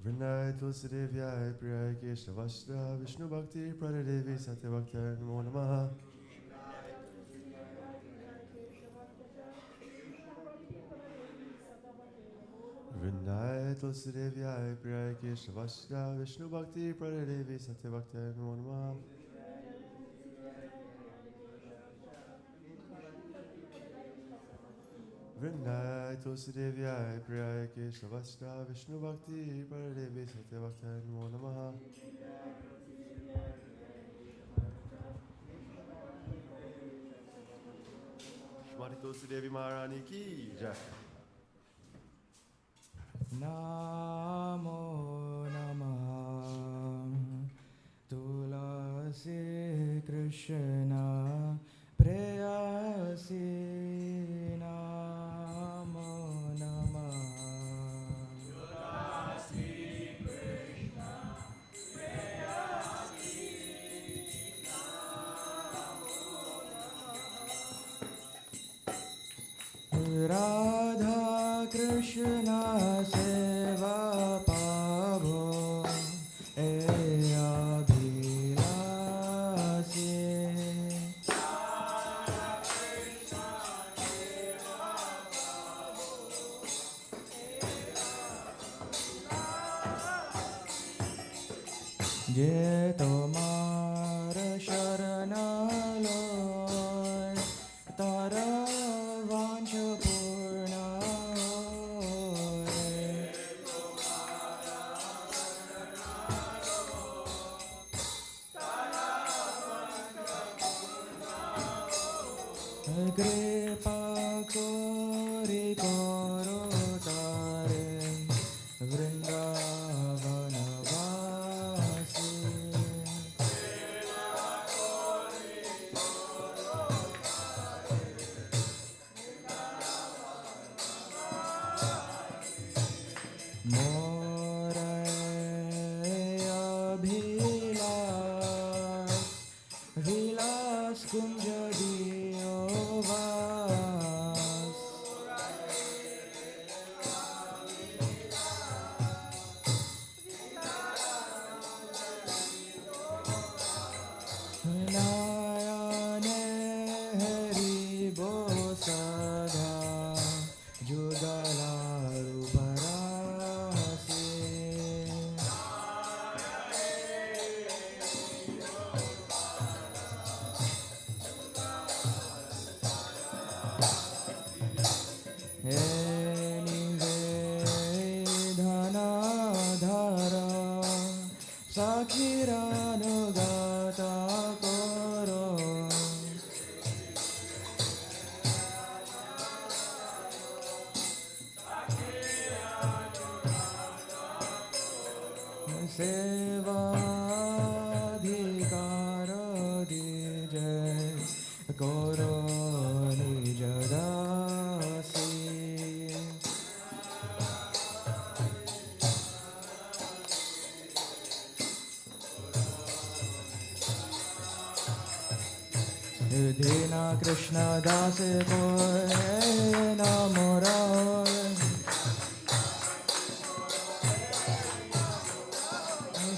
Vrinai Tulsidevyai Priyai Keshavashta Vishnu Bhakti Pradadevi Satyavakta Namo Namaha. Vrinai Tulsidevyai Priyai Keshavashta Vishnu Bhakti Pradadevi Satyavakta Namo Namaha. Vrinai Tulsidevyai Priyai Keshavashta Vishnu Bhakti Pradadevi Satyavakta Namo Namaha. Shrimati Tulsidevi Maharani Ki Jai. Namo Namaha Tulasi Krishna Preyasi Namo Namaha Tulasi Krishna Preyasi Namo Namaha Radha Krishna Seva Pavo Abhilasi Je tomar sharana loy tara vancha purna Kripa kori koro tare Vrindavana vasi Moraya Bhilas Vilas Kunja Diovas Nayane Haribo Sada Jugalaru Parasi Nivedhanadhara Sakiranugata Koro Sevadhikara Dije Koro Nijadasi Dina Krishna Dase Koye Namoray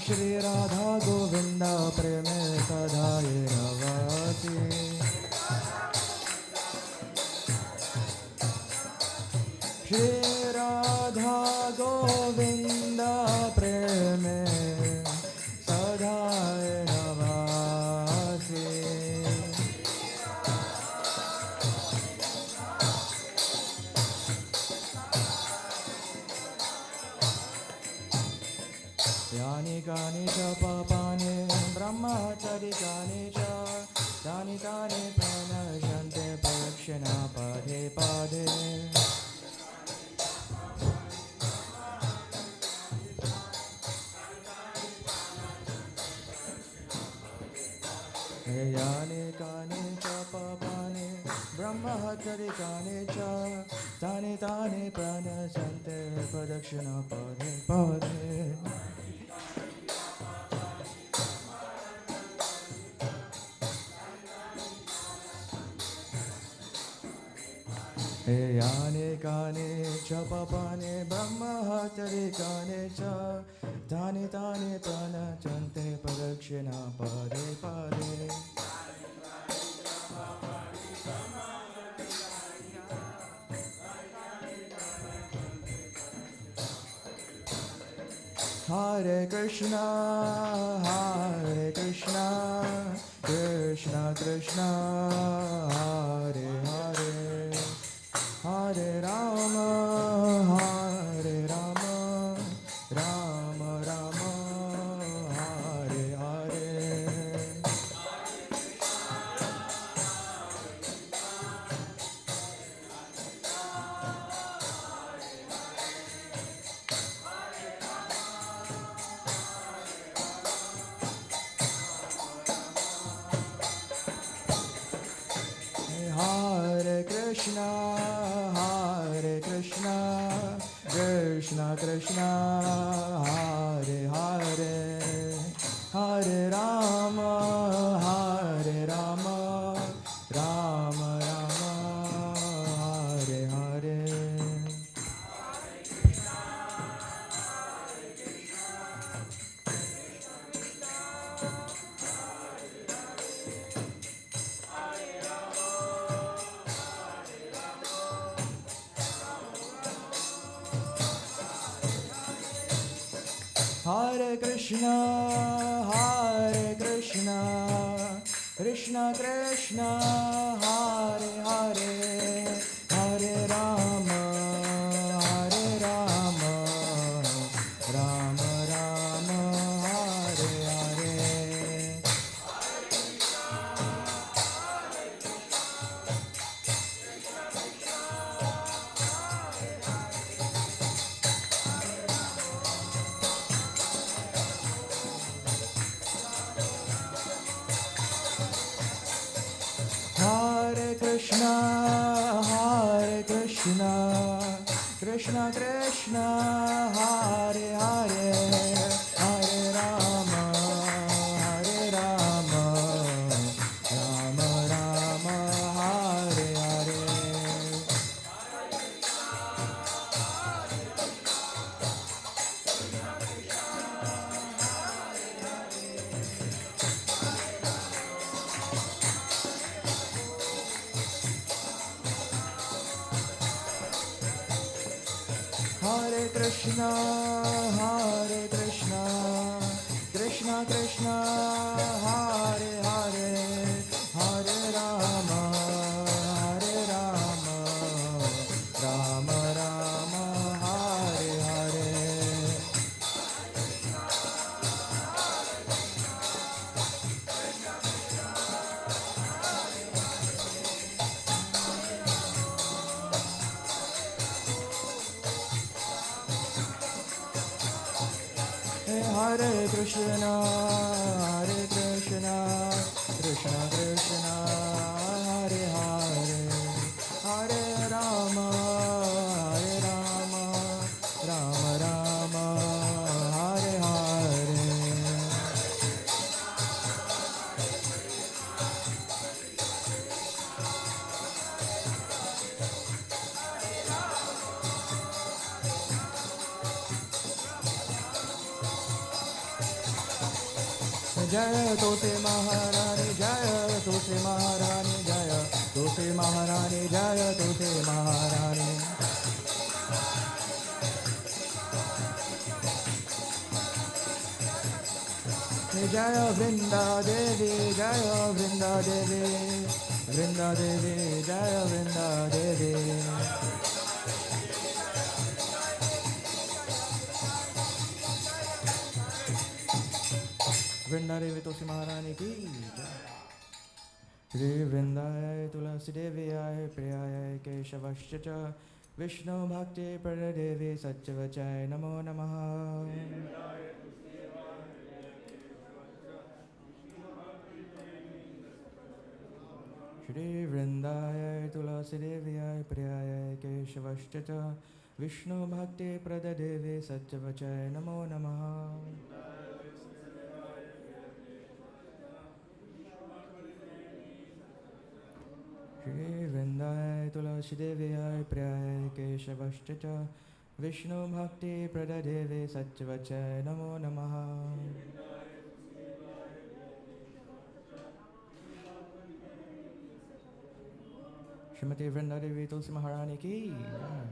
Shri Radha Govinda Preme Sadhaye Ravati Shri Radha Govinda Preme Sadhaye Ravati Yani kani cha papani brahmacharikani cha yani kani pranashante prakshana pade pade Yani kani cha papani brahmacharikani cha tani tani pranashante prakshana pade pade Yane kane cha papane brahma hatari kane cha tane tane prana chante parakshina pade pade. Hare Krishna, Krishna Krishna, Hare Hare, Hare Rama, Hare Rama, Rama Rama, Hare Hare. Hare Krishna, Krishna Krishna, Hare Hare, Hare Rama, Hare Rama, Rama Rama, Hare Hare. Hare Krishna, Krishna Krishna, Hare Hare, Hare Rama, Rama Rama, Hare Hare. Hare Krishna, Krishna Krishna, Hare Hare, Hare Rama, Rama Rama, Hare Hare. Hare Krishna, Krishna Krishna, Hare Hare, Hare Rama, Rama Rama, Hare Hare. Hare Krishna, Krishna Krishna, Hare Hare, Hare Rama, Rama Rama, Hare Hare. Jaya Tulsi Maharani, Jaya Tulsi Maharani, Jaya Tulsi Maharani, Jaya Tulsi Maharani. Jaya Vrinda Devi, Jaya Vrinda Devi, Vrinda Devi, Jaya Vrinda Devi. Vrinda Devi Tulsi Maharani ki jai. Shri Vrindaya Tulasi Devaya Priyaya Keshavasya Cha Vishnu Bhakti Pradadevi Satchavachai Namo Namaha. Shri Vrindaya Tulasi Devaya Priyaya Keshavasya Cha Vishnu Bhakti Pradadevi Satchavachai Namo Namaha. Shri Vrindaya Tulasi Devaya Priyaya Keshavascha Cha Vishnu Bhakti Pradadeve Satchavacha Namo Namaha. Srimati Vrindadevi Tulsi Maharani ki jai.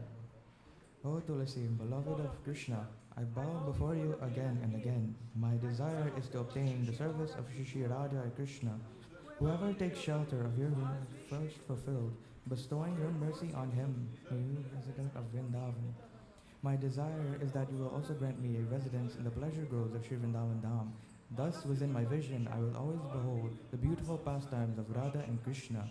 O Tulasi, beloved of Krishna, I bow before you again and again. My desire is to obtain the service of Shri Radha Krishna. Whoever takes shelter of your room is first fulfilled, bestowing your mercy on him, you resident of Vrindavan. My desire is that you will also grant me a residence in the pleasure groves of Sri Vrindavan Dham. Thus, within my vision, I will always behold the beautiful pastimes of Radha and Krishna.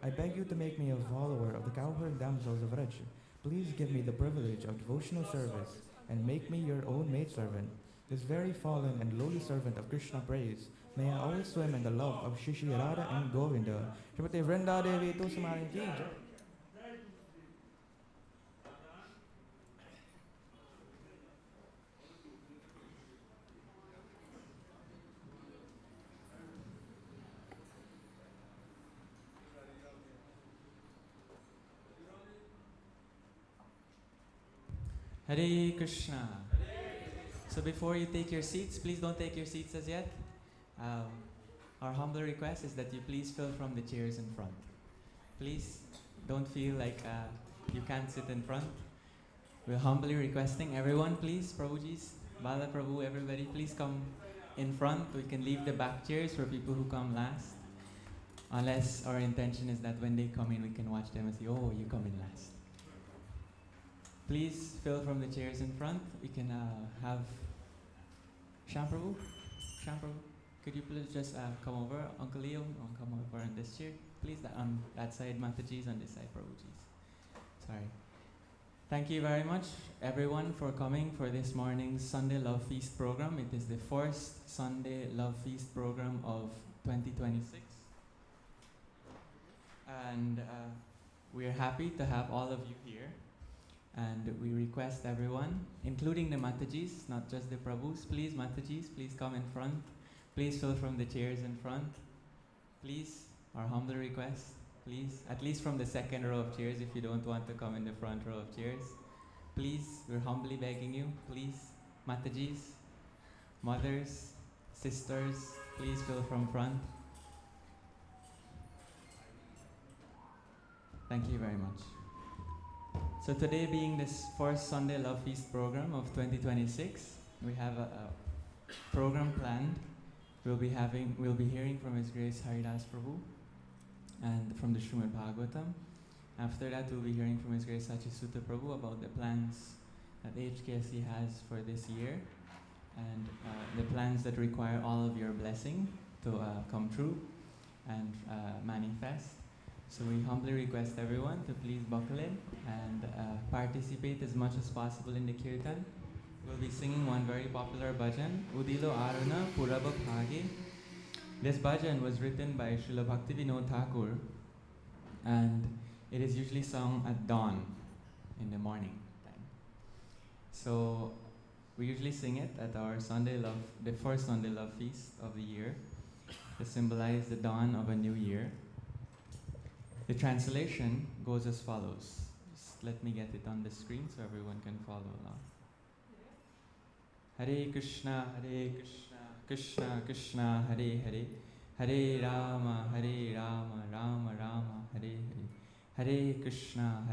I beg you to make me a follower of the cowherd damsels of Raj. Please give me the privilege of devotional service and make me your own maidservant. This very fallen and lowly servant of Krishna prays. May I always swim in the love of Shri Radha and Govinda. Srimati Vrindadevi Tulsi Maharani ki jai. Hare Krishna. So before you take your seats, please don't take your seats as yet. Our humble request is that you please fill from the chairs in front. Please don't feel like you can't sit in front. We're humbly requesting everyone, please, Prabhujis, Bala Prabhu, everybody, please come in front. We can leave the back chairs for people who come last. Unless our intention is that when they come in, we can watch them and say, oh, you come in last. Please fill from the chairs in front. We can have Shyam Prabhu. Shyam Prabhu, could you please just come over? Uncle Leo, come over on this chair. Please, on that side, Mataji's, on this side, Prabhuji's. Sorry. Thank you very much, everyone, for coming for this morning's Sunday Love Feast program. It is the first Sunday Love Feast program of 2026. And we are happy to have all of you here. And we request everyone, including the Matajis, not just the Prabhus, please, Matajis, please come in front. Please fill from the chairs in front. Please, our humble request, please, at least from the second row of chairs if you don't want to come in the front row of chairs. Please, we're humbly begging you, please, Matajis, mothers, sisters, please fill from front. Thank you very much. So today being this first Sunday Love Feast program of 2026, we have a program planned. We'll be hearing from His Grace Haridas Prabhu and from the Srimad Bhagavatam. After that, we'll be hearing from His Grace Sachisuta Prabhu about the plans that HKSC has for this year and the plans that require all of your blessing to come true and manifest. So we humbly request everyone to please buckle in and participate as much as possible in the kirtan. We'll be singing one very popular bhajan, Udilo Aruna Puraba Bhage. This bhajan was written by Srila Bhaktivinoda Thakur, and it is usually sung at dawn in the morning time. So we usually sing it at our the first Sunday Love Feast of the year to symbolize the dawn of a new year. The translation goes as follows. Just let me get it on the screen so everyone can follow along. Hare Krishna, Krishna Krishna, Hare Hare, Hare Rama, Rama Rama, Hare Hare, Hare Krishna,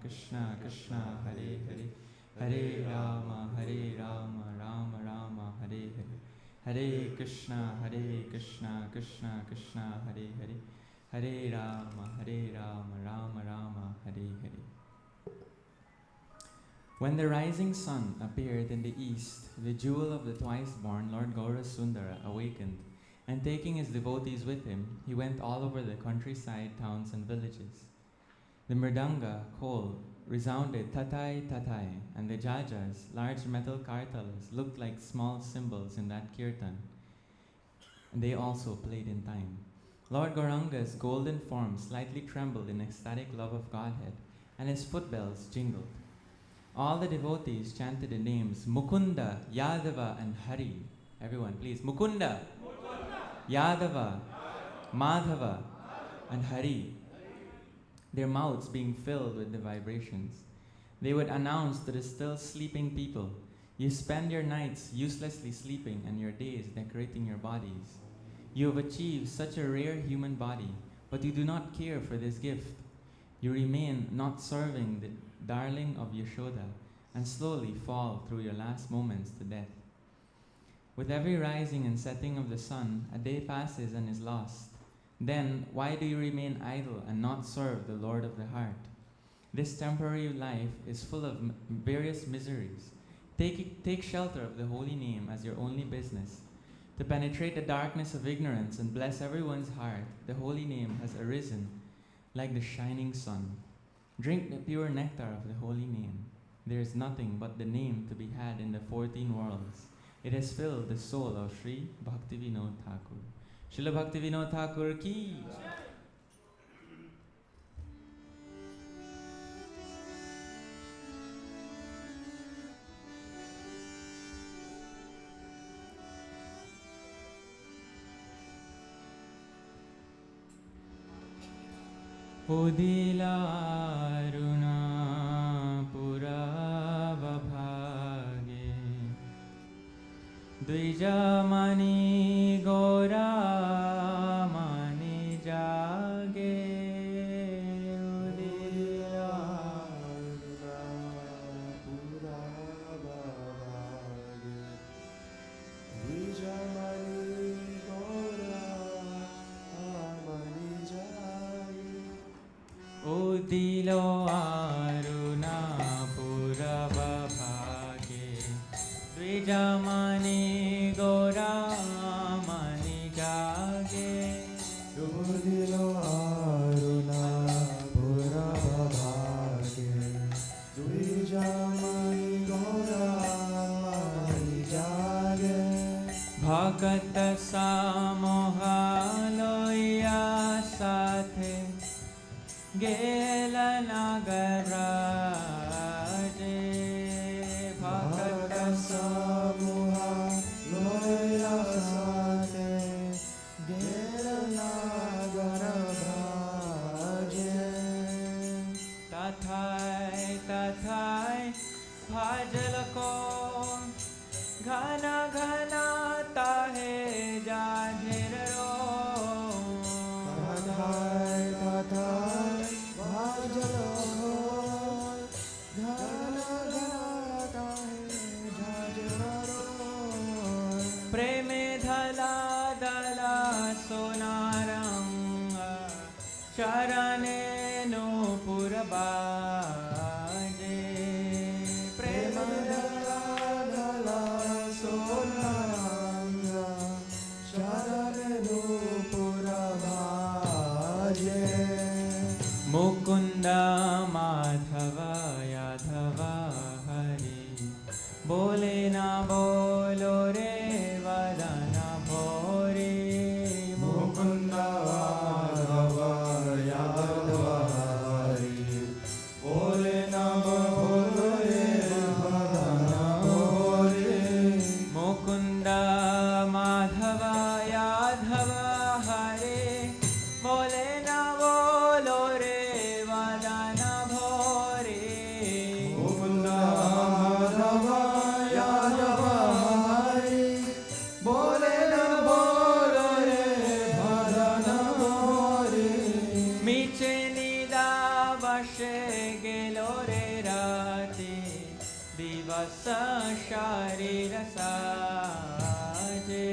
Krishna Krishna, Hare Hare, Hare Rama, Rama Rama, Hare Hare, Hare Krishna, Krishna Krishna, Hare Hare, Hare Rama, Rama, Hare Hare. When the rising sun appeared in the east, the jewel of the twice-born Lord Gaura Sundara awakened, and taking his devotees with him, he went all over the countryside, towns, and villages. The mridanga, khol, resounded tatai tatai, and the jajas, large metal kartals, looked like small cymbals in that kirtan, and they also played in time. Lord Gauranga's golden form slightly trembled in ecstatic love of Godhead, and his footbells jingled. All the devotees chanted the names Mukunda, Yadava, and Hari. Everyone, please. Mukunda, Yadava, Madhava, and Hari. their mouths being filled with the vibrations. They would announce to the still sleeping people, "You spend your nights uselessly sleeping and your days decorating your bodies. You have achieved such a rare human body, but you do not care for this gift. You remain not serving the darling of Yashoda and slowly fall through your last moments to death. With every rising and setting of the sun, a day passes and is lost. Then, why do you remain idle and not serve the Lord of the heart? This temporary life is full of various miseries. Take shelter of the holy name as your only business. To penetrate the darkness of ignorance and bless everyone's heart, the holy name has arisen like the shining sun. Drink the pure nectar of the holy name. There is nothing but the name to be had in the 14 worlds. It has filled the soul of Sri Bhaktivinoda Thakur. Srila Bhaktivinoda Thakur ki. Udila aruna purava bhage Dvijamani gora mani jage Udila aruna purava bhage Dvijamani gora mani jage Udilo aruna purava bhage Dvijamani gora mani jage Udilo aruna purava bhage Dvijamani gora mani jage Bhagat samoha loya sathe Gela nagaraje Bhagat samuha loya sate gela nagaraje Tathai tathai bhajal ko Ghana ghana tahe jajir ro Tathai tathai bhajal ko Ghana ghana jajaro Preme dhala dhala sonaranga Charane no purabaje Prema dhala dhala sonaranga Sharane puravaje Mukunda Madhava Yadhava Hari Bole na bolo re vadana bhore Mukunda Madhava Yadhava Hari Bole na bolo re vadana bhore Mukunda Madhava Yadhava Hare Bole na bolo re vadana bhore Mukunda Madhava Yadhava Hari Bole na bolo re vadana bhore Miche nida vashe gelo re rati Divasa sharira saje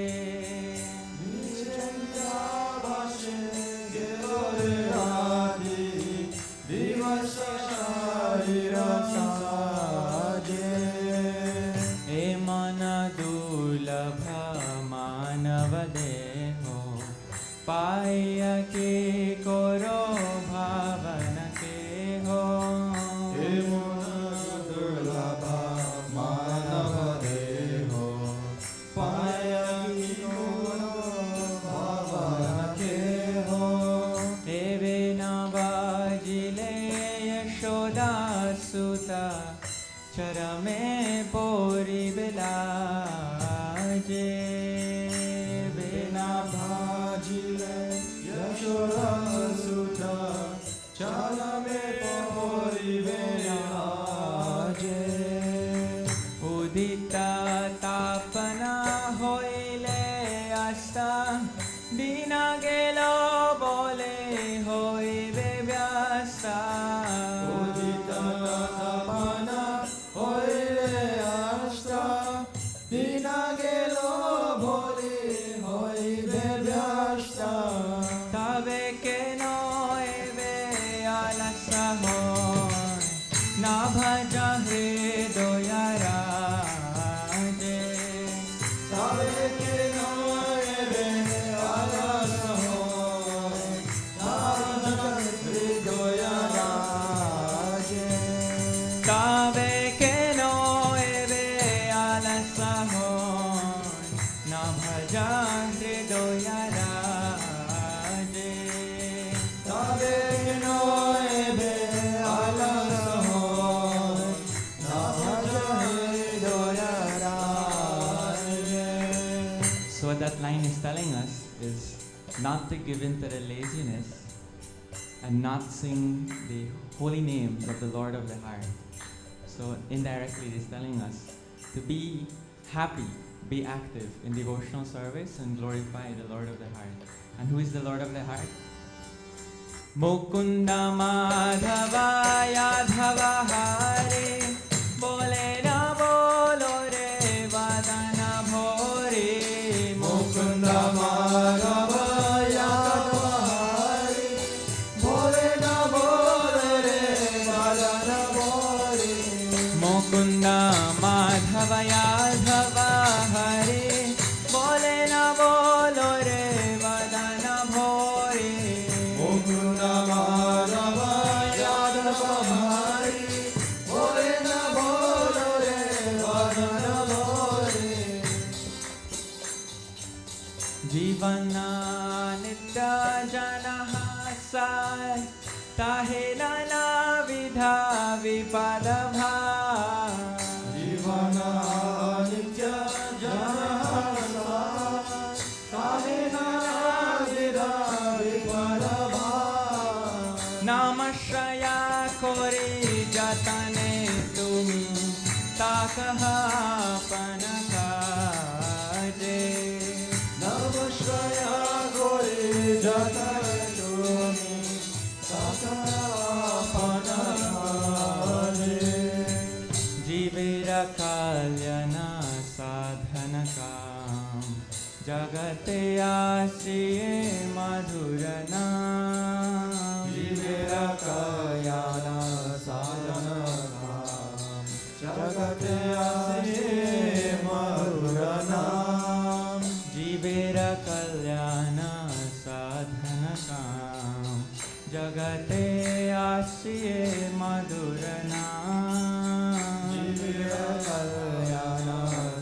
E mana dulabha manava deho Paya ke koro bhavana ke ho Eve na vajile yashoda suta Charame pori belaje Bena Yashoda Sutta Chala alasahoy, na bhaja hridoya raje. Tabe ke noebe alasahoy, na bhaja hridoya raje. Tabe ke noebe alasahoy, na bhaja hridoya raje. Tabe ke noebe alasahoy, na bhaja hridoya raje. So what that line is telling us is not to give in to the laziness and not sing the holy names of the Lord of the heart. So indirectly it is telling us to be happy, be active in devotional service and glorify the Lord of the heart. And who is the Lord of the heart? Mukunda Madhava Yadhava Hari, bole na bolo re vadana bhore. Mukunda Madhava Yadhava Hari, bole na bolo re vadana bhore. Mukunda Madhava Yadhava Hari, bole na bolo re vadana bhore. Mukunda Madhava Yadhava Hari, bole na bolo re vadana bhore. Jivana nitya janaha sai, tahe nana vidha vipada bha. Jivana nitya janaha sai, tahe nana vidha vipada bha. Namashaya kori jatane tumi, takaha panakaje. Namashaya kori jatane tumi, takaha panakaje. Jivira kalyana sadhanakam, jagate asiye madhuranam. Jivira kalyana sadhanakam, jagate asiye madhuranam. Jivira kalyana sadhanakam, jagate asiye madhuranam. Jivira kalyana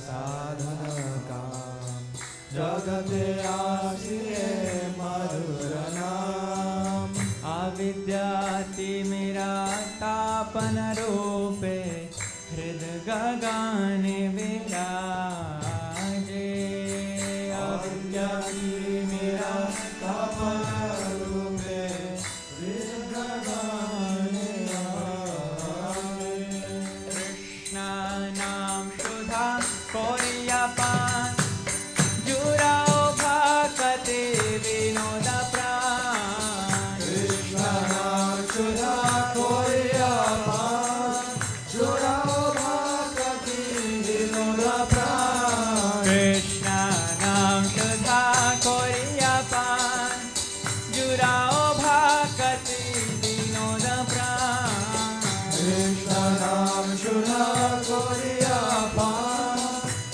sadhanakam, jagate asiye madhuranam. Avidyati miratapan rupe, hrid gagane viraje. Avidyati miratapan rupe, hrid gagane viraje. Krishna naam shudha koriyapan, jurao bhakati vinoda pran. Krishna naam shudha koriyapan, jurao bhakati vinoda pran. Krishna naam shudha koriyapan, jurao bhakati vinoda pran. Krishna naam shudha koriyapan,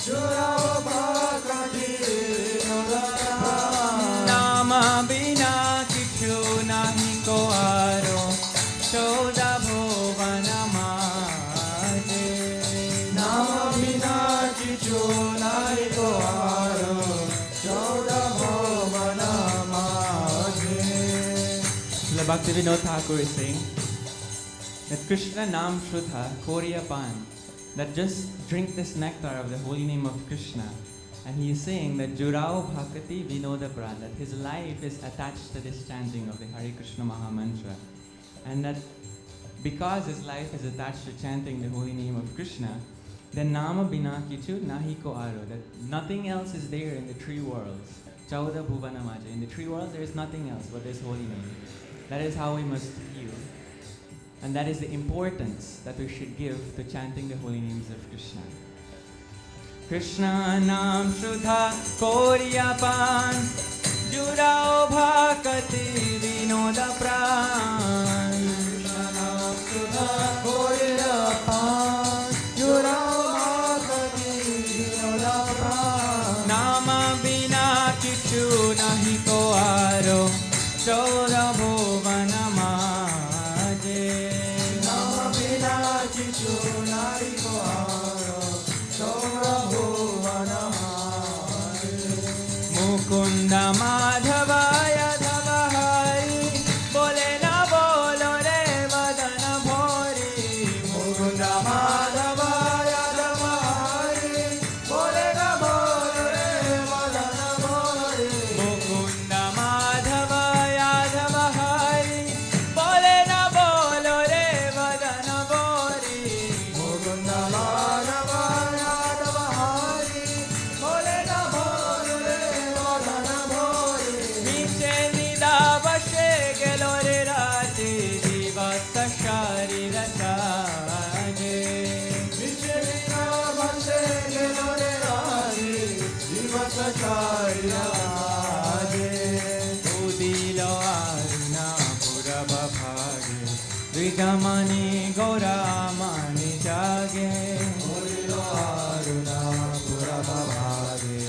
jurao bhakati vinoda pran. Nama bina kichu nahi ko aro, choda bhuvana maje. Nama bina kichu nahi ko aro, choda bhuvana maje. Srila Bhaktivinoda Thakur is saying that Krishna Nam Shrudha Koriyapan, that just drink this nectar of the holy name of Krishna. And he is saying that Jurao Bhakati Vinoda Pran, that his life is attached to this chanting of the Hare Krishna Maha Mantra. And that because his life is attached to chanting the holy name of Krishna, then Nama Bina Kichu Nahi Ko Aro, that nothing else is there in the three worlds. Chauda Bhuvana Maja. In the three worlds there is nothing else but this holy name. That is how we must feel. And that is the importance that we should give to chanting the holy names of Krishna. Krishna Nam Shrudha Koriyapan, Jurao Bhakati Vinoda Pran. Mukunda Madhavaya Dhavahari, bole na bolo re vadana bhori. Mukunda Madhavaya Dhavahari, bole na bolo re vadana bhori. Mukunda Madhavaya Dhavahari, bole na bolo re vadana bhori. Mukunda Madhavaya Dhavahari, bole na bolo re vadana bhori. Miche nidavashe gelo re rati divasa sharira saje. Miche nidavashe gelo re rati divasa sharira saje. Udilo aruna purava bhage vigamani gauramani jage. Udilo aruna purava bhage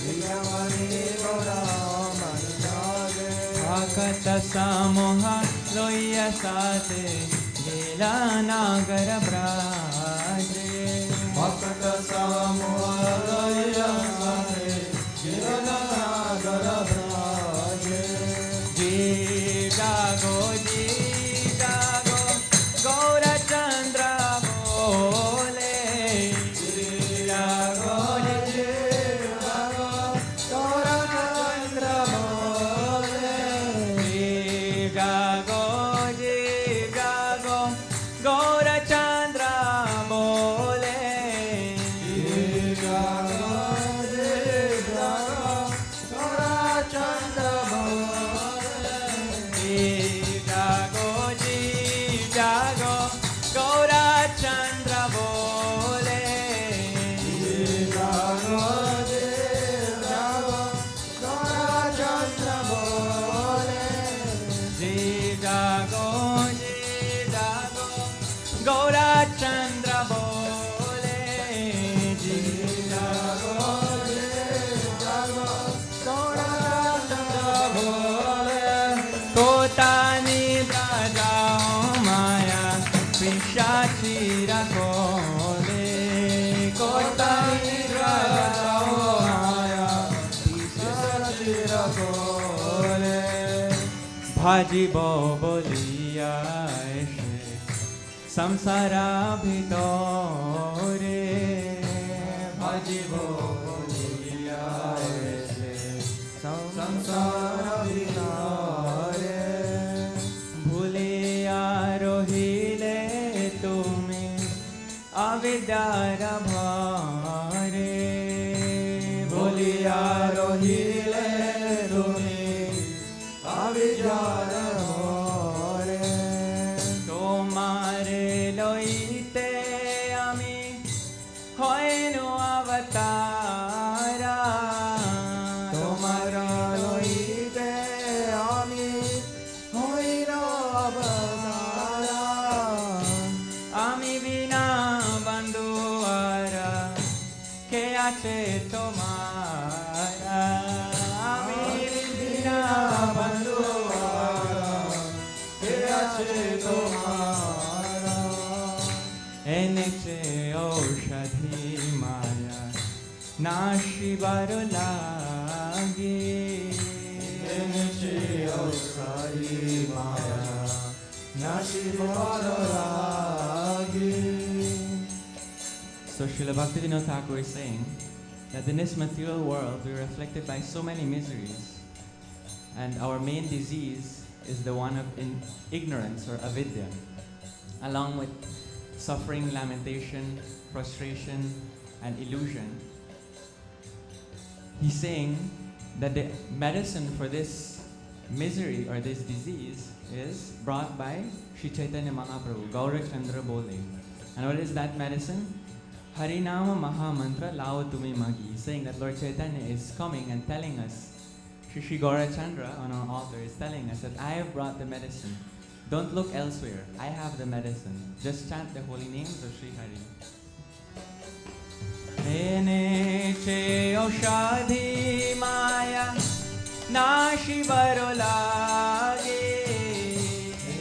vigamani gauramani jage. Akata samoha loya sate lila nagar braje. Akata samoha loya sate lila nagar braje. Ji jago Gaura Chandra bole. Ji jago Gaura Chandra bole. Ji jago Gaura Chandra bole. Ji jago Gaura Chandra bole. Ji jago Gaura Chandra bole. Ji jago Gaura Chandra bole. Ji jago Gaura Chandra bole. Ji jago Gaura Chandra bole. Kotani brajao maya pishachira kole. Kotani brajao maya pishachira kole. Bhaji boliya eshe samsara bhitore. Bhaji boliya eshe samsara bhitore. Bhuliya rohile tume avidyara bhare. Bhuliya rohile tume avidyara bhare. Tomare loite ami hoynu avatara. Tomara loite ami hoynu avatara. Ami vina bandhuara ke ache tomara. Ami vina bandhuara ke ache tomara. Eniche aushadhi maya nashi barulagi. Eniche aushadhi maya nashi barulagi. So Srila Bhaktivinoda Thakur is saying that in this material world we are afflicted by so many miseries, and our main disease is the one of ignorance or avidya, along with suffering, lamentation, frustration, and illusion. He's saying that the medicine for this misery or this disease is brought by Sri Chaitanya Mahaprabhu, Gaura Chandra bole. And what is that medicine? Harinama Maha Mantra Lao Tumi Magi, saying that Lord Chaitanya is coming and telling us, Shri Gaura Chandra on our altar is telling us that I have brought the medicine. Don't look elsewhere. I have the medicine. Just chant the holy names of Sri Hari. Ene che oshadhi maya nashi barolage.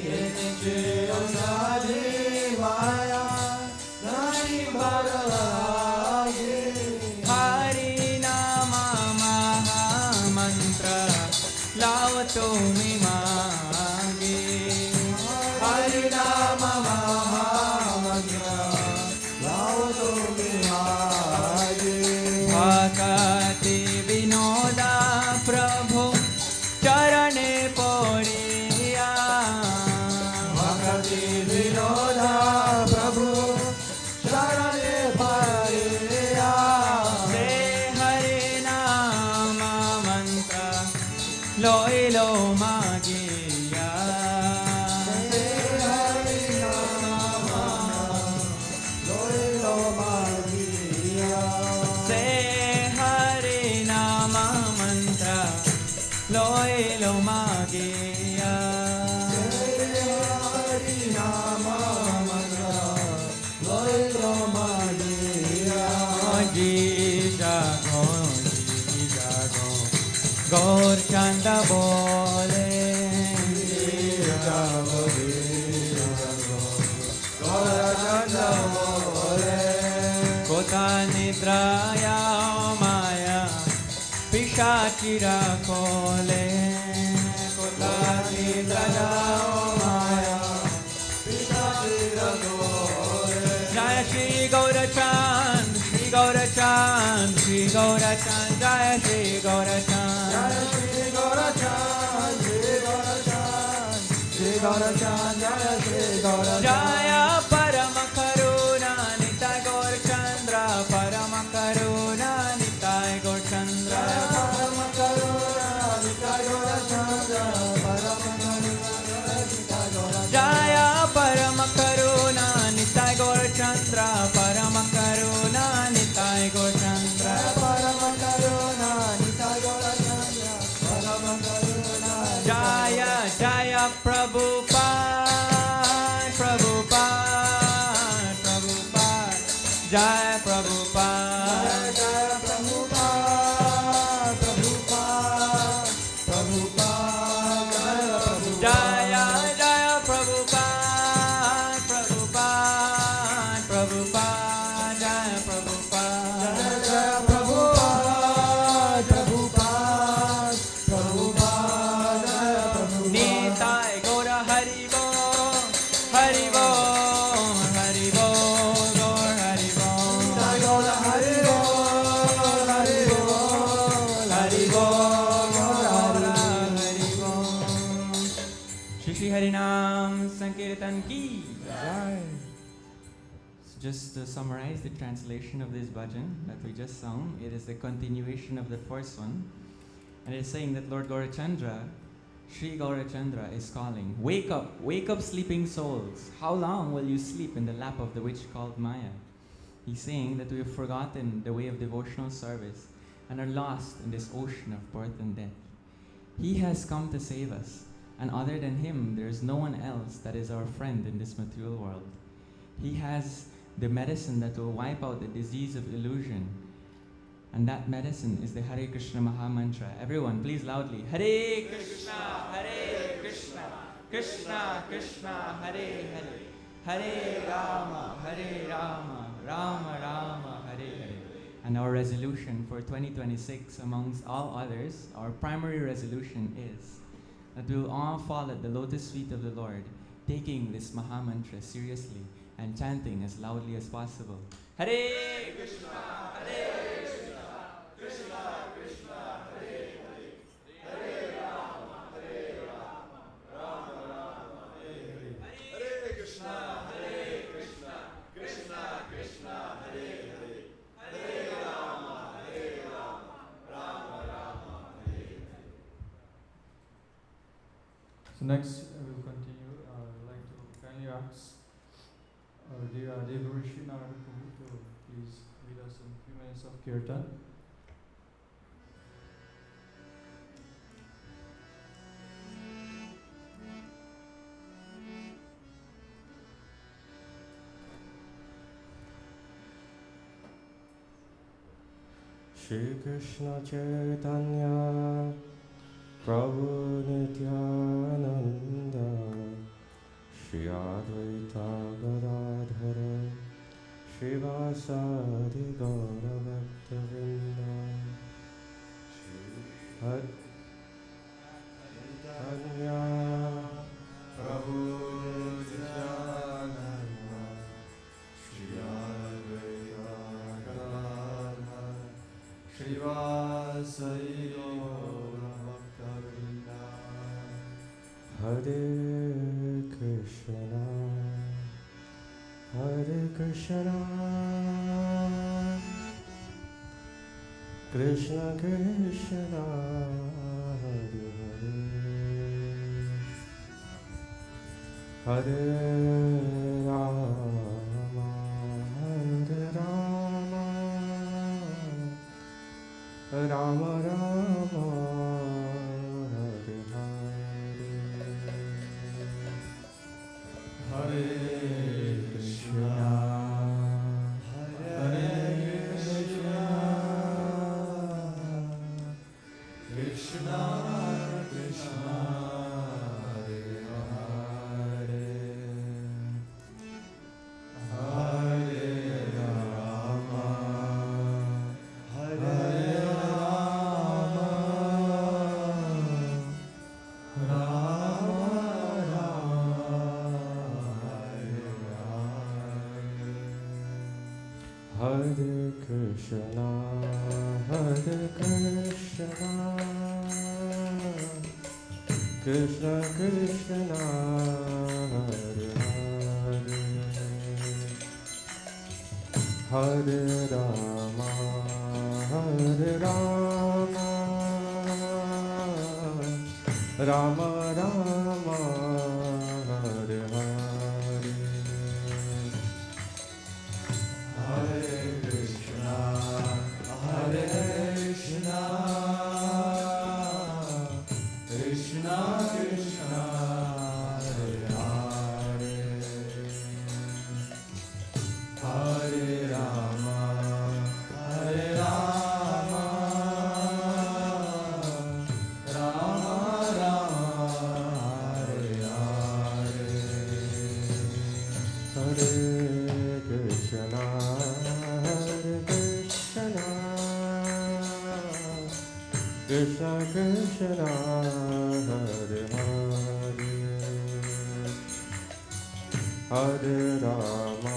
Ene che oshadhi maya Bharage. Hari Nama Maha Mantra Lavato Me Mage. Hari Nama Maha Mantra Lavato Me Mage. Bhakati Vinoda Prabhu Charane Poriya. Bhakti Vinoda Prabhu Sharane Pariya. Say Hare Nama Mantra Loi Lo Magiya. Hari Nama Loilo Magiya. Say Hare Nama Mantra Loi Lo Magiya. Hari Nama Mantra Loilo Magiya. Ji jago, ji jago, Gaur Chanda bole. Jago Jago Gaurachanda Bole. Kota nidraya maya Pishachira kole. Kota nidraya Maya Pitachira Bole. Jaya Shri Gaurachand, Shri Gaurachand, Shri Gaurachand, Jaya Shri Gaurachand. Jaya Shri Gaurachand, Shri Gaurachand, Shri Gaurachand, Jaya Shri Gaurachand. Jaya Parama Karuna Nitai Gaur Chandra, Parama Karuna Nitai Gaur Chandra. Parama Karuna Nitai Gaurachandra, Parama Karuna Nitai Gaurachandra. Jaya Parama Karuna Nitai Gaur Chandra, Parama Karuna Nitai Gaur Chandra. Parama Karuna Nitai Gaurachandra, Parama Karuna Nitai. Jaya Jaya Prabhupada, Prabhupada, Prabhupada. Jaya Prabhupada. Jaya Prabhupada, Prabhupada, Prabhupada, Jaya Prabhupada. Jaya Jaya Prabhupada, Prabhupada, Prabhupada, Jaya Prabhupada. Jaya Prabhupada, Prabhupada, Prabhupada, Jaya Prabhupada. Nitai Gaura Haribo, Haribo, Haribo, Gaur Haribo. Nitai Gaura Haribo, Haribo, Haribo, Gaura Haribo. Shri Shri Harinam Sankirtan Ki. Jai. Just to summarize the translation of this bhajan that we just sung, it is the continuation of the first one. And it's saying that Lord Gaurachandra, Sri Gaurachandra is calling, wake up sleeping souls. How long will you sleep in the lap of the witch called Maya? He's saying that we have forgotten the way of devotional service and are lost in this ocean of birth and death. He has come to save us, and other than him, there is no one else that is our friend in this material world. He has the medicine that will wipe out the disease of illusion. And that medicine is the Hare Krishna Maha Mantra. Everyone, please loudly. Hare Krishna, Hare Krishna, Krishna Krishna, Hare Hare, Hare Rama, Rama Rama, Hare Hare. And our resolution for 2026, amongst all others, our primary resolution is that we will all fall at the lotus feet of the Lord, taking this Maha Mantra seriously and chanting as loudly as possible. Hare Krishna, Hare Krishna, Krishna Krishna, Hare Hare, Hare Rama, Rama Rama, Hare Hare. Hare Krishna, Krishna Krishna, Hare Hare, Hare Rama, Rama Rama, Hare Hare. So next, I will continue. I'd like to kindly ask dear Devarishi Narada Prabhu to please lead us in a few minutes of kirtan. Shri Krishna Chaitanya Prabhu Nityananda Shri Advaita Gadadhara Srivasadi Gauravaktavinda Tanya Prabhu Nityananda Shri Advaita Srivasadi Gauravaktavinda Hare Krishna Hare Krishna Krishna Krishna Hare Hare Hare Rama Hare Rama Rama Rama Hare Hare Hare Krishna Hare Krishna Krishna Krishna Hare Hare Hare Rama Hare Rama Rama Hare Krishna, Hare Krishna, Krishna Krishna, Hare Hare, Hare Rama, Hare Rama, Rama Rama, Hare Hare. Hare Krishna, Hare Krishna, Krishna Krishna, Hare Hare, Hare Rama, Hare Rama, Rama Rama, Hare Hare, Hare Krishna, Hare Krishna, Krishna Krishna, Hare Hare, Hare Rama, Hare Rama, Rama Rama, Hare Hare, Hare Krishna, Hare Krishna, Krishna Krishna, Hare Hare, Hare Rama,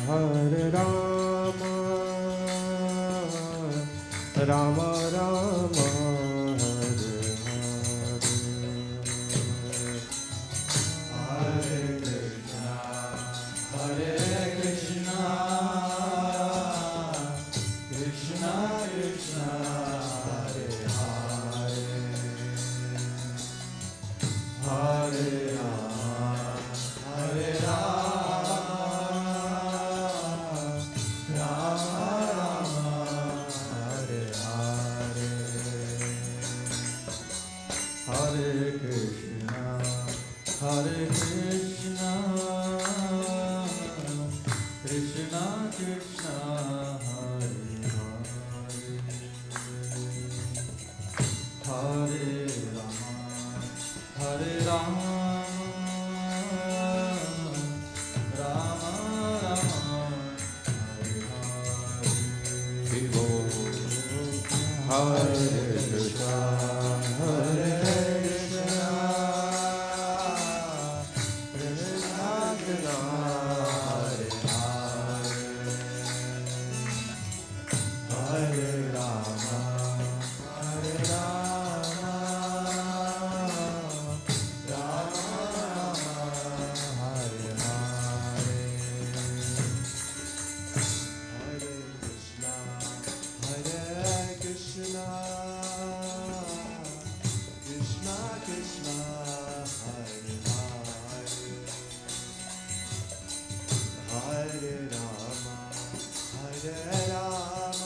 Hare Rama, Rama Rama, Hare Hare, Hare Krishna, Hare Krishna, Krishna Krishna, Hare Hare, Hare Rama, Hare Rama, Rama Rama, Hare Hare. Hare Krishna, Hare Krishna, Krishna Krishna, Hare Hare, Hare Rama, Hare Rama, Rama Rama, Hare Hare, Hare Krishna, Hare Krishna, Krishna Krishna, Hare Hare, Hare Rama, Hare Rama,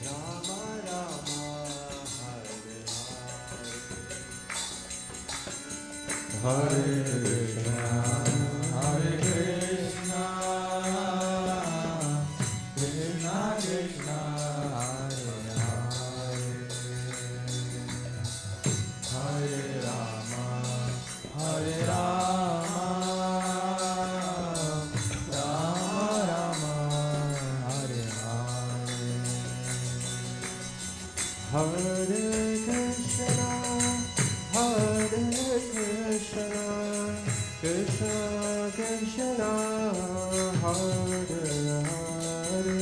Rama Rama, Hare Hare, Hare Krishna, Hare Krishna, Krishna Krishna, Hare Hare, Hare Rama, Hare Rama, Hare Krishna, Krishna Krishna, Hare Hare,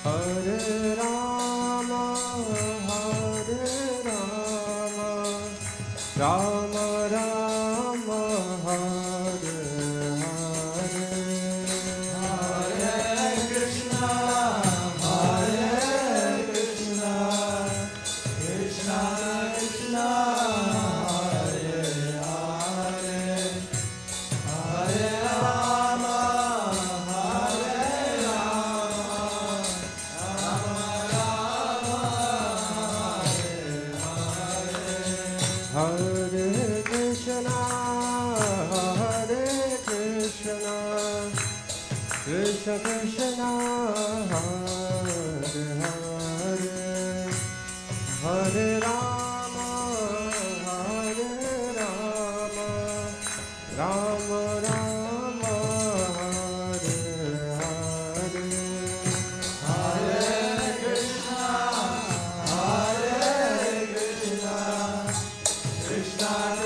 Hare Rama, Rama Rama, Hare Hare. Hare Krishna, Krishna Krishna, Hare Hare, Hare Rama, Hare Krishna, Krishna Krishna,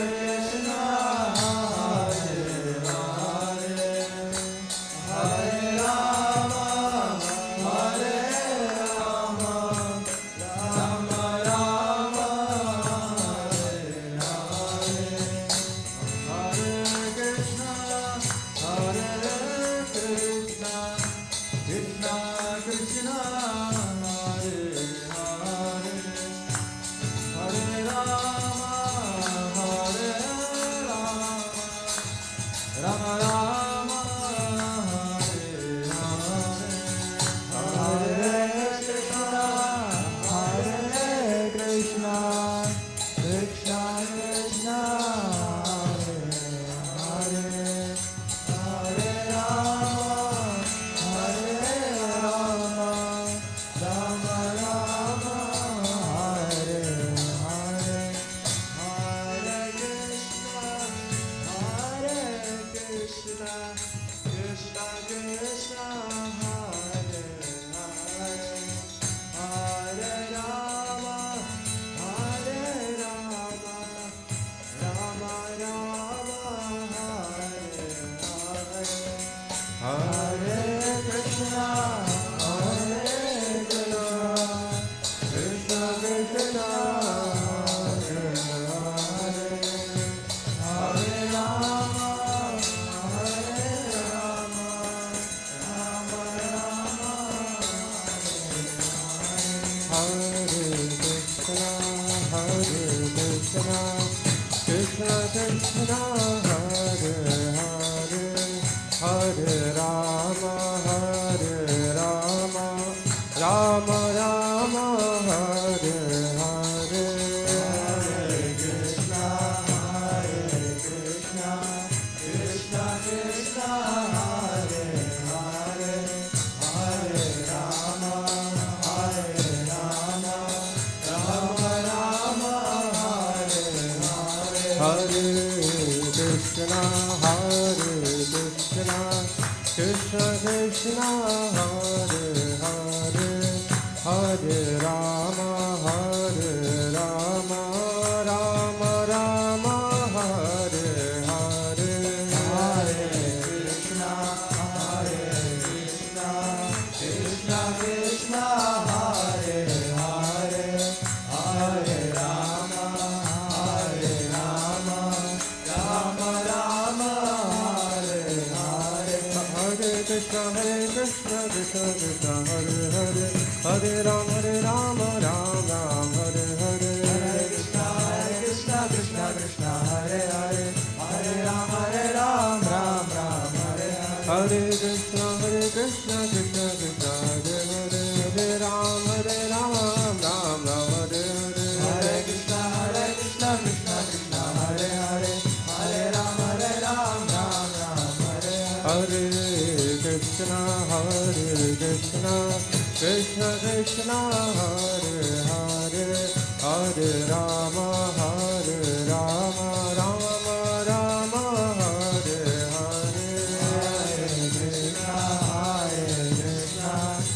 Hare Hare, Hare Rama, Rama Rama, Hare Hare. Hare Krishna, Krishna Krishna, Hare Hare, Hare Rama, Rama Rama, Hare Hare. Hare Krishna, Krishna Krishna, Hare Hare, Hare Rama, Rama Rama, Hare Hare. Hare Krishna, Krishna Krishna, Hare Hare, Hare Rama, Rama Rama, Hare Hare. Hare Krishna, Krishna Krishna, Hare Hare, Hare Rama, Rama Rama, Hare Hare. Hare Krishna, Krishna Krishna, Hare Hare, Hare Rama, Rama Rama, Hare Krishna, Krishna Krishna, Hare Hare, Hare Rama, Rama Rama, Hare Hare. Hare Krishna, Krishna Krishna, Hare Hare, Hare Rama, Rama Rama, Hare Hare. Hare Krishna, Krishna Krishna, Hare Hare, Hare Rama, Rama Rama, Hare Hare. Hare Krishna, Krishna Krishna, Hare Hare, Hare Rama, Rama Rama, Hare Hare. Hare Krishna, Krishna Krishna, Hare Hare, Hare Rama, Ram Ram, Hare Hare. Hare Krishna, Krishna Krishna, Hare Hare, Hare Rama, Ram Ram, Hare Hare. Hare Krishna, Krishna Krishna, Hare Hare, Hare Rama, Ram Ram, Hare Hare. Hare Krishna, Krishna Krishna, Hare Hare, Hare Rama, Ram Ram, Hare Hare. Hare Krishna, Krishna Krishna, Hare Hare, Hare Rama, Rama Rama, Hare Hare. Hare Krishna,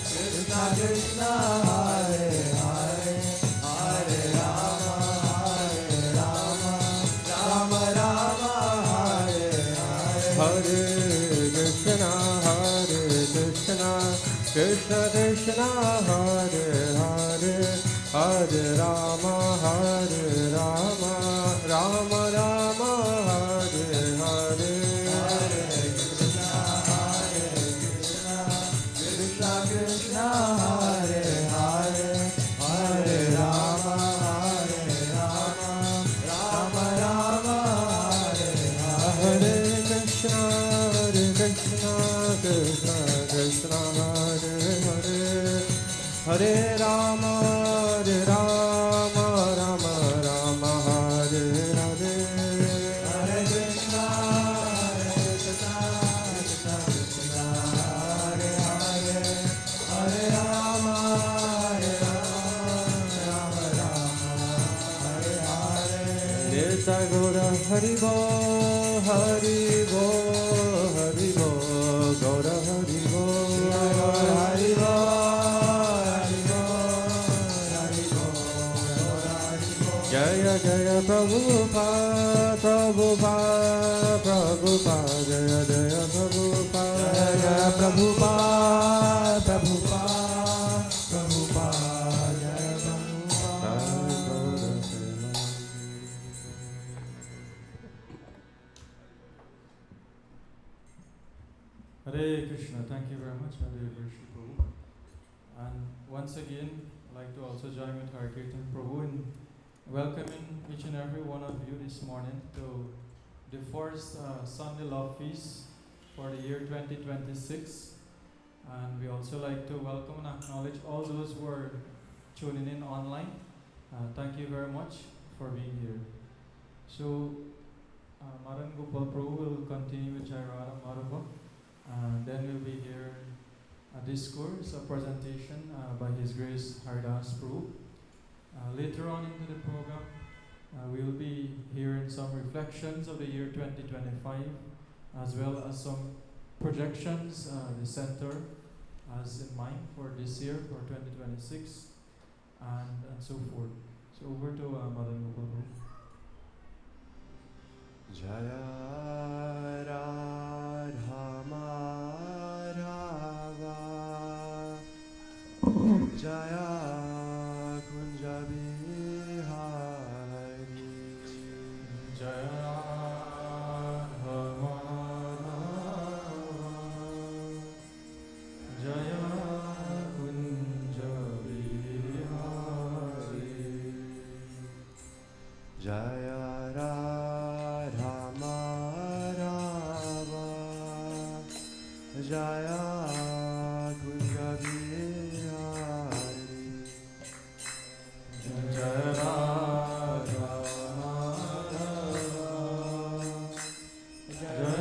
Krishna Krishna, Hare Hare, Hare Krishna, Krishna Krishna, Hare Hare, Hare Rama, Rama Rama, Hare Hare. Hare Krishna, Krishna Krishna, Hare Hare, Hare Rama, Rama Rama, Hare Hare. Hare Krishna, Krishna Krishna, Hare Hare, Hare Rama, Rama Rama, Hare Hare. Hare Krishna, Krishna Krishna, Hare Hare, Hare Rama, Rama Rama, Hare Hare. Nitya Gaura Hari Bo, Hari Bo, Hari Bo, Gaura Hari Bo, Hari Bo, Jaya Jaya Prabhupada, Prabhupada, Prabhupada, Jaya Jaya Prabhupada, Jaya Prabhupada, Prabhupada, Prabhupada, Jaya Prabhupada. Hare Krishna, thank you very much, Hare Krishna Prabhu. And once again, I'd like to also join with Hare Kirtan Prabhu in welcoming each and every one of you this morning to the first Sunday Love Feast for the year 2026. And we also like to welcome and acknowledge all those who are tuning in online. Thank you very much for being here. So, Maran Gopal Prabhu will continue with Jairara Madhava. Then we'll be here a discourse, a presentation by His Grace Haridas Prabhu. Later on into the program, we'll be hearing some reflections of the year 2025, as well as some projections the center has in mind for this year, for 2026, and so forth. So over to Madan Gopal Prabhu. Jaya Radha Madhava, Jaya Kunja Bihari, Jaya Radha Madhava, Jaya Kunja Bihari, Jaya Radha Madhava, Jaya Kunja Bihari, Jaya Radha Madhava, Jaya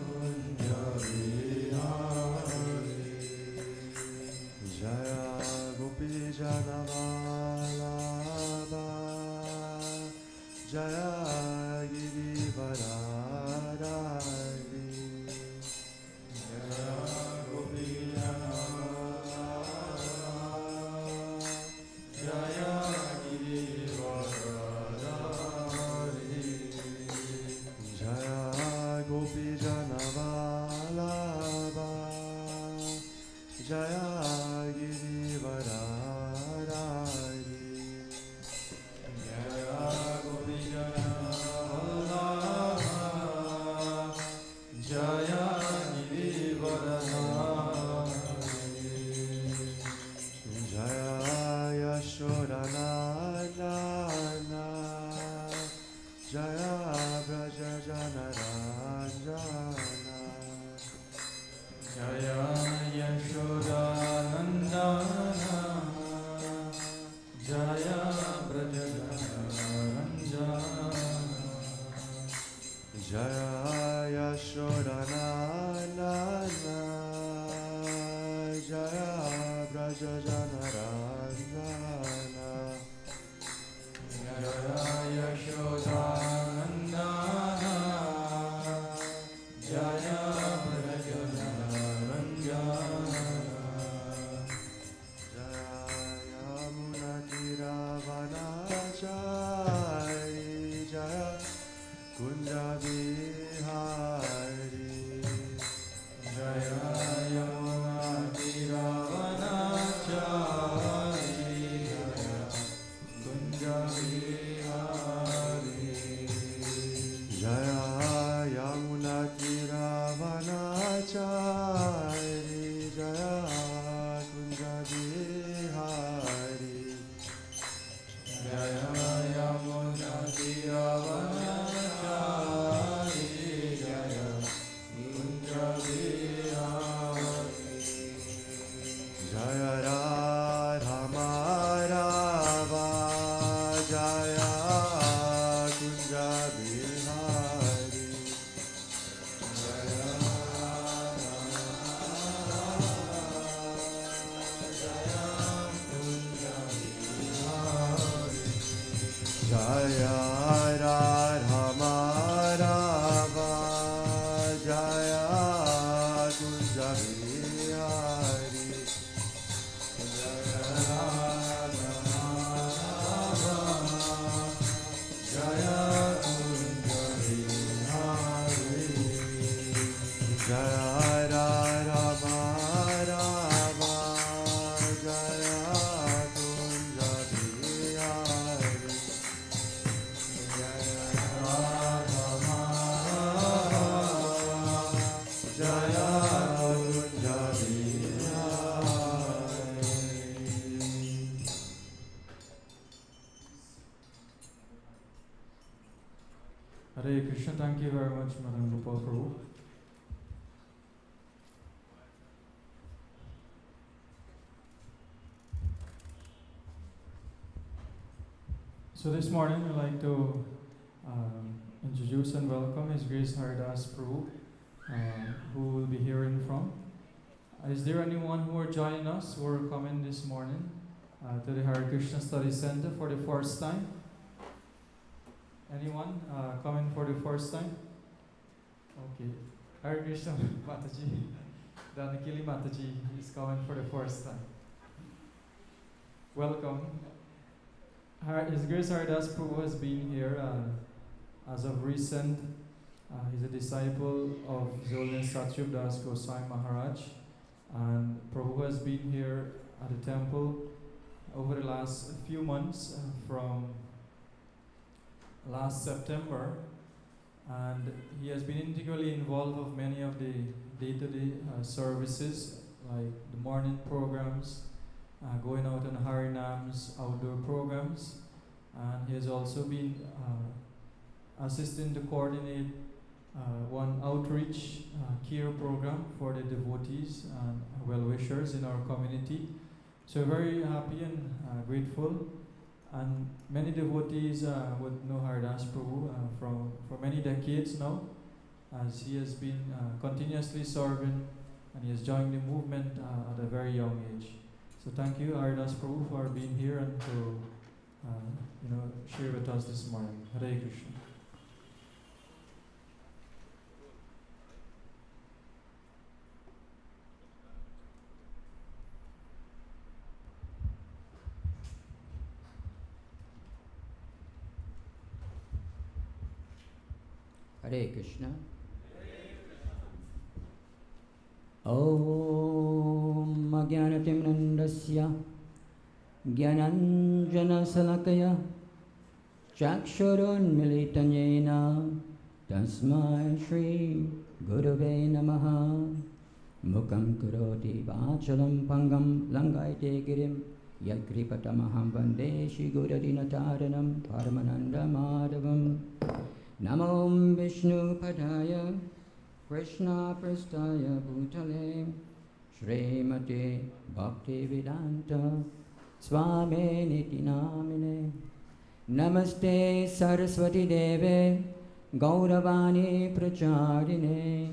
Kunja Bihari, Jaya Gopi Janavalabha, Jaya Girivaradari, Jaya Gopi Janavalabha, Jaya Girivaradari, Jaya Gopi Janavalabha, Jaya Girivaradari, Jaya Gopi Janavalabha, Jaya Girivaradari, Jaya Yashodanandana, Jaya Braja Janaranjana, Jaya Yashodanandana, Jaya Brajajanaranjana, Jaya Yashodanandana, Jaya Braja Janaranjana, Jaya Yashodanandana, Jaya Brajajanaranjana, Jaya Yamunatiravanachari, Jaya Kunja Bihari, Jaya Rama Rama Jaya Kunja Bihari Jaya Rama Rama Jaya Kunja Bihari. Hare Krishna, thank you very much, Madam Gopal Prabhu. So this morning I'd like to introduce and welcome His Grace Haridas Prabhu, who we'll be hearing from. Is there anyone who are joining us who are coming this morning to the Hare Krishna Study Center for the first time? Anyone coming for the first time? Okay. Hare Krishna Mataji, Danakili Mataji is coming for the first time. Welcome. His Grace Haridas Prabhu has been here as of recent. He's a disciple of His Holiness Satyab Das Goswami Maharaj, and Prabhu has been here at the temple over the last few months from last September, and he has been integrally involved with many of the day-to-day services, like the morning programs, going out on Harinams, outdoor programs, and he has also been assisting to coordinate one outreach care program for the devotees and well-wishers in our community. So we're very happy and grateful, and many devotees would know Haridas Prabhu for many decades now, as he has been continuously serving, and he has joined the movement at a very young age. So thank you, Haridas Prabhu, for being here and to share with us this morning. Hare Krishna. Hare Krishna. Om Ajnanatimnandasya Jnananjanasalakaya Chakshurunmilitanyena Tasmai Shri Gurave Namaha Mukam Karoti Vachalam Pangam Langaite Girim Yagripatamaham Vande Shri Guradinataranam Paramananda Madhavam Namo Vishnu Padaya Krishna Prastaya Bhutale Srimate Bhakti Vedanta Swami Niti Namine Namaste Saraswati Deve Gauravani Pracharine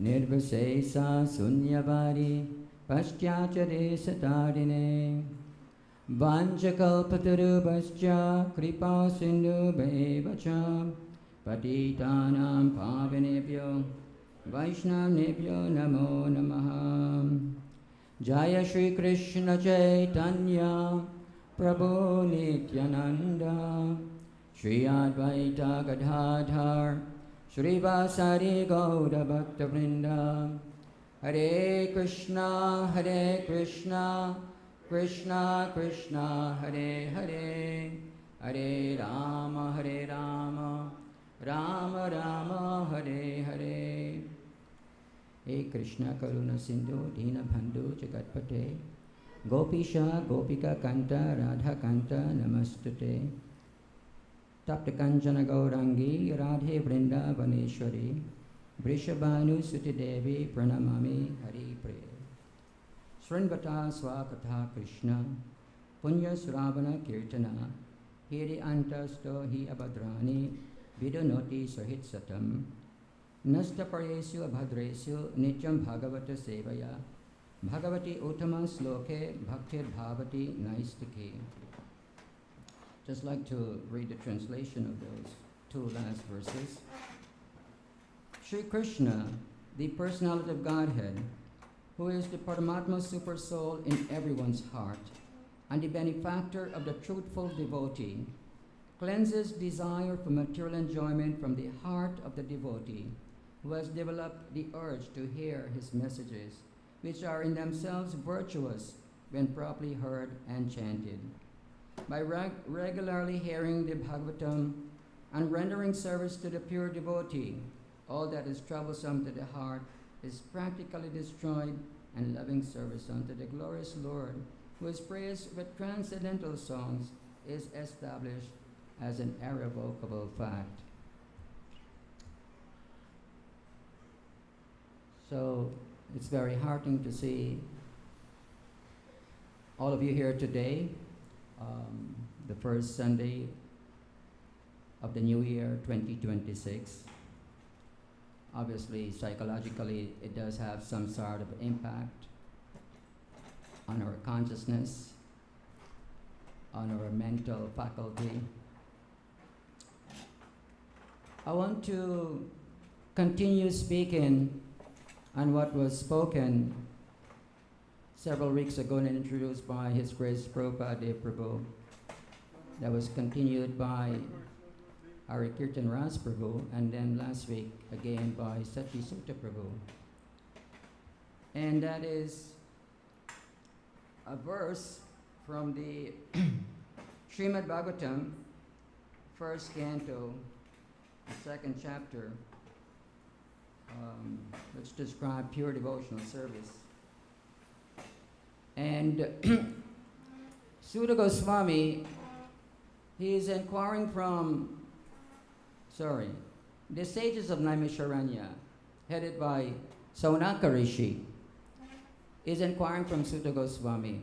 Nirvasesa Sunyavari Paschachare Satarine Vanchakalpatarubhascha Kripa Sindhu Bhevacha Patitanam Pavanebhyo Vaishnavnebhyo Namo Namaha Jaya Shri Krishna Chaitanya Prabhu Nityananda Shri Advaita Gadadhar Shri Vasari Gaura Bhakta Vrinda Hare Krishna Krishna Krishna Hare Hare Hare Rama Rama Rama Hare Hare. Hey Krishna Karuna Sindhu Dina Bandhu Jagatpate Gopisha Gopika Kanta Radha Kanta Namastute Tapta Kanchana Gaurangi Radhe Vrinda Vaneshwari Vrishabhanu Suti Devi Pranamami Hari Priya Srinvata Swakatha Krishna Punya Suravana Kirtana Hiri Antasto Hi Abhadrani Vidunoti Sahit Satam Nasta Paryesu Abhadresu Nityam Bhagavata Sevaya Bhagavati Uttama Sloke Bhaktir Bhavati Naistiki. Just like to read the translation of those two last verses. Shri Krishna, the personality of Godhead, who is the Paramatma Super Soul in everyone's heart and the benefactor of the truthful devotee, cleanses desire for material enjoyment from the heart of the devotee who has developed the urge to hear his messages, which are in themselves virtuous when properly heard and chanted. By regularly hearing the Bhagavatam and rendering service to the pure devotee, all that is troublesome to the heart is practically destroyed, and loving service unto the glorious Lord, who is praised with transcendental songs, is established as an irrevocable fact. So it's very heartening to see all of you here today, the first Sunday of the new year 2026. Obviously, psychologically, it does have some sort of impact on our consciousness, on our mental faculty. I want to continue speaking on what was spoken several weeks ago and introduced by His Grace Prabhupada Prabhu. That was continued by Hari Kirtan Ras Prabhu, and then last week again by Sachi Sutta Prabhu. And that is a verse from the Srimad Bhagavatam, first canto, the second chapter, which describe pure devotional service. And Sutta Goswami, he is inquiring from the sages of Naimisharanya, headed by Saunaka Rishi, is inquiring from Sutta Goswami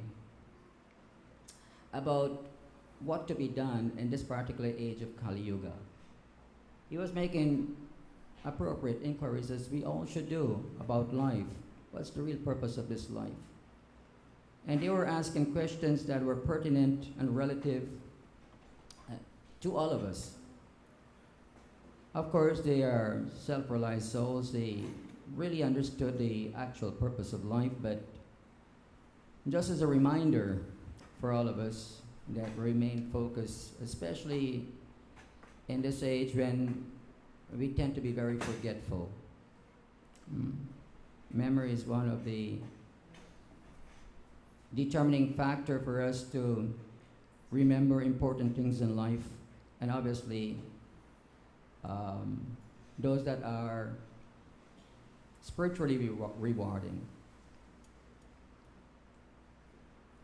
about what to be done in this particular age of Kali Yuga. He was making appropriate inquiries, as we all should do, about life. What's the real purpose of this life? And they were asking questions that were pertinent and relative to all of us. Of course, they are self-realized souls. They really understood the actual purpose of life, but just as a reminder for all of us that remain focused, especially in this age when we tend to be very forgetful. Memory is one of the determining factor for us to remember important things in life, and obviously those that are spiritually rewarding.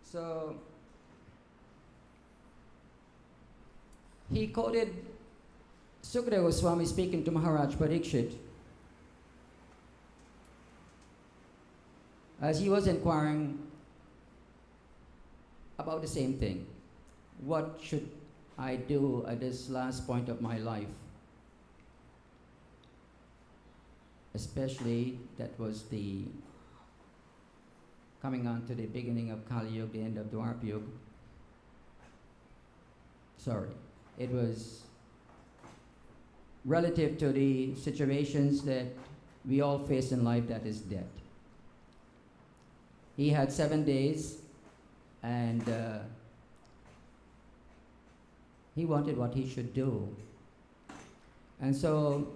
So he quoted Sukadeva Goswami speaking to Maharaj Parikshit as he was inquiring about the same thing. What should I do at this last point of my life? Especially that was the coming on to the beginning of Kali Yuga, the end of Dwapara Yuga. It was relative to the situations that we all face in life, that is death. He had 7 days, and he wanted what he should do. And so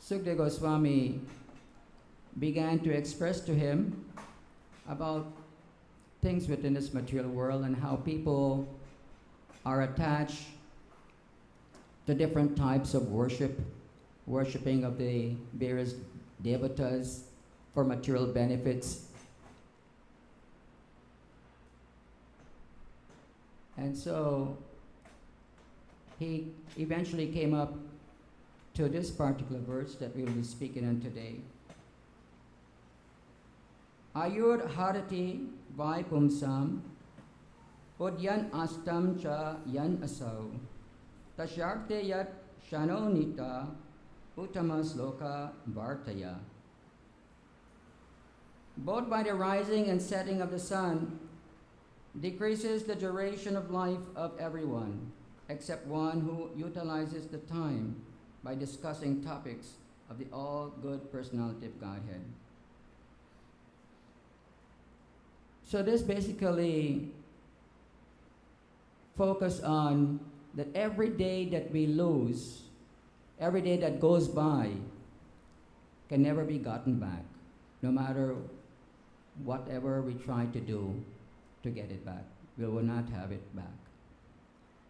Sukadeva Goswami began to express to him about things within this material world and how people are attached to different types of worshiping of the various devatas for material benefits. And so he eventually came up to this particular verse that we will be speaking on today. Ayur harati vai pumsam udyan astam cha yan asau tashyarte yat shanonita uttama sloka vartaya. Both by the rising and setting of the sun decreases the duration of life of everyone, except one who utilizes the time by discussing topics of the all-good personality of Godhead. So this basically focus on that every day that we lose, every day that goes by, can never be gotten back, no matter whatever we try to do to get it back. We will not have it back.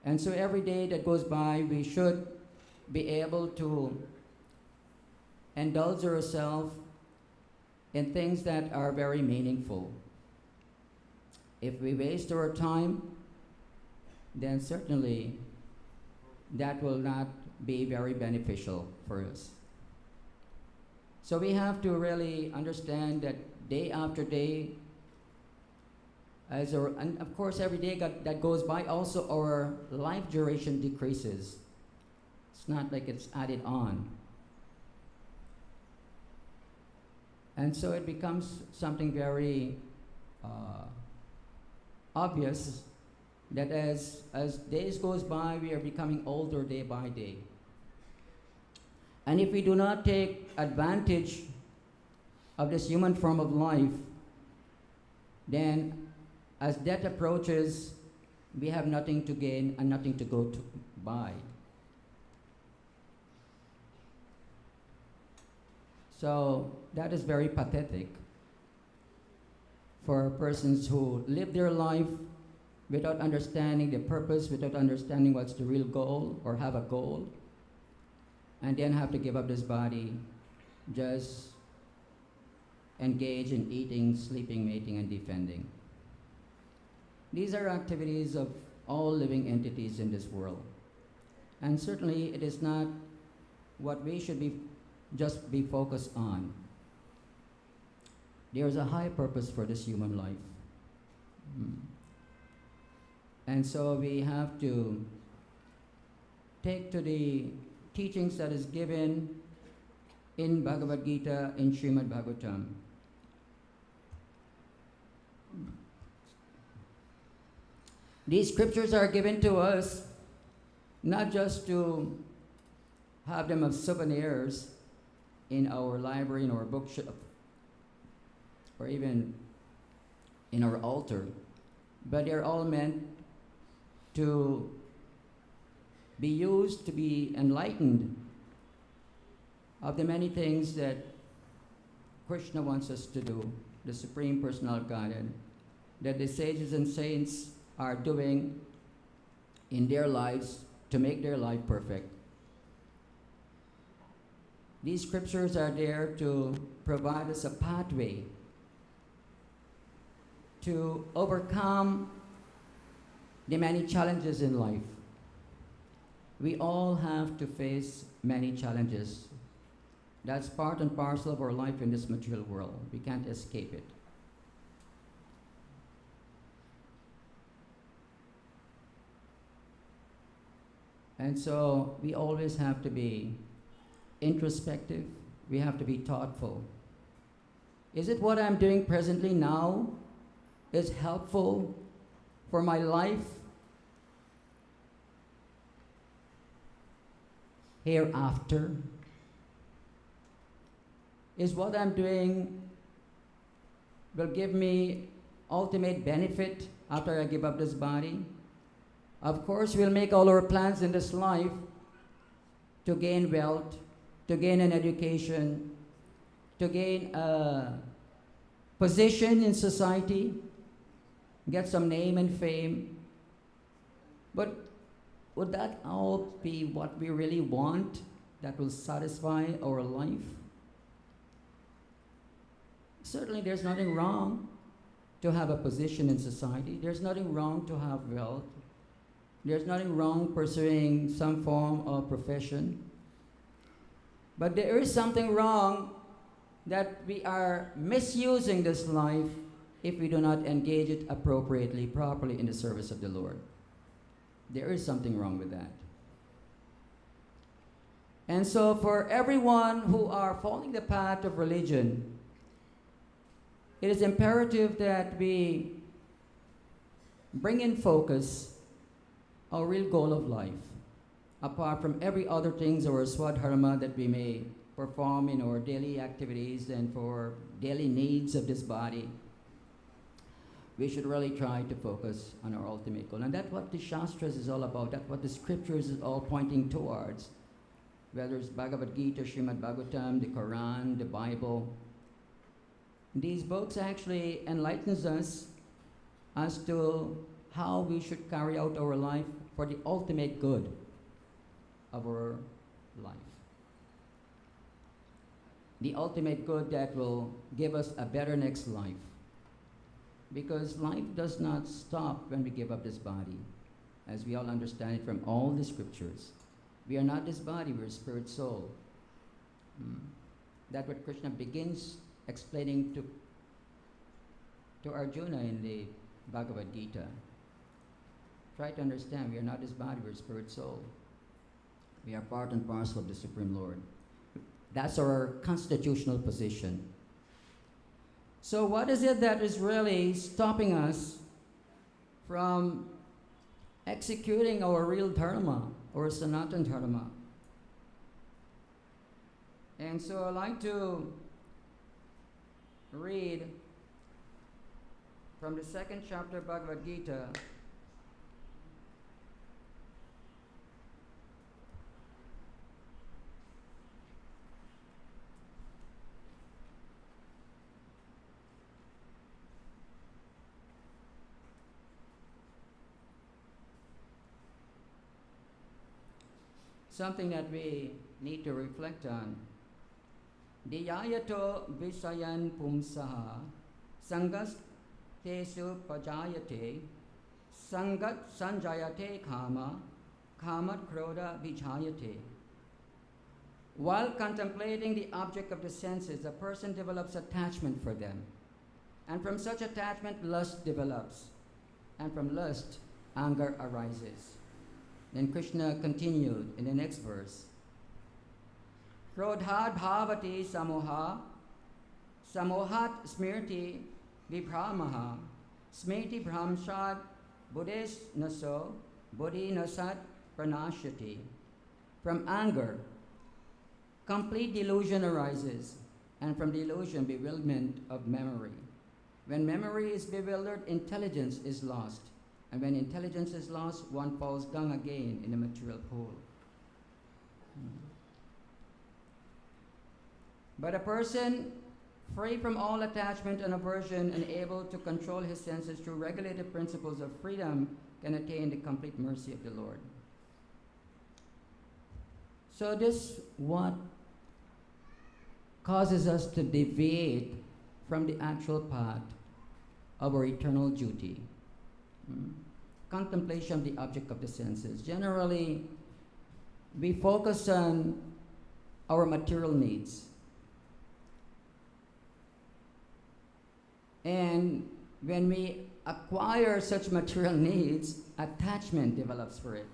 And so every day that goes by, we should be able to indulge ourselves in things that are very meaningful. If we waste our time, then certainly that will not be very beneficial for us. So we have to really understand that day after day, and of course every day that goes by, also our life duration decreases. It's not like it's added on. And so it becomes something very obvious that as days goes by, we are becoming older day by day. And if we do not take advantage of this human form of life, then as death approaches, we have nothing to gain and nothing to go to buy. So that is very pathetic for persons who live their life without understanding the purpose, without understanding what's the real goal or have a goal, and then have to give up this body, just engage in eating, sleeping, mating, and defending. These are activities of all living entities in this world. And certainly it is not what we should just be focused on. There is a high purpose for this human life. And so we have to take to the teachings that is given in Bhagavad Gita, in Srimad Bhagavatam. These scriptures are given to us not just to have them as souvenirs in our library, in our bookshelf, or even in our altar, but they're all meant to be used to be enlightened of the many things that Krishna wants us to do, the Supreme Personality of Godhead, that the sages and saints are doing in their lives to make their life perfect. These scriptures are there to provide us a pathway to overcome the many challenges in life. We all have to face many challenges. That's part and parcel of our life in this material world. We can't escape it. And so we always have to be introspective. We have to be thoughtful. Is it what I'm doing presently now is helpful for my life hereafter? Is what I'm doing will give me ultimate benefit after I give up this body? Of course, we'll make all our plans in this life to gain wealth, to gain an education, to gain a position in society, get some name and fame. But would that all be what we really want that will satisfy our life? Certainly there's nothing wrong to have a position in society. There's nothing wrong to have wealth. There's nothing wrong pursuing some form of profession. But there is something wrong that we are misusing this life if we do not engage it appropriately, properly in the service of the Lord. There is something wrong with that. And so for everyone who are following the path of religion, it is imperative that we bring in focus our real goal of life, apart from every other things or swadharma that we may perform in our daily activities and for daily needs of this body. We should really try to focus on our ultimate goal. And that's what the Shastras is all about. That's what the scriptures is all pointing towards. whether it's Bhagavad Gita, Srimad Bhagavatam, the Quran, the Bible. These books actually enlightens us as to how we should carry out our life for the ultimate good of our life. The ultimate good that will give us a better next life. Because life does not stop when we give up this body, as we all understand it from all the scriptures. We are not this body, we're spirit soul. That's what Krishna begins explaining to Arjuna in the Bhagavad Gita. Try to understand, we are not this body, we're spirit soul. We are part and parcel of the Supreme Lord. That's our constitutional position. So what is it that is really stopping us from executing our real dharma, or Sanatan dharma? And so I'd like to read from the 2nd chapter of Bhagavad Gita, something that we need to reflect on. Diyayato visayan pumsaha sangas tesu pajayate sangat sanjayate kama kamat kroda vijayate. While contemplating the object of the senses, a person develops attachment for them. And from such attachment, lust develops. And from lust, anger arises. Then Krishna continued in the next verse. Krodhat bhavati samoha, samohat smriti vibhramaha, smriti bhramshad buddhis naso, buddhi nasat pranashyati. From anger, complete delusion arises, and from delusion, bewilderment of memory. When memory is bewildered, intelligence is lost. And when intelligence is lost, one falls down again in the material pool. But a person free from all attachment and aversion and able to control his senses through regulated principles of freedom can attain the complete mercy of the Lord. So this what causes us to deviate from the actual path of our eternal duty. Contemplation of the object of the senses. Generally, we focus on our material needs. And when we acquire such material needs, attachment develops for it.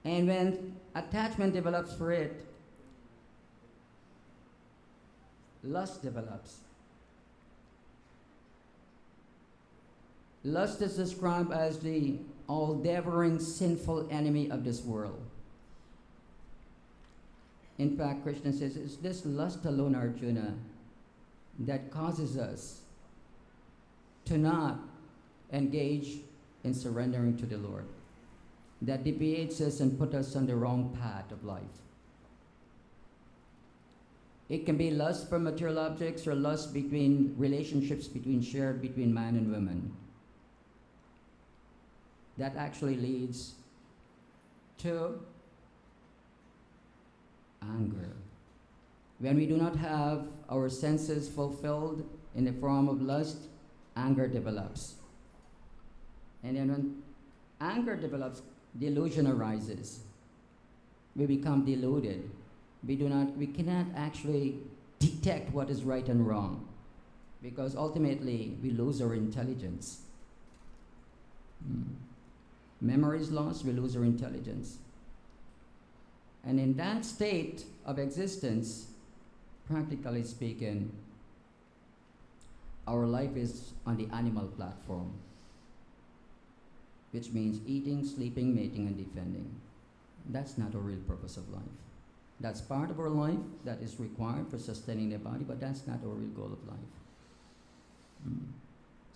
And when attachment develops for it, lust develops. Lust is described as the all-devouring sinful enemy of this world. In fact, Krishna says, it's this lust alone, Arjuna, that causes us to not engage in surrendering to the Lord, that deviates us and puts us on the wrong path of life. It can be lust for material objects or lust between relationships shared between man and woman. That actually leads to anger. When we do not have our senses fulfilled in the form of lust, anger develops. And then when anger develops, delusion arises. We become deluded. We cannot actually detect what is right and wrong, because ultimately we lose our intelligence. Memory is lost, we lose our intelligence. And in that state of existence, practically speaking, our life is on the animal platform, which means eating, sleeping, mating, and defending. That's not a real purpose of life. That's part of our life that is required for sustaining the body, but that's not our real goal of life.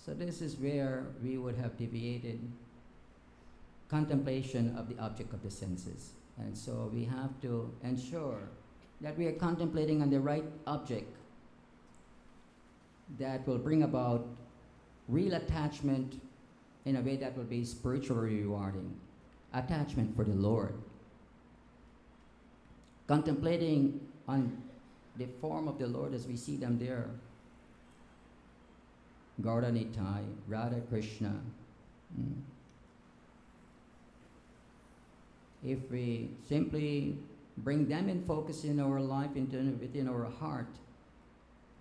So this is where we would have deviated contemplation of the object of the senses. And so we have to ensure that we are contemplating on the right object that will bring about real attachment in a way that will be spiritually rewarding. Attachment for the Lord. Contemplating on the form of the Lord as we see them there. Gauranitai, Radha Krishna. If we simply bring them in focus in our life, within our heart,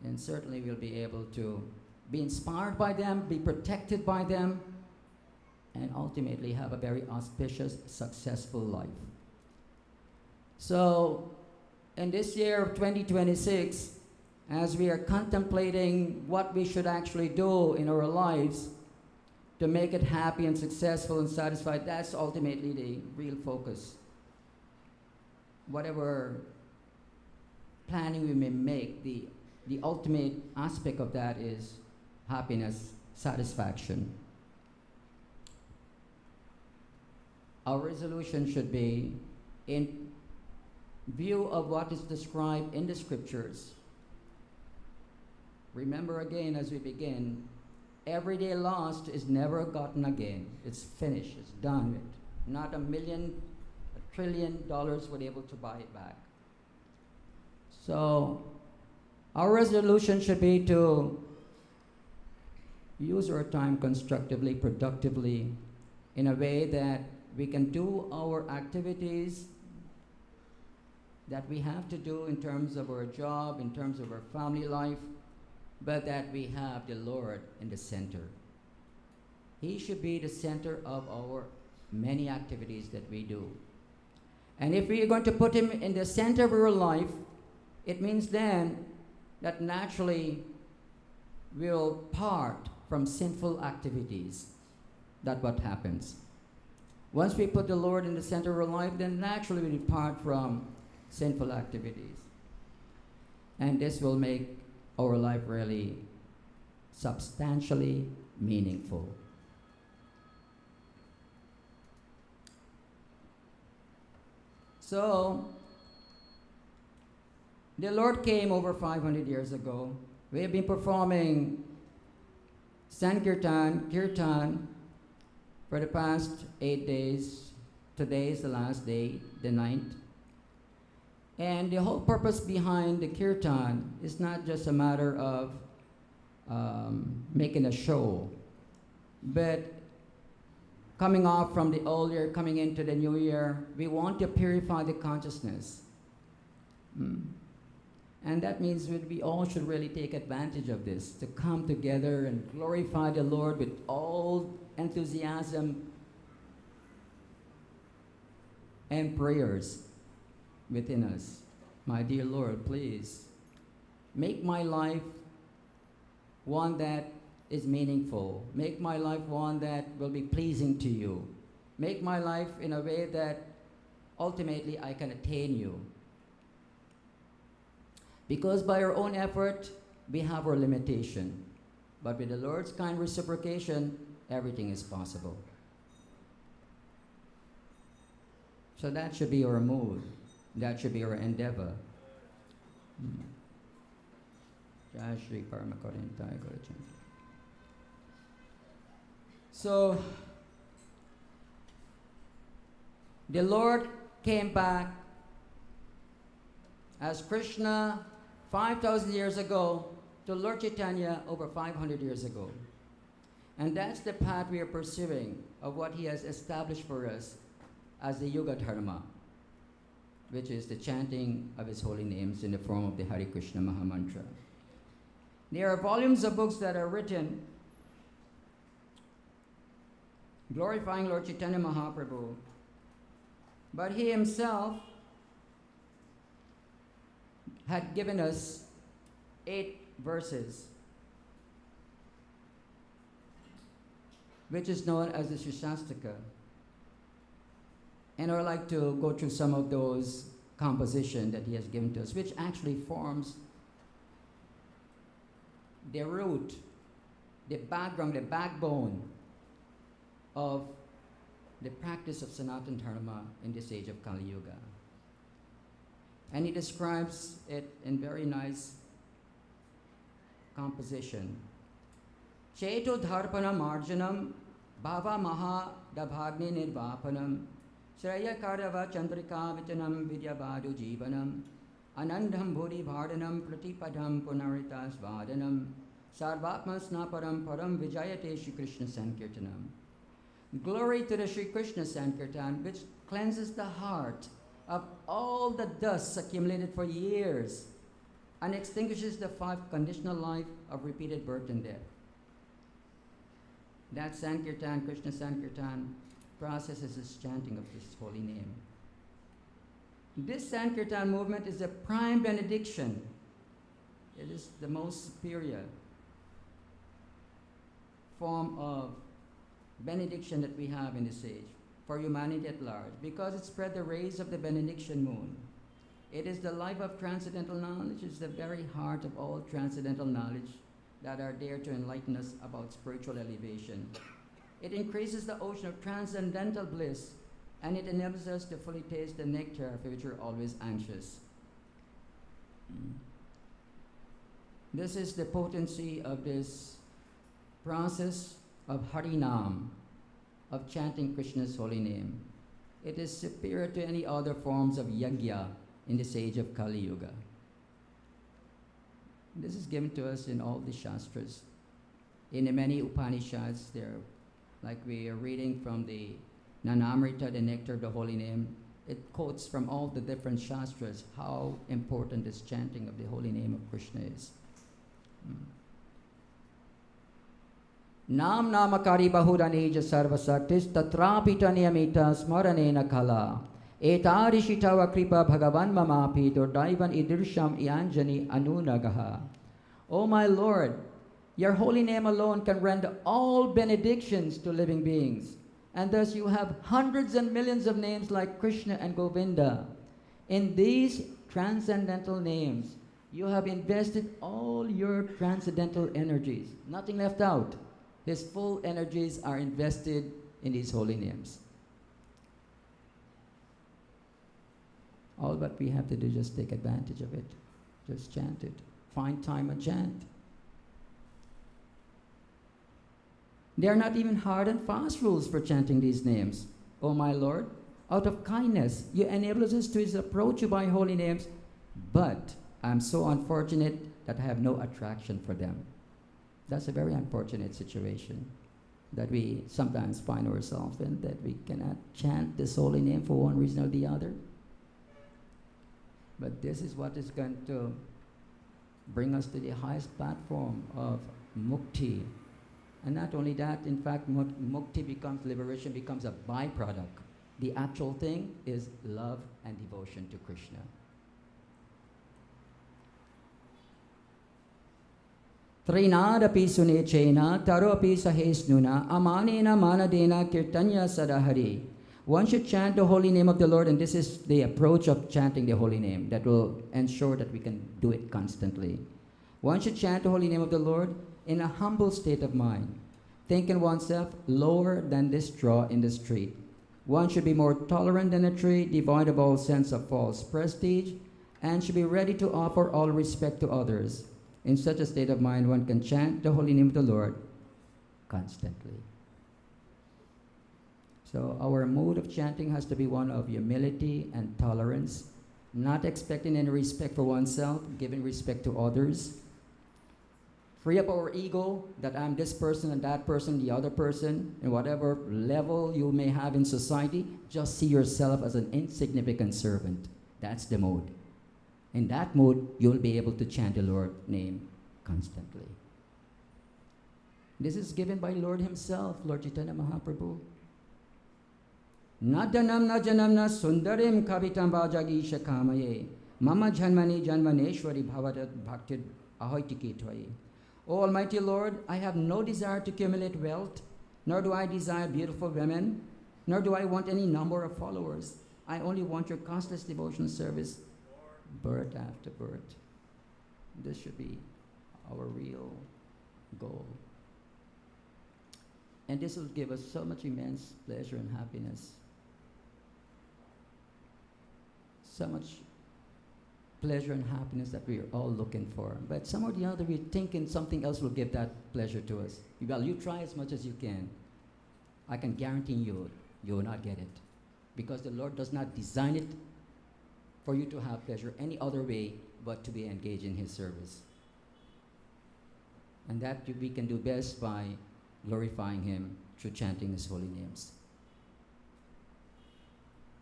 then certainly we'll be able to be inspired by them, be protected by them, and ultimately have a very auspicious, successful life. So, in this year of 2026, as we are contemplating what we should actually do in our lives to make it happy and successful and satisfied, that's ultimately the real focus. Whatever planning we may make, the ultimate aspect of that is happiness, satisfaction. Our resolution should be in view of what is described in the scriptures. Remember again as we begin, every day lost is never gotten again. It's finished, it's done with. Not $1 million, $1 trillion were able to buy it back. So our resolution should be to use our time constructively, productively, in a way that we can do our activities that we have to do in terms of our job, in terms of our family life, but that we have the Lord in the center. He should be the center of our many activities that we do. And if we are going to put Him in the center of our life, it means then that naturally we'll part from sinful activities. That's what happens. Once we put the Lord in the center of our life, then naturally we depart from sinful activities. And this will make our life really substantially meaningful. So, the Lord came over 500 years ago. We have been performing Kirtan for the past 8 days. Today is the last day, the 9th. And the whole purpose behind the Kirtan is not just a matter of making a show, but coming off from the old year, coming into the new year, we want to purify the consciousness. And that means we all should really take advantage of this, to come together and glorify the Lord with all enthusiasm and prayers within us. My dear Lord, please make my life one that is meaningful. Make my life one that will be pleasing to you. Make my life in a way that ultimately I can attain you. Because by our own effort, we have our limitation. But with the Lord's kind reciprocation, everything is possible. So that should be our mood. That should be our endeavor. So, the Lord came back as Krishna 5,000 years ago to Lord Chaitanya over 500 years ago. And that's the path we are pursuing of what He has established for us as the Yuga Dharma, which is the chanting of His holy names in the form of the Hare Krishna Mahamantra. There are volumes of books that are written glorifying Lord Chaitanya Mahaprabhu, but He Himself had given us 8 verses, which is known as the Shashastaka. And I would like to go through some of those compositions that He has given to us, which actually forms the root, the background, the backbone of the practice of Sanatana Dharma in this age of Kali Yuga. And he describes it in very nice composition. Cheto dharpanam arjanam bhava maha dabhagni nirvapanam Shraya karava chandrika vitanam vidyavadu jivanam Anandam bhuri bhardanam pratipadam punaritas vadanam Sarvatma snaparam param vijayate Shri Krishna Sankirtanam. Glory to the Shri Krishna Sankirtan, which cleanses the heart of all the dust accumulated for years and extinguishes the 5 conditional life of repeated birth and death. That Sankirtan, Krishna Sankirtan, processes this chanting of this holy name. This Sankirtan movement is a prime benediction. It is the most superior form of benediction that we have in this age for humanity at large, because it spread the rays of the benediction moon. It is the life of transcendental knowledge. It's the very heart of all transcendental knowledge that are there to enlighten us about spiritual elevation. It increases the ocean of transcendental bliss, and it enables us to fully taste the nectar for which we're always anxious. This is the potency of this process of Harinam, of chanting Krishna's holy name. It is superior to any other forms of yajna in this age of Kali Yuga. This is given to us in all the Shastras. In the many Upanishads, like we are reading from the Nanamrita, the nectar of the holy name, it quotes from all the different Shastras how important this chanting of the holy name of Krishna is. Nam namakari bahudaneja sarvasatis tatrapita niyamita smaranena kala etarishitava kripa bhagavan mamapi durdaivan idirsham ianjani anunagaha. O my Lord, your holy name alone can render all benedictions to living beings, and thus you have hundreds and millions of names like Krishna and Govinda. In these transcendental names, you have invested all your transcendental energies, nothing left out. His full energies are invested in these holy names. All that we have to do is just take advantage of it. Just chant it. Find time and chant. There are not even hard and fast rules for chanting these names. O my Lord, out of kindness, you enable us to approach you by holy names, but I am so unfortunate that I have no attraction for them. That's a very unfortunate situation that we sometimes find ourselves in, that we cannot chant this holy name for one reason or the other. But this is what is going to bring us to the highest platform of mukti. And not only that, in fact, mukti becomes, liberation becomes a byproduct. The actual thing is love and devotion to Krishna. Trinadapi sunechena taropi sahesnuna amanena manadena kirtanya sadahari. One should chant the holy name of the Lord, and this is the approach of chanting the holy name that will ensure that we can do it constantly. One should chant the holy name of the Lord in a humble state of mind, thinking oneself lower than this straw in the street. One should be more tolerant than a tree, devoid of all sense of false prestige, and should be ready to offer all respect to others. In such a state of mind, one can chant the holy name of the Lord constantly. So our mode of chanting has to be one of humility and tolerance, not expecting any respect for oneself, giving respect to others. Free up our ego that I'm this person and that person, the other person, and whatever level you may have in society, just see yourself as an insignificant servant. That's the mode. In that mode, you'll be able to chant the Lord's name constantly. This is given by Lord himself, Lord Chaitanya Mahaprabhu. Nadanam najanamna sundarim kavitam bhajagi shakamaye mama janmani janmaneshwari bhavadat bhaktir ahoitikitvaye. O Almighty Lord, I have no desire to accumulate wealth, nor do I desire beautiful women, nor do I want any number of followers. I only want your costless devotional service, birth after birth. This should be our real goal. And this will give us so much immense pleasure and happiness. So much pleasure and happiness that we are all looking for. But some or the other, we're thinking something else will give that pleasure to us. Well, you try as much as you can. I can guarantee you will not get it. Because the Lord does not design it for you to have pleasure any other way but to be engaged in His service. And that we can do best by glorifying Him through chanting His holy names.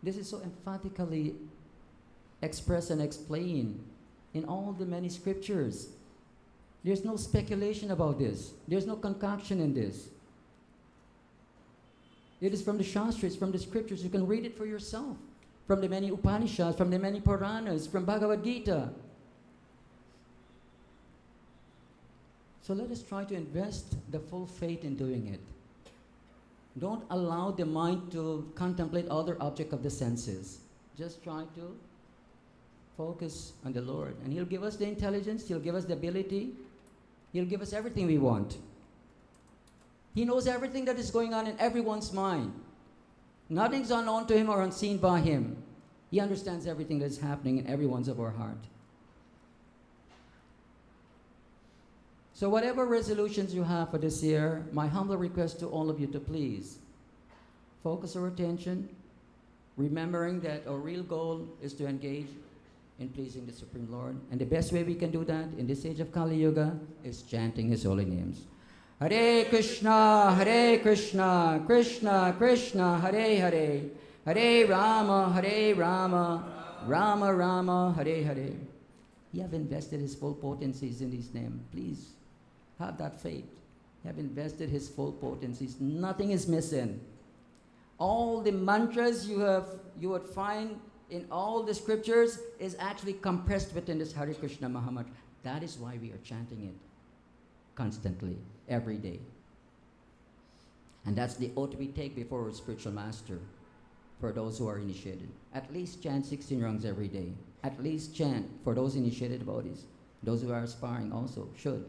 This is so emphatically expressed and explained in all the many scriptures. There's no speculation about this. There's no concoction in this. It is from the Shastras, from the scriptures. You can read it for yourself. From the many Upanishads, from the many Puranas, from Bhagavad Gita. So let us try to invest the full faith in doing it. Don't allow the mind to contemplate other objects of the senses. Just try to focus on the Lord. And He'll give us the intelligence, He'll give us the ability, He'll give us everything we want. He knows everything that is going on in everyone's mind. Nothing's unknown to Him or unseen by Him. He understands everything that is happening in everyone's of our heart. So whatever resolutions you have for this year, my humble request to all of you to please focus our attention, remembering that our real goal is to engage in pleasing the Supreme Lord. And the best way we can do that in this age of Kali Yuga is chanting His holy names. Hare Krishna, Krishna Krishna, Hare Hare, Hare Rama, Rama Rama, Hare Hare. You have invested His full potencies in His name. Please have that faith. You have invested His full potencies. Nothing is missing. All the mantras you would find in all the scriptures is actually compressed within this Hare Krishna Mahamantra. That is why we are chanting it constantly, every day. And that's the oath we take before our spiritual master for those who are initiated. At least chant 16 rounds every day. At least chant for those initiated devotees. Those who are aspiring also should.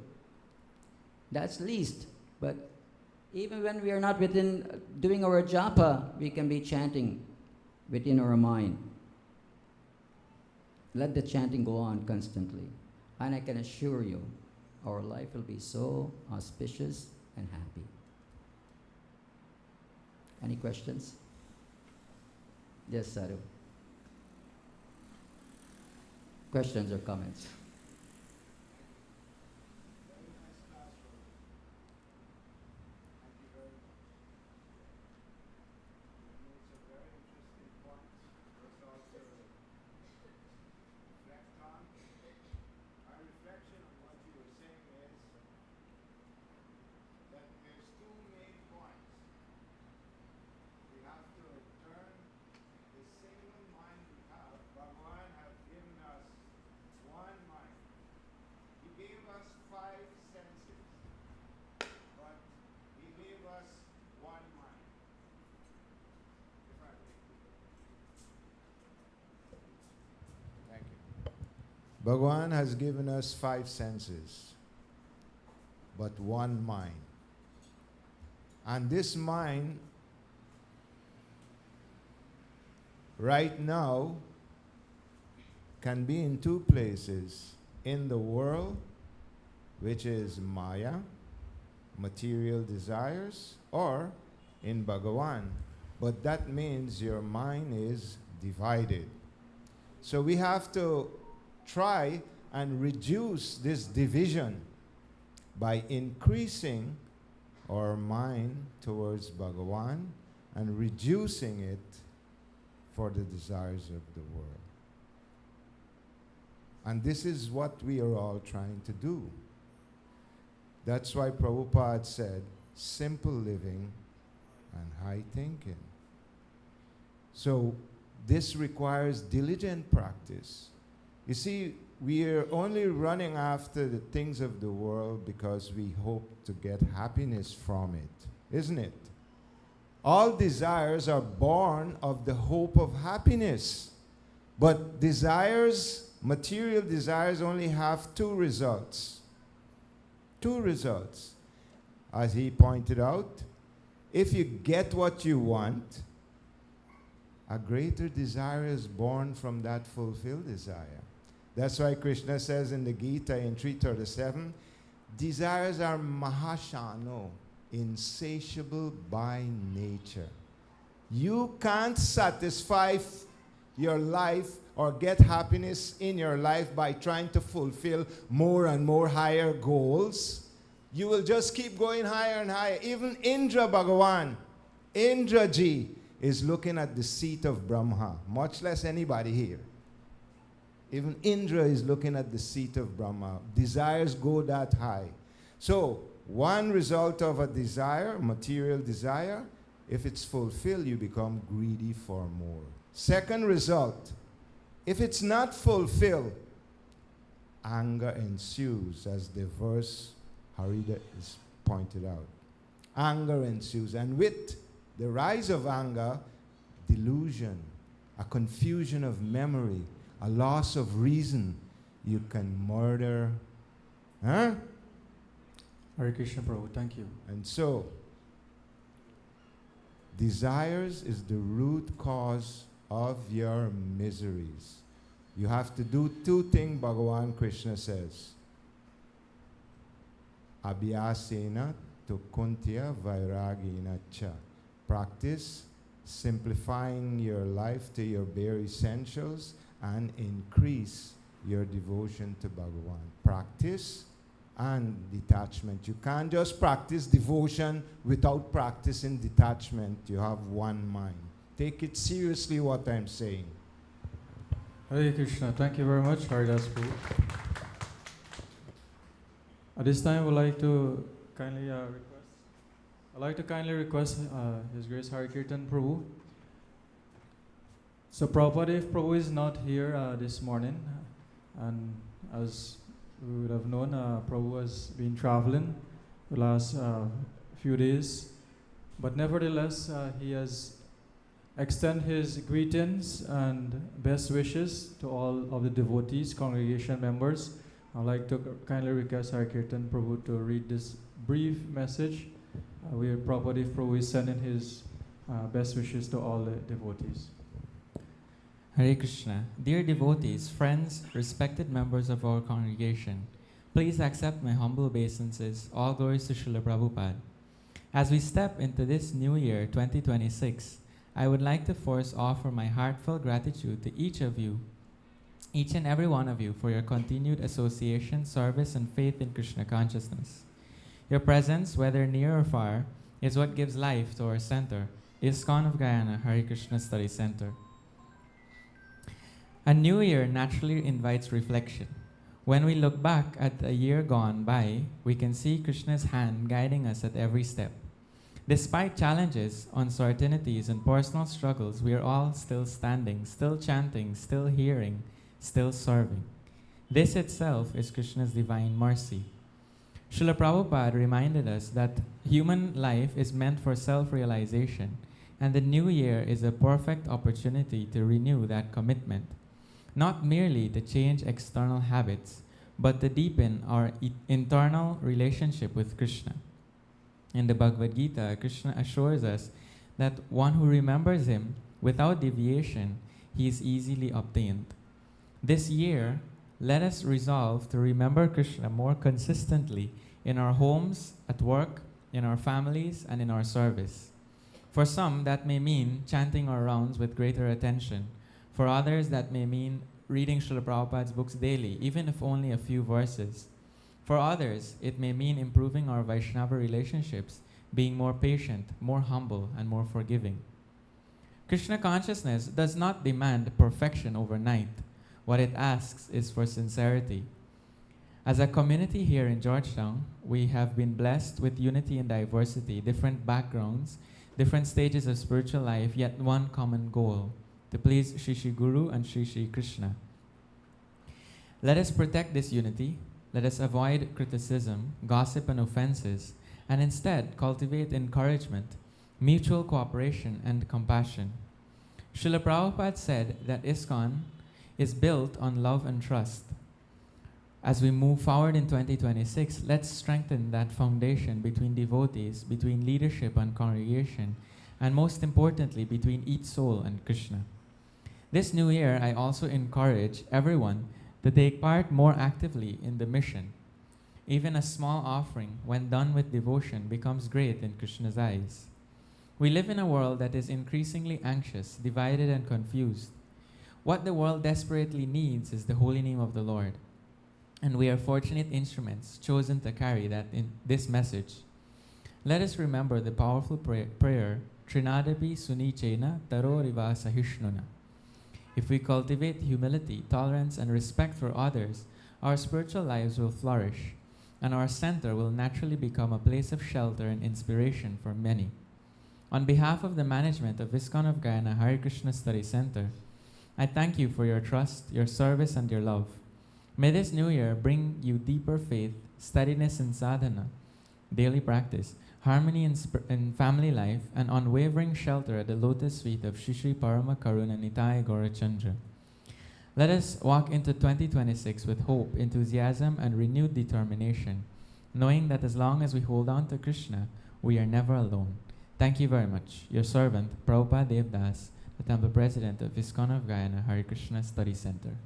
That's least. But even when we are not within doing our japa, we can be chanting within our mind. Let the chanting go on constantly. And I can assure you, our life will be so auspicious and happy. Any questions? Yes, Sadhu. Questions or comments? Bhagavan has given us 5 senses, but one mind. And this mind, right now, can be in 2 places. In the world, which is Maya, material desires, or in Bhagavan. But that means your mind is divided. So we have to try and reduce this division by increasing our mind towards Bhagavan and reducing it for the desires of the world. And this is what we are all trying to do. That's why Prabhupada said, simple living and high thinking. So this requires diligent practice. You see, we are only running after the things of the world because we hope to get happiness from it, isn't it? All desires are born of the hope of happiness. But desires, material desires, only have 2 results. 2 results. As he pointed out, if you get what you want, a greater desire is born from that fulfilled desire. That's why Krishna says in the Gita in 337, desires are mahashano, insatiable by nature. You can't satisfy your life or get happiness in your life by trying to fulfill more and more higher goals. You will just keep going higher and higher. Even Indra Bhagavan, Indra Ji, is looking at the seat of Brahma, much less anybody here. Even Indra is looking at the seat of Brahma. Desires go that high. So, one result of a desire, material desire, if it's fulfilled, you become greedy for more. Second result, if it's not fulfilled, anger ensues, as the verse Harida is pointed out. Anger ensues, and with the rise of anger, delusion, a confusion of memory, a loss of reason. You can murder. Huh? Hare Krishna Prabhu, thank you. And so, desires is the root cause of your miseries. You have to do two things, Bhagavan Krishna says. Abhyasena to kuntya vairagina cha. Practice simplifying your life to your bare essentials and increase your devotion to Bhagavan. Practice and detachment. You can't just practice devotion without practicing detachment. You have one mind. Take it seriously what I'm saying. Hare Krishna, thank you very much, Haridas Prabhu. At this time, we'd like to kindly request His Grace Hari Kirtan Prabhu. So Prabhupada, if Prabhu is not here this morning, and as we would have known, Prabhu has been traveling the last few days, but nevertheless, he has extend his greetings and best wishes to all of the devotees, congregation members. I'd like to kindly request Hari Kirtan Prabhu to read this brief message where Prabhupada Prabhu is sending his best wishes to all the devotees. Hare Krishna. Dear devotees, friends, respected members of our congregation, please accept my humble obeisances. All glories to Srila Prabhupada. As we step into this new year, 2026, I would like to first offer my heartfelt gratitude to each of you, each and every one of you, for your continued association, service, and faith in Krishna consciousness. Your presence, whether near or far, is what gives life to our center, ISKCON of Guyana Hare Krishna Study Center. A new year naturally invites reflection. When we look back at a year gone by, we can see Krishna's hand guiding us at every step. Despite challenges, uncertainties, and personal struggles, we are all still standing, still chanting, still hearing, still serving. This itself is Krishna's divine mercy. Srila Prabhupada reminded us that human life is meant for self-realization, and the new year is a perfect opportunity to renew that commitment. Not merely to change external habits, but to deepen our internal relationship with Krishna. In the Bhagavad Gita, Krishna assures us that one who remembers him without deviation, he is easily obtained. This year, let us resolve to remember Krishna more consistently in our homes, at work, in our families, and in our service. For some, that may mean chanting our rounds with greater attention. For others, that may mean reading Srila Prabhupada's books daily, even if only a few verses. For others, it may mean improving our Vaishnava relationships, being more patient, more humble, and more forgiving. Krishna consciousness does not demand perfection overnight. What it asks is for sincerity. As a community here in Georgetown, we have been blessed with unity and diversity, different backgrounds, different stages of spiritual life, yet one common goal: to please Shri Shri Guru and Shri Shri Krishna. Let us protect this unity. Let us avoid criticism, gossip, and offenses, and instead cultivate encouragement, mutual cooperation, and compassion. Srila Prabhupada said that ISKCON is built on love and trust. As we move forward in 2026, let's strengthen that foundation between devotees, between leadership and congregation, and most importantly, between each soul and Krishna. This new year, I also encourage everyone to take part more actively in the mission. Even a small offering, when done with devotion, becomes great in Krishna's eyes. We live in a world that is increasingly anxious, divided, and confused. What the world desperately needs is the holy name of the Lord. And we are fortunate instruments chosen to carry that in this message. Let us remember the powerful prayer, Trinadapi Sunichena Taro Riva Sahishnuna. If we cultivate humility, tolerance, and respect for others, our spiritual lives will flourish, and our center will naturally become a place of shelter and inspiration for many. On behalf of the management of ISKCON of Guyana Hare Krishna Study Center, I thank you for your trust, your service, and your love. May this new year bring you deeper faith, steadiness in sadhana, daily practice, harmony in family life, and unwavering shelter at the lotus feet of Shri Shri Parama Karuna Nitai Gaurachandra. Let us walk into 2026 with hope, enthusiasm, and renewed determination, knowing that as long as we hold on to Krishna, we are never alone. Thank you very much. Your servant, Prabhupada Devdas, the Temple President of ISKCON of Guyana Hare Krishna Study Center.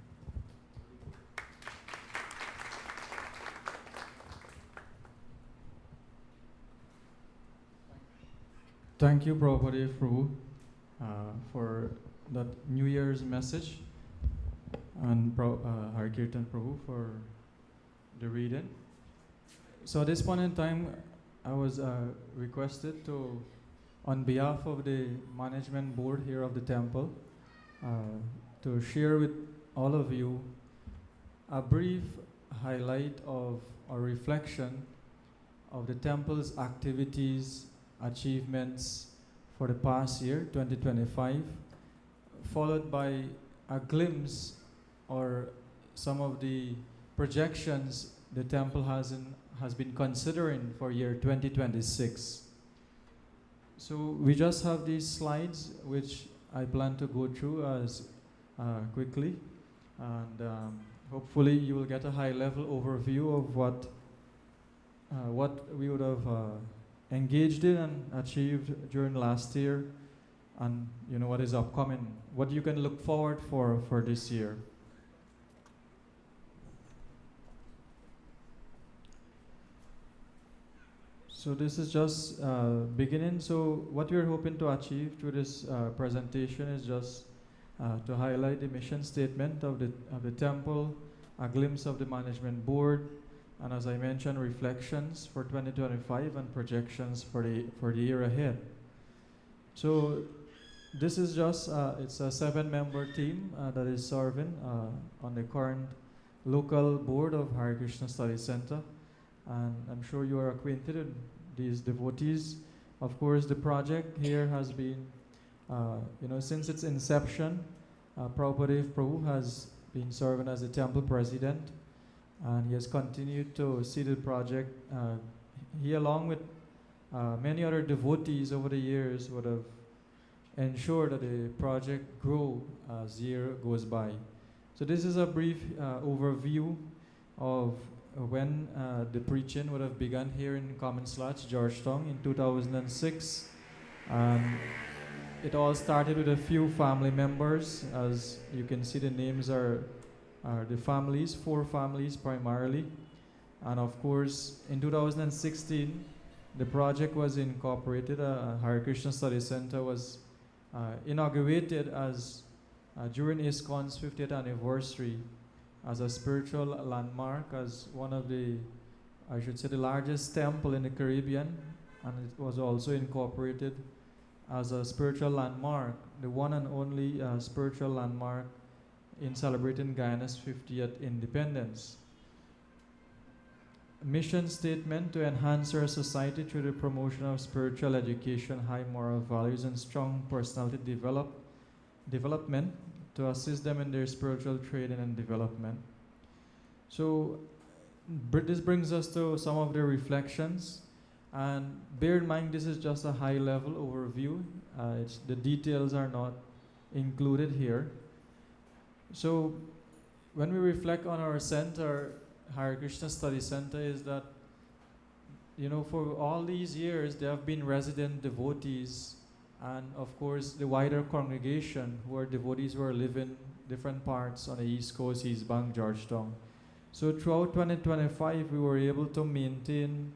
Thank you, Prabhupada Prabhu, for that New Year's message, and Hare Kirtan Prabhu for the reading. So at this point in time, I was requested to, on behalf of the management board here of the temple, to share with all of you a brief highlight of a reflection of the temple's activities, achievements for the past year, 2025, followed by a glimpse or some of the projections the temple has been considering for year 2026. So we just have these slides which I plan to go through as quickly, and hopefully you will get a high-level overview of what we would have engaged in and achieved during last year, and what is upcoming, what you can look forward for this year. So this is just beginning. So what we're hoping to achieve through this presentation is just to highlight the mission statement of the temple, a glimpse of the management board, and as I mentioned, reflections for 2025 and projections for the year ahead. So this is just, it's a 7-member team that is serving on the current local board of Hare Krishna Study Center. And I'm sure you are acquainted with these devotees. Of course, the project here has been, since its inception, Prabhupada Prabhu has been serving as the temple president, and he has continued to see the project. He, along with many other devotees over the years, would have ensured that the project grow as year goes by. So this is a brief overview of when the preaching would have begun here in Common Slats, Georgetown in 2006. It all started with a few family members. As you can see, the names are the families, 4 families primarily. And of course, in 2016, the project was incorporated. Hare Krishna Study Center was inaugurated as during ISKCON's 50th anniversary as a spiritual landmark, as one of the, I should say, the largest temple in the Caribbean, and it was also incorporated as a spiritual landmark, the one and only spiritual landmark in celebrating Guyana's 50th independence. Mission statement: to enhance our society through the promotion of spiritual education, high moral values, and strong personality development, to assist them in their spiritual training and development. So this brings us to some of the reflections, and bear in mind this is just a high-level overview. The details are not included here. So when we reflect on our center, Hare Krishna Study Center is that, you know, for all these years there have been resident devotees, and of course the wider congregation who are devotees who are living different parts on the East Coast, East Bank, Georgetown. So throughout 2025 we were able to maintain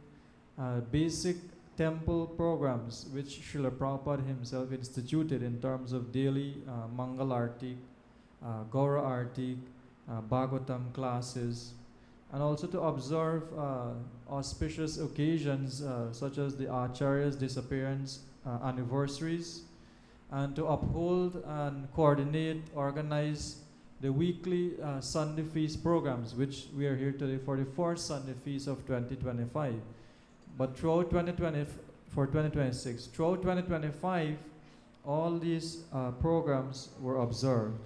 basic temple programs which Srila Prabhupada himself instituted in terms of daily Mangal Arti, Gaura Arti, Bhagavatam classes, and also to observe auspicious occasions such as the Acharya's disappearance anniversaries, and to uphold and coordinate, organize the weekly Sunday feast programs, which we are here today for the fourth Sunday feast of 2025. But throughout 2026, throughout 2025, all these programs were observed.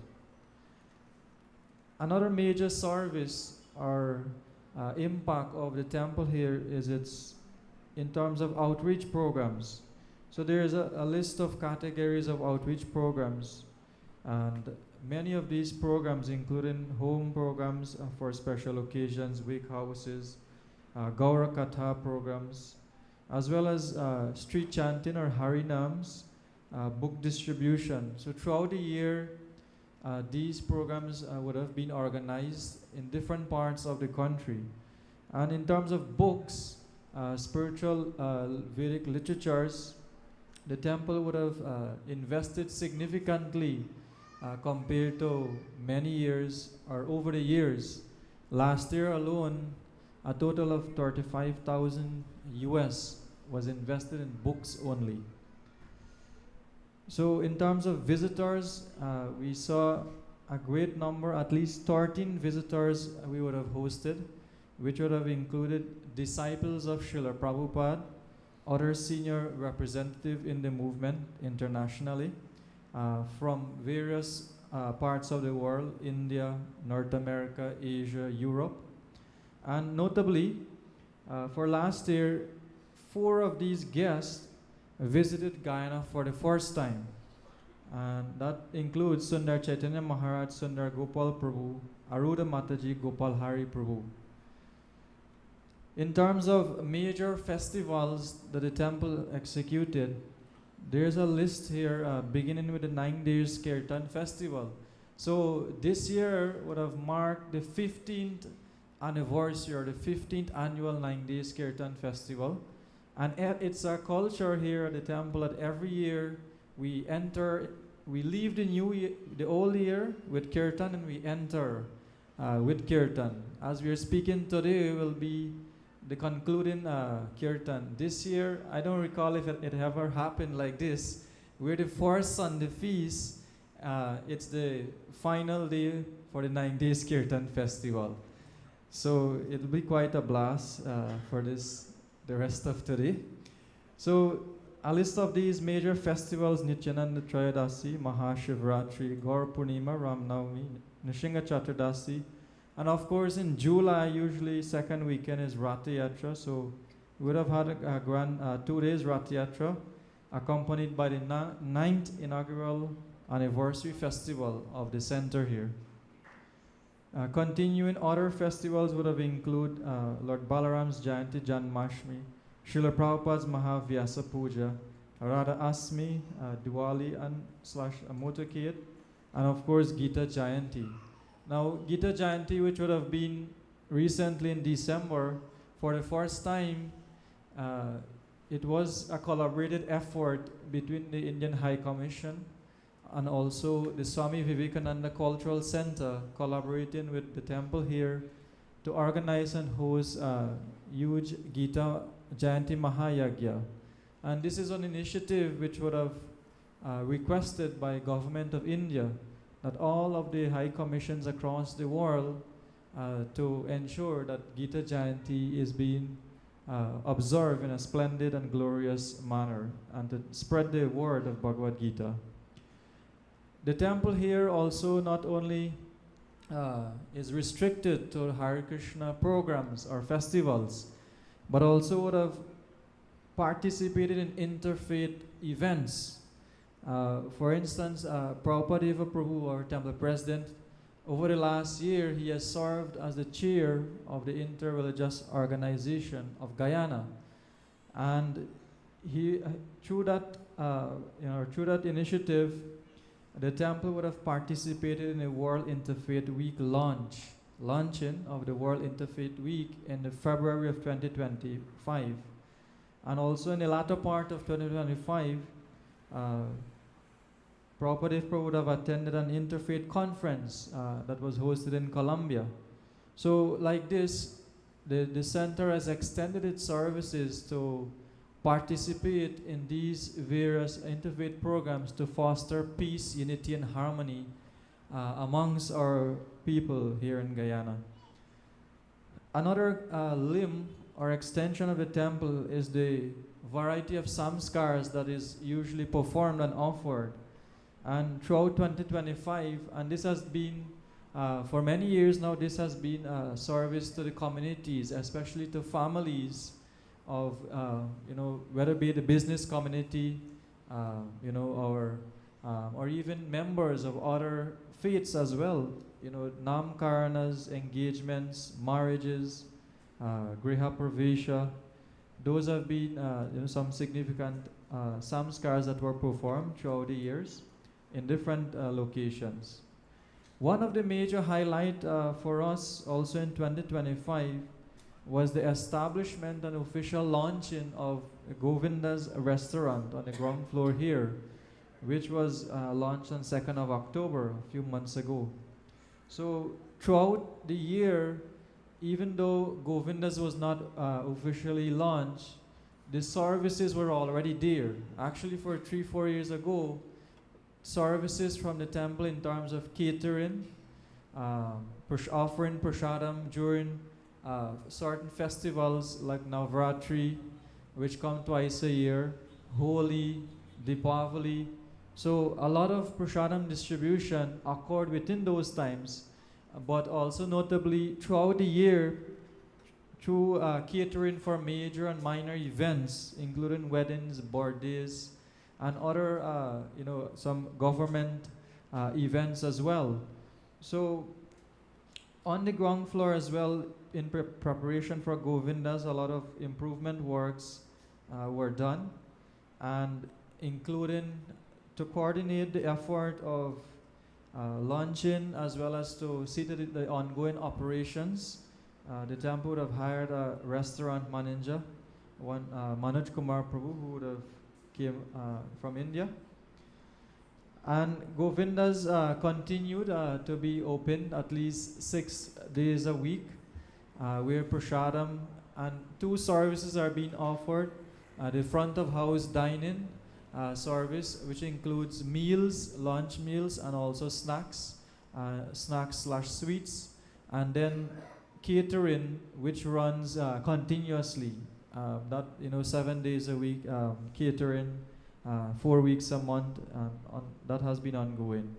Another major service or impact of the temple here is its in terms of outreach programs. So there is a list of categories of outreach programs, and many of these programs, including home programs for special occasions, wake houses, Gaura Katha programs, as well as street chanting or Harinams, book distribution. So throughout the year, these programs would have been organized in different parts of the country. And in terms of books, spiritual Vedic literatures, the temple would have invested significantly compared to many years or over the years. Last year alone, a total of 35,000 US was invested in books only. So in terms of visitors, we saw a great number, at least 13 visitors we would have hosted, which would have included disciples of Srila Prabhupada, other senior representatives in the movement internationally, from various parts of the world, India, North America, Asia, Europe. And notably, for last year, 4 of these guests visited Guyana for the first time. And that includes Sundar Chaitanya Maharaj, Sundar Gopal Prabhu, Aruda Mataji, Gopal Hari Prabhu. In terms of major festivals that the temple executed, there's a list here beginning with the 9 days Kirtan festival. So this year would have marked the 15th anniversary or the 15th annual 9 days Kirtan festival. And it's our culture here at the temple that every year we leave the old year with Kirtan, and we enter with Kirtan. As we are speaking today, will be the concluding Kirtan. This year, I don't recall if it ever happened like this. We're the first Sunday feast. It's the final day for the 9 days Kirtan festival. So it'll be quite a blast for the rest of today. So a list of these major festivals: Nityananda Trayodasi, Mahashivratri, Gaur Purnima, Ram Navami, Nishinga Chaturdasi, and of course in July, usually second weekend, is Ratha Yatra. So we would have had a grand 2 days Ratha Yatra, accompanied by the 9th inaugural anniversary festival of the center here. Continuing other festivals would have include Lord Balaram's Jayanti Janmashmi, Srila Prabhupada's Mahavyasa Puja, Radha Asmi, Diwali and / Motorcade, and of course Gita Jayanti. Now Gita Jayanti, which would have been recently in December, for the first time, it was a collaborated effort between the Indian High Commission and also the Swami Vivekananda Cultural Center, collaborating with the temple here to organize and host a huge Gita Jayanti Mahayagya. And this is an initiative which would have requested by Government of India, that all of the high commissions across the world to ensure that Gita Jayanti is being observed in a splendid and glorious manner, and to spread the word of Bhagavad Gita. The temple here also not only is restricted to Hare Krishna programs or festivals, but also would have participated in interfaith events. For instance, Prabhupada Prabhu, our temple president, over the last year, he has served as the chair of the Interreligious Organization of Guyana, and he through that through that initiative, the temple would have participated in a World Interfaith Week launching of the World Interfaith Week in the February of 2025, and also in the latter part of 2025. Prabhupada would have attended an interfaith conference that was hosted in Colombia. So like this, the center has extended its services to participate in these various interfaith programs to foster peace, unity, and harmony amongst our people here in Guyana. Another limb or extension of the temple is the variety of samskars that is usually performed and offered. And throughout 2025, and this has been for many years now, this has been a service to the communities, especially to families of, whether it be the business community, or even members of other faiths as well, namkaranas, engagements, marriages, griha pravesha. Those have been some significant samskars that were performed throughout the years in different locations. One of the major highlights for us also in 2025 was the establishment and official launching of Govinda's restaurant on the ground floor here, which was launched on 2nd of October, a few months ago. So throughout the year, even though Govinda's was not officially launched, the services were already there. Actually, for 3-4 years ago, services from the temple in terms of catering, offering prasadam during certain festivals like Navratri, which come twice a year, Holi, Deepavali. So a lot of prasadam distribution occurred within those times, but also notably throughout the year through catering for major and minor events, including weddings, birthdays, and other, some government events as well. So on the ground floor as well, in preparation for Govinda's, a lot of improvement works were done, and including to coordinate the effort of launching as well as to see to the ongoing operations. The temple would have hired a restaurant manager, Manoj Kumar Prabhu, who would have came from India. And Govinda's continued to be open at least 6 days a week, where prasadam and 2 services are being offered. The front of house dining service, which includes meals, lunch meals, and also snacks, snacks/sweets, and then catering, which runs continuously. 7 days a week, catering, 4 weeks a month, that has been ongoing.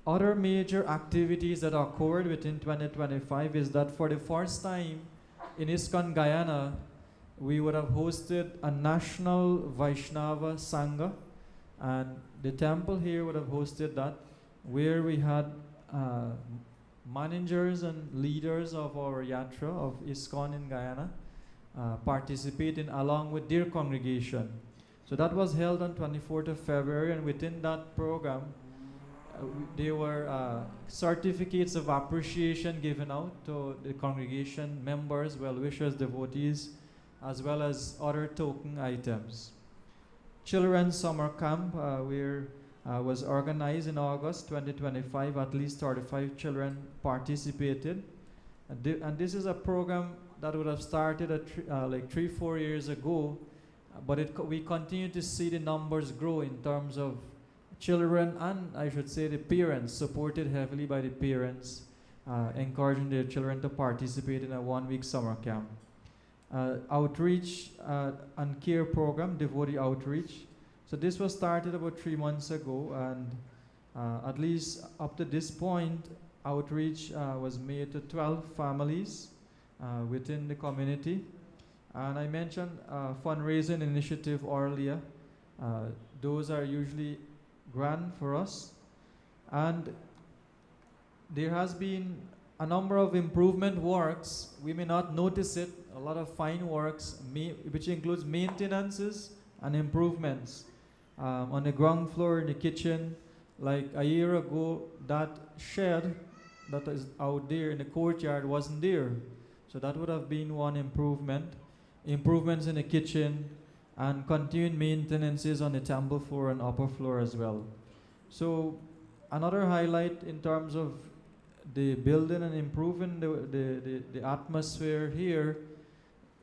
Other major activities that occurred within 2025 is that for the first time in ISKCON Guyana, we would have hosted a national Vaishnava Sangha, and the temple here would have hosted that, where we had managers and leaders of our yatra of ISKCON in Guyana participating along with their congregation. So that was held on 24th of February, and within that program, there were certificates of appreciation given out to the congregation members, well-wishers, devotees, as well as other token items. Children's Summer Camp was organized in August 2025. At least 35 children participated. And this is a program that would have started like 3-4 years ago, but we continue to see the numbers grow in terms of children, and I should say the parents, supported heavily by the parents, encouraging their children to participate in a 1-week summer camp. Outreach and care program, devotee outreach. So this was started about 3 months ago, and at least up to this point, outreach was made to 12 families within the community. And I mentioned fundraising initiative earlier. Those are usually grand for us. And there has been a number of improvement works. We may not notice it, a lot of fine works, which includes maintenances and improvements. On the ground floor, in the kitchen, like a year ago, that shed that is out there in the courtyard wasn't there. So that would have been one improvement. Improvements in the kitchen and continued maintenances on the temple floor and upper floor as well. So another highlight in terms of the building and improving the atmosphere here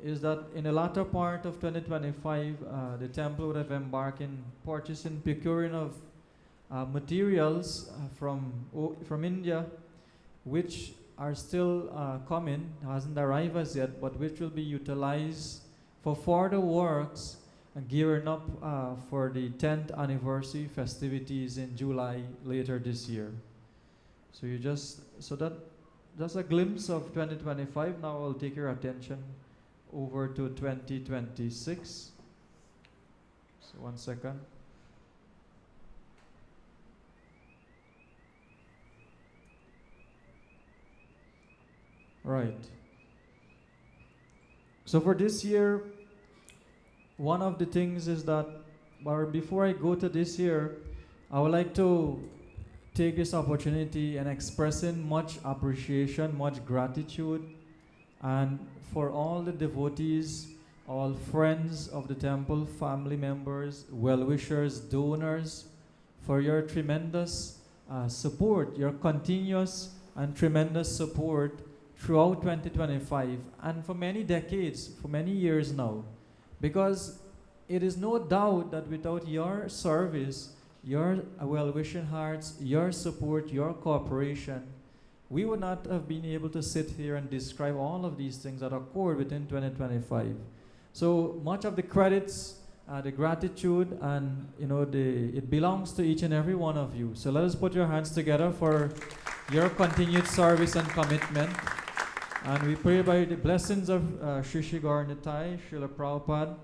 is that in the latter part of 2025, the temple would have embarked in purchasing, procuring of materials from India, which are still coming, hasn't arrived as yet, but which will be utilized for further works and gearing up for the 10th anniversary festivities in July later this year. So that's a glimpse of 2025. Now I'll take your attention over to 2026. So 1 second. Right. So for this year, one of the things is that, or before I go to this year, I would like to take this opportunity and expressing much appreciation, much gratitude, and for all the devotees, all friends of the temple, family members, well-wishers, donors, for your tremendous support, your continuous and tremendous support throughout 2025 and for many decades, for many years now. Because it is no doubt that without your service, your well-wishing hearts, your support, your cooperation, we would not have been able to sit here and describe all of these things that occurred within 2025. So much of the credits, the gratitude, and it belongs to each and every one of you. So let us put your hands together for your continued service and commitment. And we pray by the blessings of Sri Sri Gaura Nitai, Srila Prabhupada,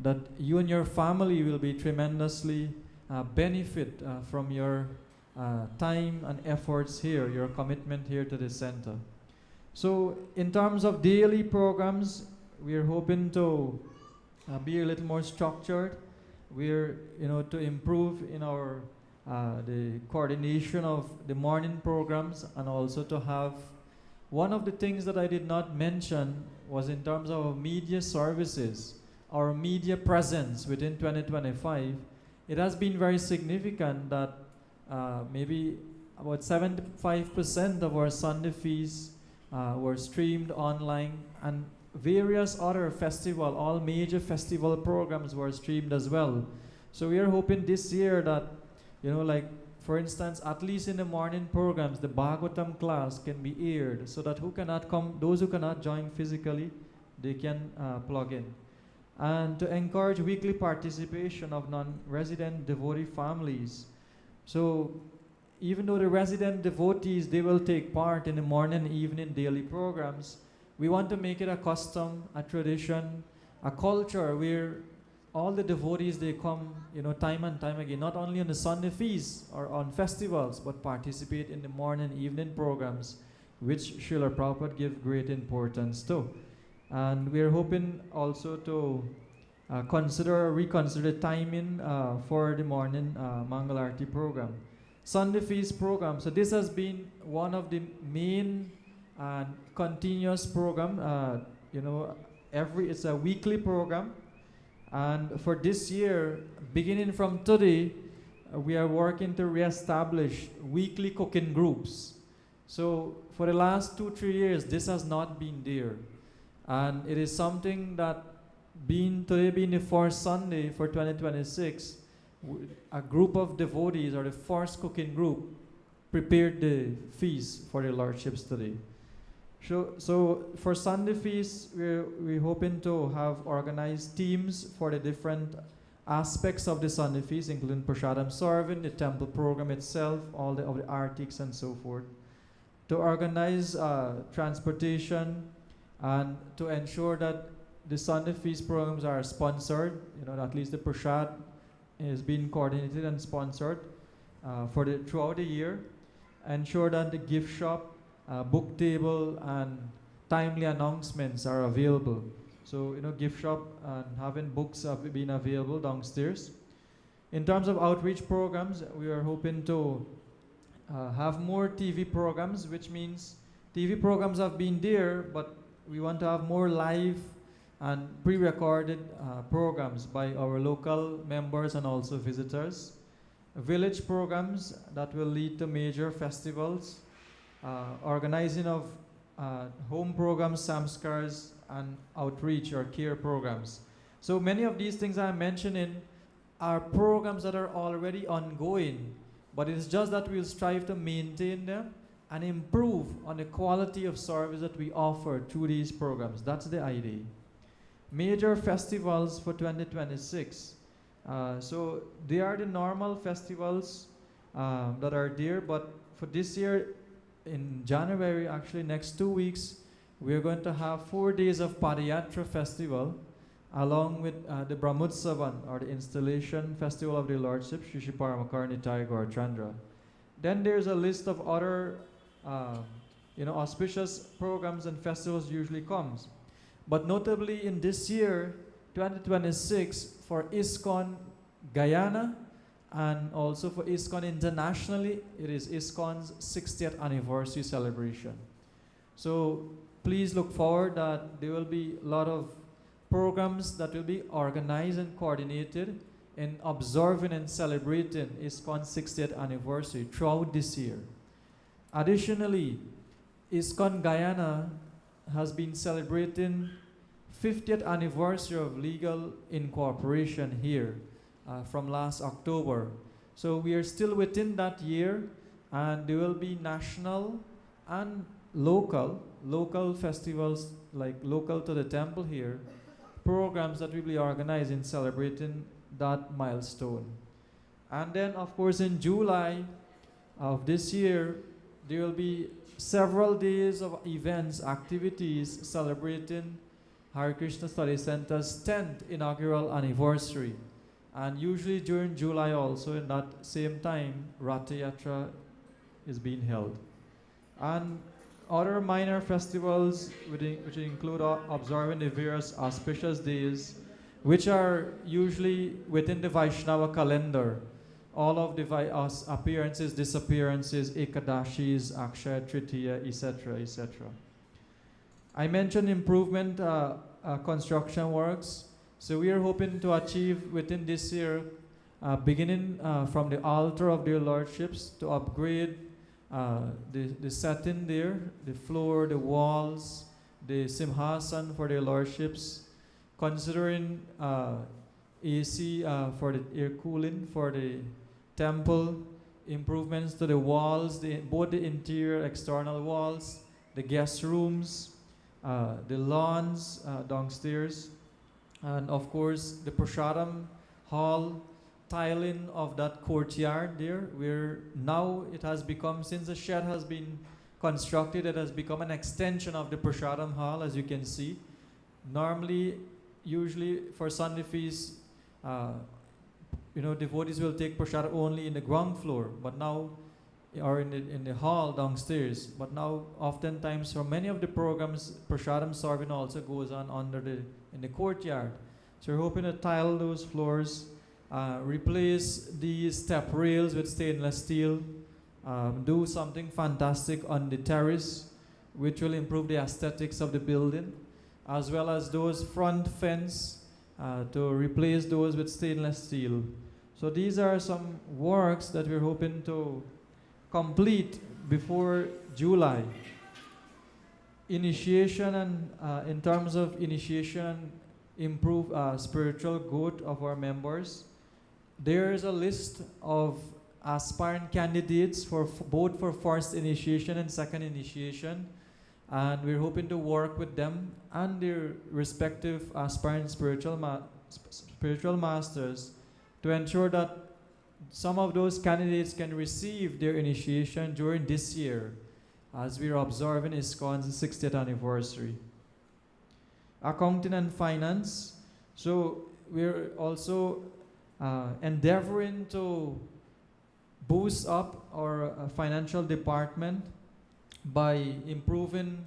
that you and your family will be tremendously benefit from your time and efforts here, your commitment here to the center. So in terms of daily programs, we are hoping to be a little more structured. We're to improve in our the coordination of the morning programs, and also to have one of the things that I did not mention was in terms of our media services, our media presence within 2025. It has been very significant that maybe about 75% of our Sunday feasts were streamed online, and various other all major festival programs were streamed as well. So we are hoping this year that, like for instance, at least in the morning programs, the Bhagavatam class can be aired so that those who cannot join physically, they can plug in. And to encourage weekly participation of non-resident devotee families. So even though the resident devotees, they will take part in the morning and evening daily programs, we want to make it a custom, a tradition, a culture where all the devotees, they come, time and time again, not only on the Sunday feasts or on festivals, but participate in the morning and evening programs, which Srila Prabhupada give great importance to. And we are hoping also to reconsider timing for the morning Mangal Arati program. Sunday feast program. So this has been one of the main and continuous program. It's a weekly program. And for this year, beginning from today, we are working to reestablish weekly cooking groups. So for the last 2-3 years, this has not been there. And it is something that today being the first Sunday for 2026, a group of devotees, or the first cooking group, prepared the feast for the lordships today. So for Sunday feasts, we're hoping to have organized teams for the different aspects of the Sunday feast, including Prasadam serving, the temple program itself, all of the artics and so forth. To organize transportation and to ensure that the Sunday feast programs are sponsored, at least the Prasad is being coordinated and sponsored throughout the year. ensure that the gift shop, book table, and timely announcements are available. So, gift shop and having books have been available downstairs. In terms of outreach programs, we are hoping to have more TV programs, which means TV programs have been there, but we want to have more live and pre-recorded programs by our local members and also visitors. Village programs that will lead to major festivals, organizing of home programs, samskars, and outreach or care programs. So many of these things I'm mentioning are programs that are already ongoing, but it's just that we'll strive to maintain them and improve on the quality of service that we offer through these programs. That's the idea. Major festivals for 2026. So they are the normal festivals that are there, but for this year, in January, actually next 2 weeks, we're going to have 4 days of Padayatra Festival, along with the Brahmotsavan, or the Installation Festival of the Lordship, Shri Shri Paramakarni Gaur Chandra. Then there's a list of other auspicious programs and festivals usually comes. But notably in this year, 2026, for ISKCON Guyana and also for ISKCON internationally, it is ISKCON's 60th anniversary celebration. So please look forward that there will be a lot of programs that will be organized and coordinated in observing and celebrating ISKCON's 60th anniversary throughout this year. Additionally, ISKCON Guyana has been celebrating 50th anniversary of legal incorporation here from last October. So we are still within that year, and there will be national and local festivals, like local to the temple here, programs that will be organized in celebrating that milestone. And then, of course, in July of this year, there will be several days of events, activities celebrating Hare Krishna Study Center's 10th inaugural anniversary. And usually during July also, in that same time, Ratha Yatra is being held. And other minor festivals, which include observing the various auspicious days, which are usually within the Vaishnava calendar. All of the appearances, disappearances, Ekadashis, Akshaya Tritiya, etc., etc. I mentioned improvement construction works. So we are hoping to achieve within this year, beginning from the altar of their lordships, to upgrade the setting there, the floor, the walls, the simhasan for their lordships, considering AC for the air cooling for the temple, improvements to the walls, both the interior, external walls, the guest rooms, the lawns downstairs, and of course the Prasadam hall, tiling of that courtyard there, where now it has become, since the shed has been constructed, it has become an extension of the Prasadam hall, as you can see. Normally, usually for Sunday feast, devotees will take Prasadam only in the ground floor, but now, or in the hall downstairs. But now, oftentimes, for many of the programs, Prasadam serving also goes on in the courtyard. So we're hoping to tile those floors, replace these step rails with stainless steel, do something fantastic on the terrace, which will improve the aesthetics of the building, as well as those front fence, to replace those with stainless steel. So these are some works that we're hoping to complete before July. Initiation, and in terms of initiation, improve spiritual growth of our members. There is a list of aspirant candidates for both for first initiation and second initiation, and we're hoping to work with them and their respective aspirant spiritual masters to ensure that some of those candidates can receive their initiation during this year, as we are observing ISKCON's 60th anniversary. Accounting and finance. So we're also endeavoring to boost up our financial department by improving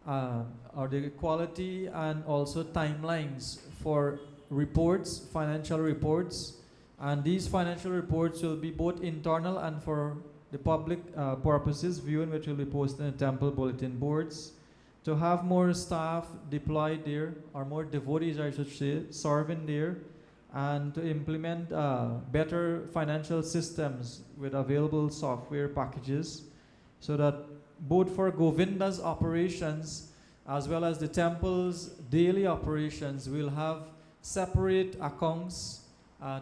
or the quality and also timelines for reports, financial reports. And these financial reports will be both internal and for the public purposes viewing, which will be posted in the temple bulletin boards. To have more staff deployed there, or more devotees I should say, serving there, and to implement better financial systems with available software packages, so that both for Govinda's operations as well as the temple's daily operations will have separate accounts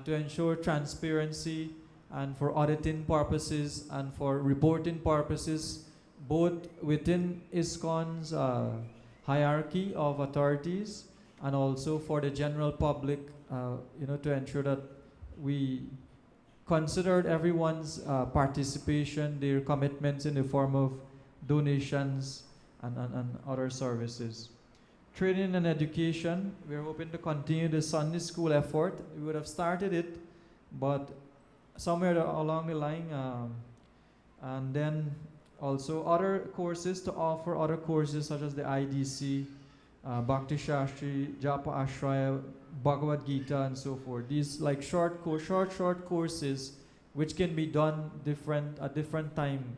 to ensure transparency and for auditing purposes and for reporting purposes, both within ISKCON's hierarchy of authorities and also for the general public, to ensure that we considered everyone's participation, their commitments in the form of donations and other services. Training and education, we're hoping to continue the Sunday school effort. We would have started it, but somewhere along the line, and then also other courses, to offer other courses such as the IDC, Bhakti Shastri, Japa Ashraya, Bhagavad Gita, and so forth. These like short courses which can be done at different time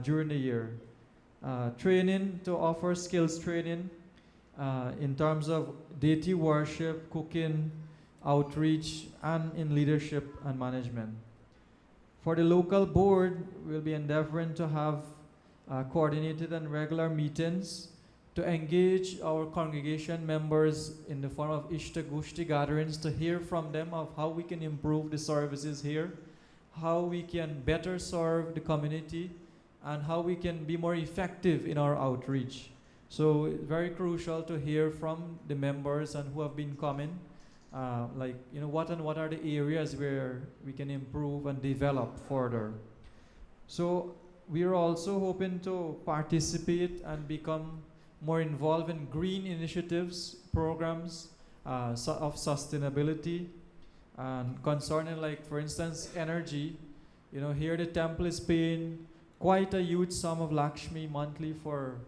during the year. Training, to offer skills training in terms of deity worship, cooking, outreach, and in leadership and management. For the local board, we'll be endeavoring to have coordinated and regular meetings to engage our congregation members in the form of Ishta Gushti gatherings, to hear from them of how we can improve the services here, how we can better serve the community, and how we can be more effective in our outreach. So it's very crucial to hear from the members and who have been coming, what are the areas where we can improve and develop further. So we are also hoping to participate and become more involved in green initiatives, programs of sustainability, and concerning, like for instance, energy. Here the temple is paying quite a huge sum of Lakshmi monthly for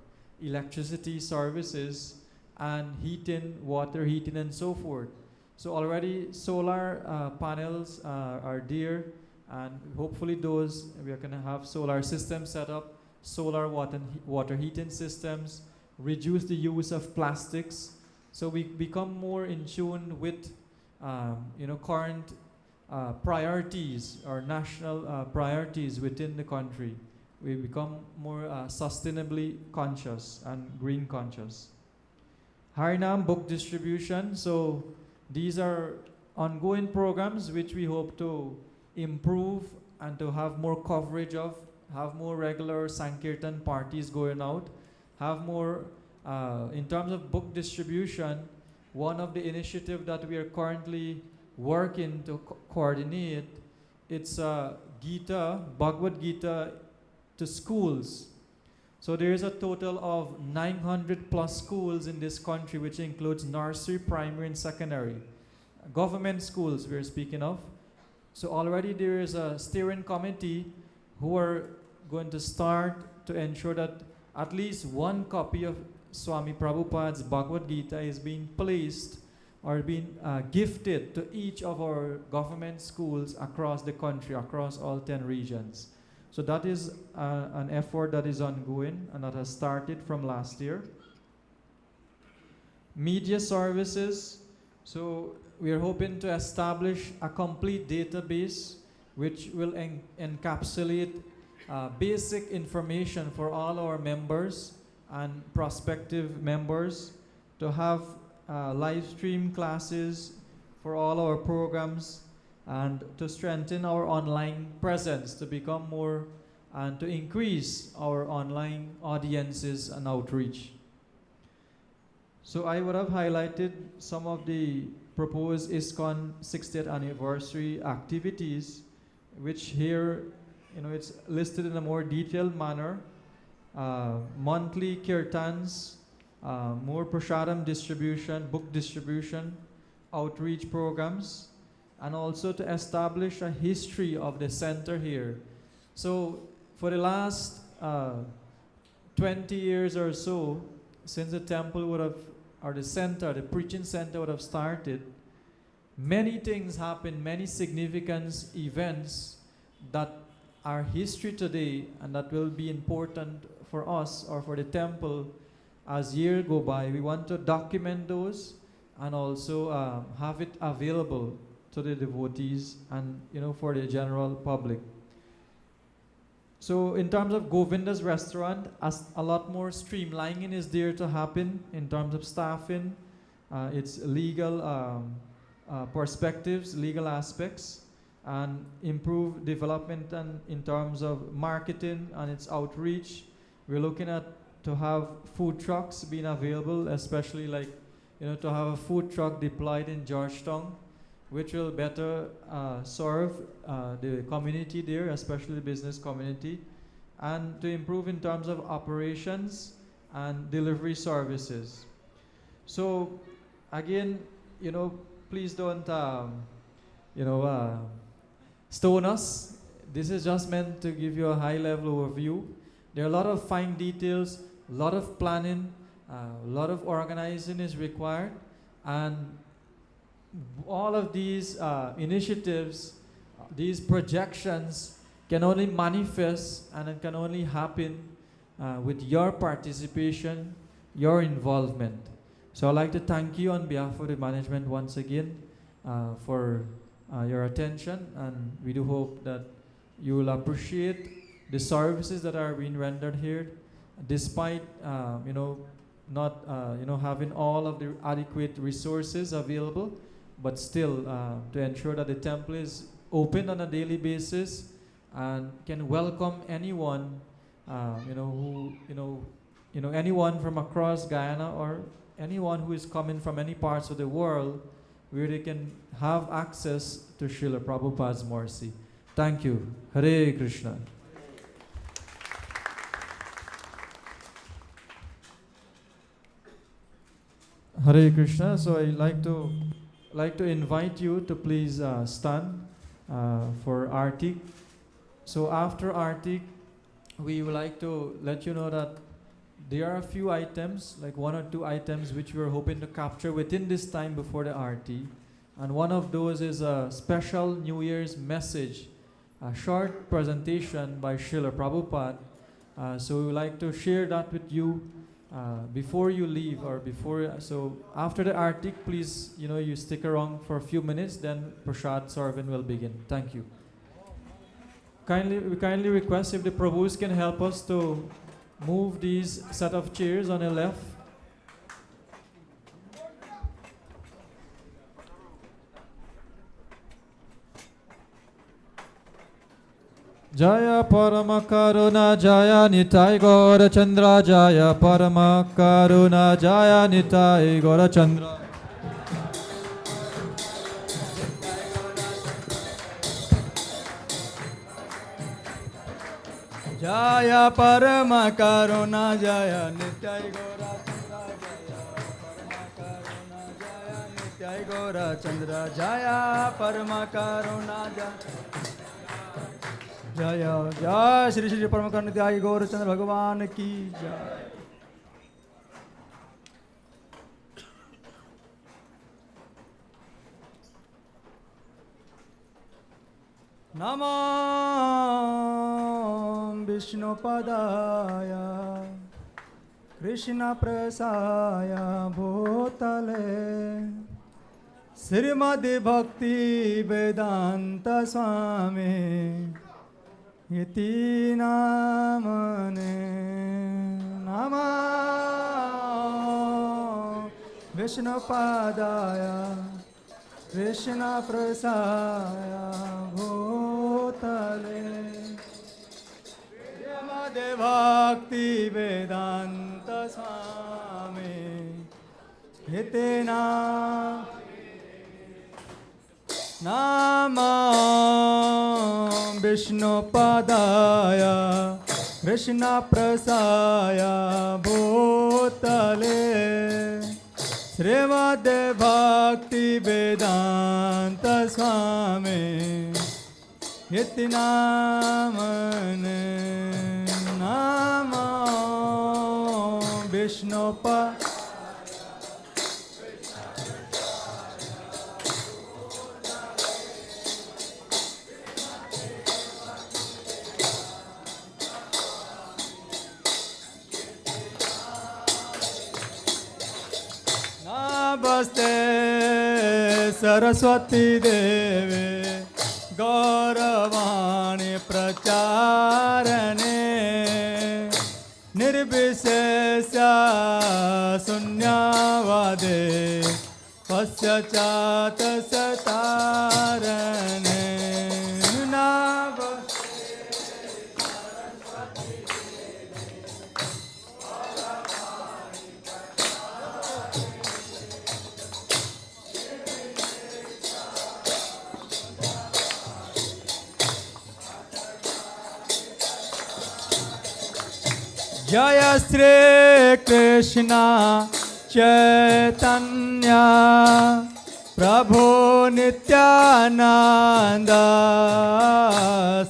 electricity services and heating, water heating, and so forth. So already solar panels are there, and hopefully we are going to have solar systems set up, solar water heating systems, reduce the use of plastics, so we become more in tune with current priorities or national priorities within the country. We become more sustainably conscious and green conscious. Harinam book distribution. So these are ongoing programs which we hope to improve and to have more coverage of, have more regular Sankirtan parties going out, have more, in terms of book distribution, one of the initiatives that we are currently working to coordinate, it's Gita, Bhagavad Gita to schools. So there is a total of 900 plus schools in this country, which includes nursery, primary, and secondary. Government schools we're speaking of. So already there is a steering committee who are going to start to ensure that at least one copy of Swami Prabhupada's Bhagavad Gita is being placed or being gifted to each of our government schools across the country, across all 10 regions. So that is an effort that is ongoing and that has started from last year. Media services. So we are hoping to establish a complete database which will encapsulate basic information for all our members and prospective members, to have live stream classes for all our programs, and to strengthen our online presence, to become more and to increase our online audiences and outreach. So I would have highlighted some of the proposed ISKCON 60th anniversary activities, which here, it's listed in a more detailed manner. Monthly kirtans, more prasadam distribution, book distribution, outreach programs, and also to establish a history of the center here. So for the last 20 years or so, since the temple would have, or the center, the preaching center would have started, many things happened, many significant events that are history today and that will be important for us or for the temple as years go by. We want to document those and also have it available to the devotees and for the general public. So in terms of Govinda's restaurant, a lot more streamlining is there to happen in terms of staffing, its legal perspectives, legal aspects, and improve development and in terms of marketing and its outreach. We're looking at to have food trucks being available, especially to have a food truck deployed in Georgetown, which will better serve the community there, especially the business community, and to improve in terms of operations and delivery services. So again, please don't stone us. This is just meant to give you a high-level overview. There are a lot of fine details, a lot of planning, a lot of organizing is required, and all of these initiatives, these projections can only manifest and it can only happen with your participation, your involvement. So I'd like to thank you on behalf of the management once again for your attention, and we do hope that you will appreciate the services that are being rendered here, despite not having all of the adequate resources available, but still to ensure that the temple is open on a daily basis and can welcome anyone, anyone from across Guyana or anyone who is coming from any parts of the world, where they can have access to Srila Prabhupada's mercy. Thank you. Hare Krishna. Hare Krishna. So I like to invite you to please stand for Artik. So after Artik, we would like to let you know that there are a few items, like 1 or 2 items, which we are hoping to capture within this time before the Arti. And one of those is a special New Year's message, a short presentation by Srila Prabhupada. So we would like to share that with you before you leave, or so after the Artik, please, you stick around for a few minutes, then Prasad serving will begin. Thank you. We kindly request if the Prabhus can help us to move these set of chairs on the left. Jaya Paramakaruna Jaya Nitai Gaura Chandra Jaya Paramakaruna Jaya Nitai Gaura Chandra. Jaya Paramakaruna Jaya Nitai Gaura Chandra Jaya Paramakaruna Jaya Nitai Gaura Chandra Jaya Paramakaruna Jaya Jaya Shri Shri Paramakaruna Jaya Gaura Chandra Bhagavan ki Jaya. Namam Vishnu Padaya Krishna Prasaya Bhutale Srimad Bhakti Vedanta Swami Iti Namane Namam Vishnu Padaya Krishna Prasaya Bhutale Srimad Bhakti Vedanta Swami Iti Namam Vishnu Padaya Krishna Prasaya Bhutale Srimad Bhakti Vedanta Swami Iti Namane Namo Vishnupa Namaste Saraswati Devi Gauravani Pracharane Nirbhisesha Sunyavade Pasyachata Satarane Namaste Jaya Sri Krishna Chaitanya Prabhu Nityananda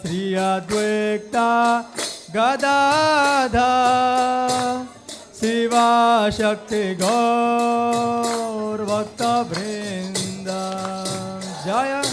Sri Advaita Gadadha Siva Shakti Gaur Bhakta Vrinda Jaya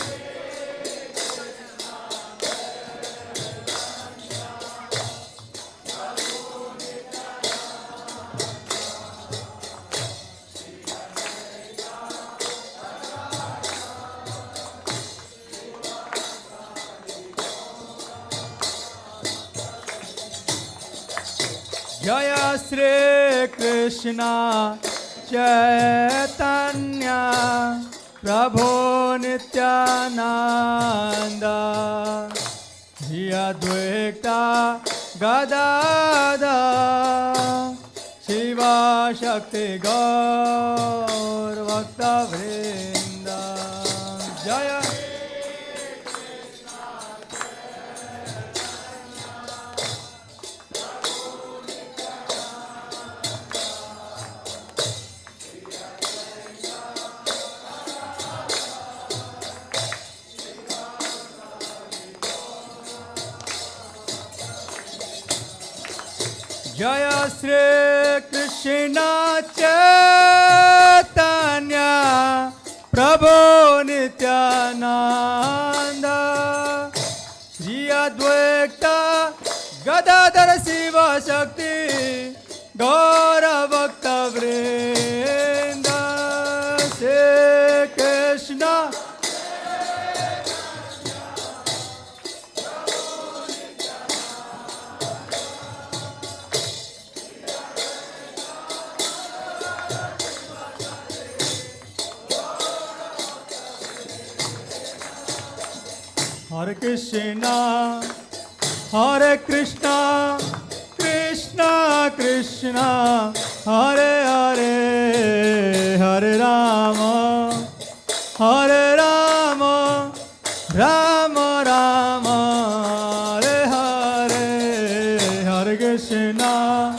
Jaya Sri Krishna Chaitanya Prabhu Nityananda Sri Advaita Gadadha Shiva Shakti Gaur Bhakta Vrinda Jaya Jaya Sri Krishna Chaitanya Prabhu Nityananda Sri Advaita Gadadhara Siva Shakti Gaura Bhakta Vrinda Sri Krishna Hare Krishna, Hare Krishna, Krishna Krishna, Hare Hare, Hare Rama, Hare Rama, Rama Rama, Hare Hare, Hare Krishna.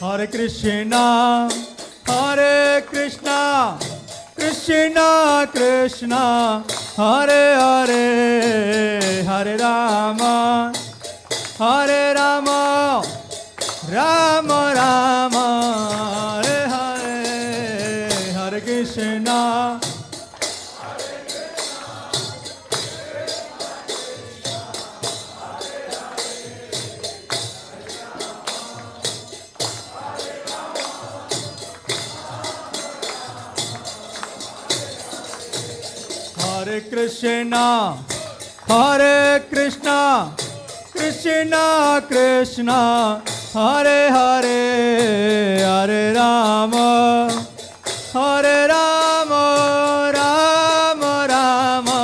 Hare Krishna, Hare Krishna, Krishna Krishna, Hare Hare, Hare Rama, Hare Rama, Rama Rama, Hare Hare, Hare Krishna. Hare Krishna, Hare Krishna, Krishna Krishna, Hare Hare, Hare Rama, Hare Rama, Rama Rama,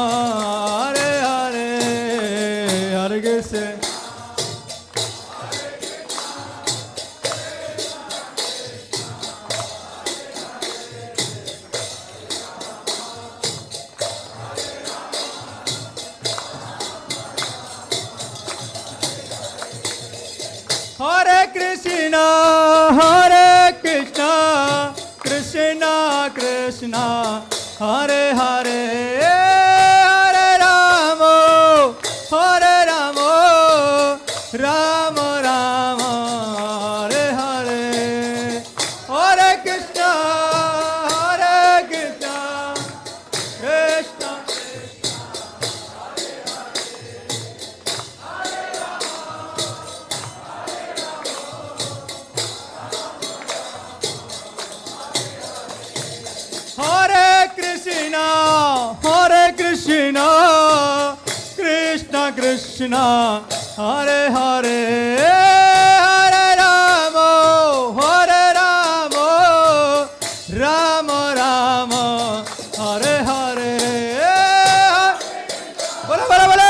Hare Hare, Hare Krishna. Krishna, Hare Krishna, Krishna Krishna, Hare Hare, Hare Rama, Hare Rama, Rama Rama, Hare Hare, Hare Krishna, Hare Krishna, Krishna. Hare Krishna, Hare Krishna, Krishna Krishna, Hare Hare, Hare Rama, Hare Rama, Rama Rama, Hare Hare. Bola, bola, bola.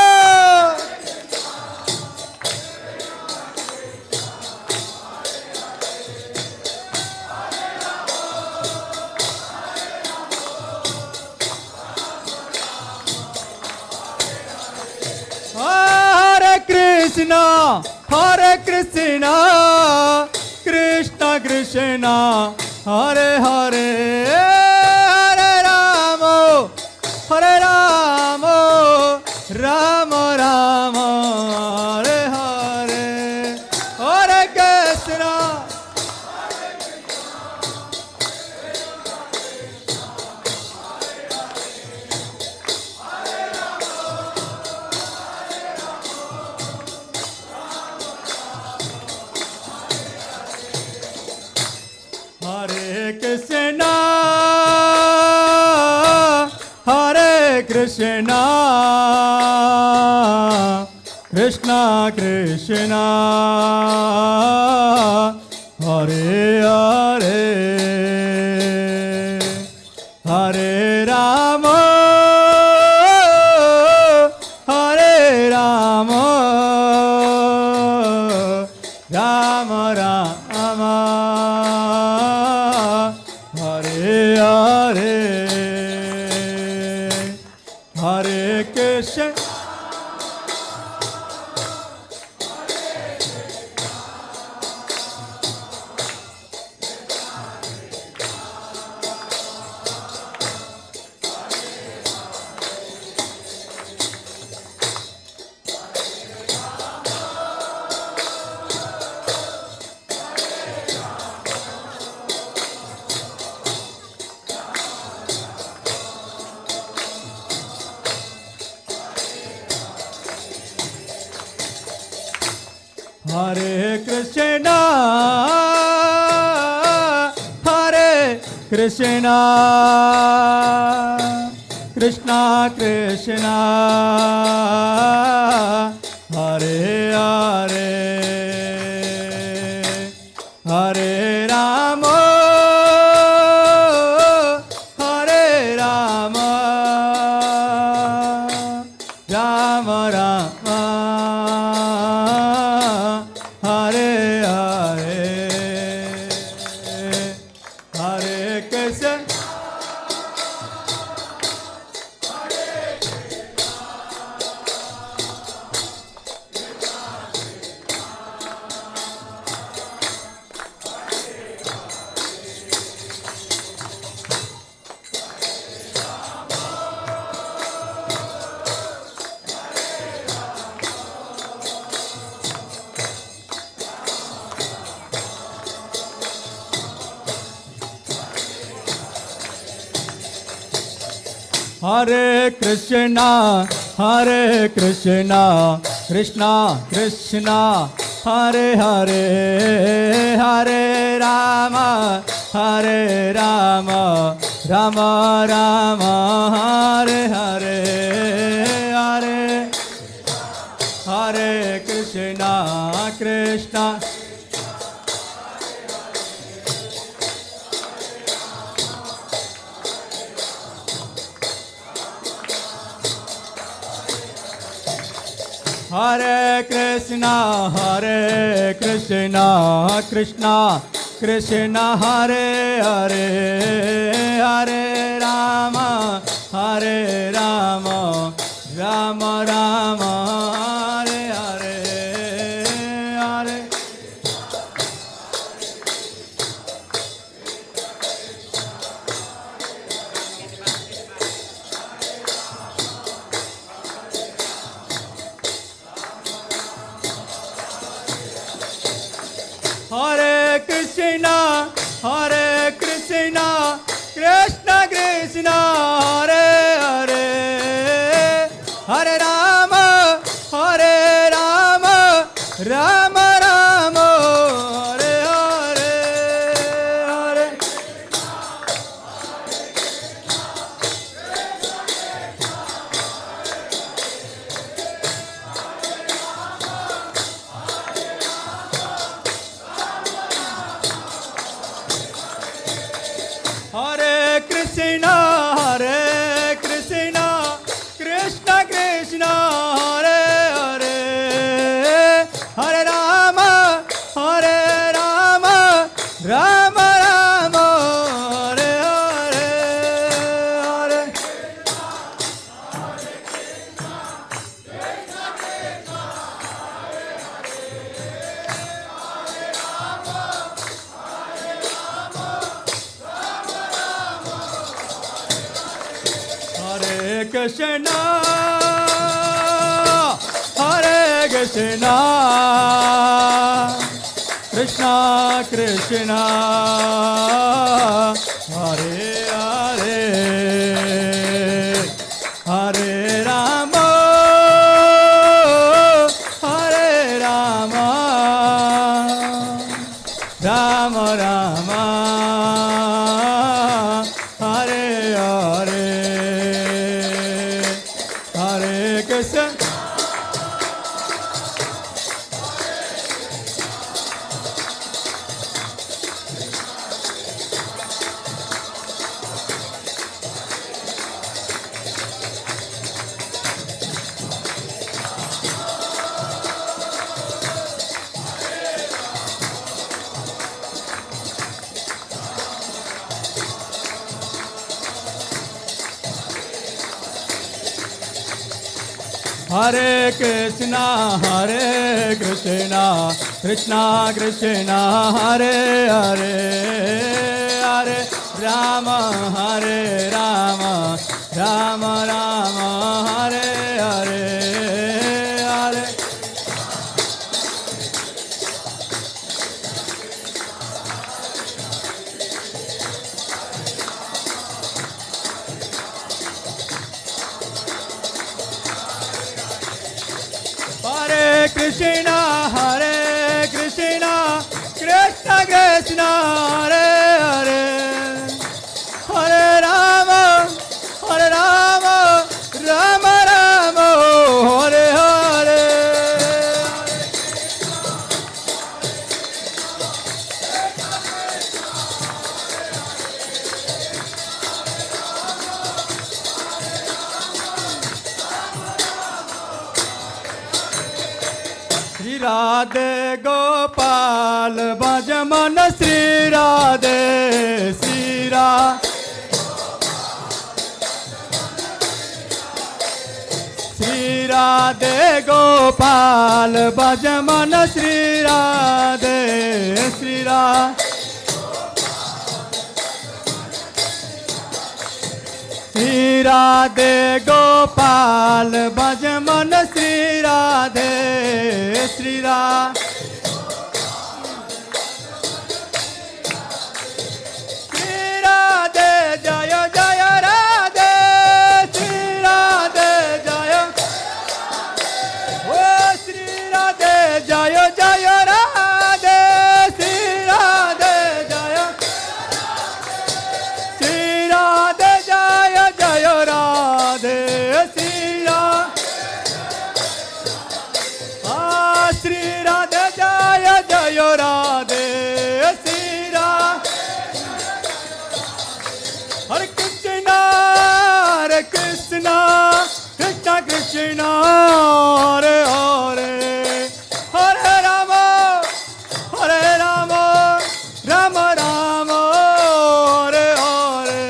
Hare Krishna, Hare Krishna, Krishna Krishna, Hare Hare, Hare Rama, Hare Rama, Rama Rama, Hare Hare, Hare Krishna. Hare Krishna, Hare Krishna, Krishna Krishna, Hare Hare, Hare Rama, Hare Rama, Rama Rama, Hare Hare, Hare Krishna. Hare Krishna, Hare Krishna, Krishna Krishna, Hare Hare, Hare Rama, Hare Rama, Rama Rama, Hare Hare, Hare Krishna. Hare Krishna, Hare Krishna, Krishna Krishna, Hare Hare, Hare Rama, Hare Rama, Rama Rama, Hare Hare, Hare Hare Krishna, Krishna. Hare Krishna, Hare Krishna, Krishna Krishna, Hare Hare, Hare Rama, Hare Rama, Rama Rama, Hare Hare, Hare Krishna, Hare Krishna, Krishna Krishna, Hare Hare, Hare Rama, Hare Rama, Rama Rama, Hare Hare, Hare. Hare Krishna, Hare Krishna, Krishna Krishna, Hare Hare, Hare Rama, Hare Rama, Rama Rama, Hare Hare, Hare. Hare Krishna, Hare Krishna, Krishna Krishna, Hare Hare, Hare Rama, Hare Rama, Rama Rama, Hare Hare, Hare Krishna. Hare Krishna, Hare Krishna, Krishna Krishna, Hare Hare, Hare Rama, Hare Rama, Rama Rama, Hare Hare, Hare. Hare Krishna, Hare Krishna, Krishna Krishna, Hare Hare, Hare Rama, Hare Rama, Rama Rama, Hare Hare. Shri Radhe Gopal Bhajaman Shri Radhe Shri Radhe Shri Radhe Gopal Bhajaman Shri Radhe Shri Radhe Shri Radhe Gopal Bhajaman Shri Radhe Shri Radhe Shri Radhe Jaya Jaya Radhe Shri Radhe Jaya Oh Shri Radhe Jaya Jaya Radhe Shri Radhe Jaya Shri Radhe Jaya Jaya Radhe Shri Radhe Ah Shri Radhe Jaya Jaya Radhe Shri Radhe Hare Krishna Hare Krishna Krishna Krishna Hare Hare Hare Rama Hare Rama Rama Rama Hare Hare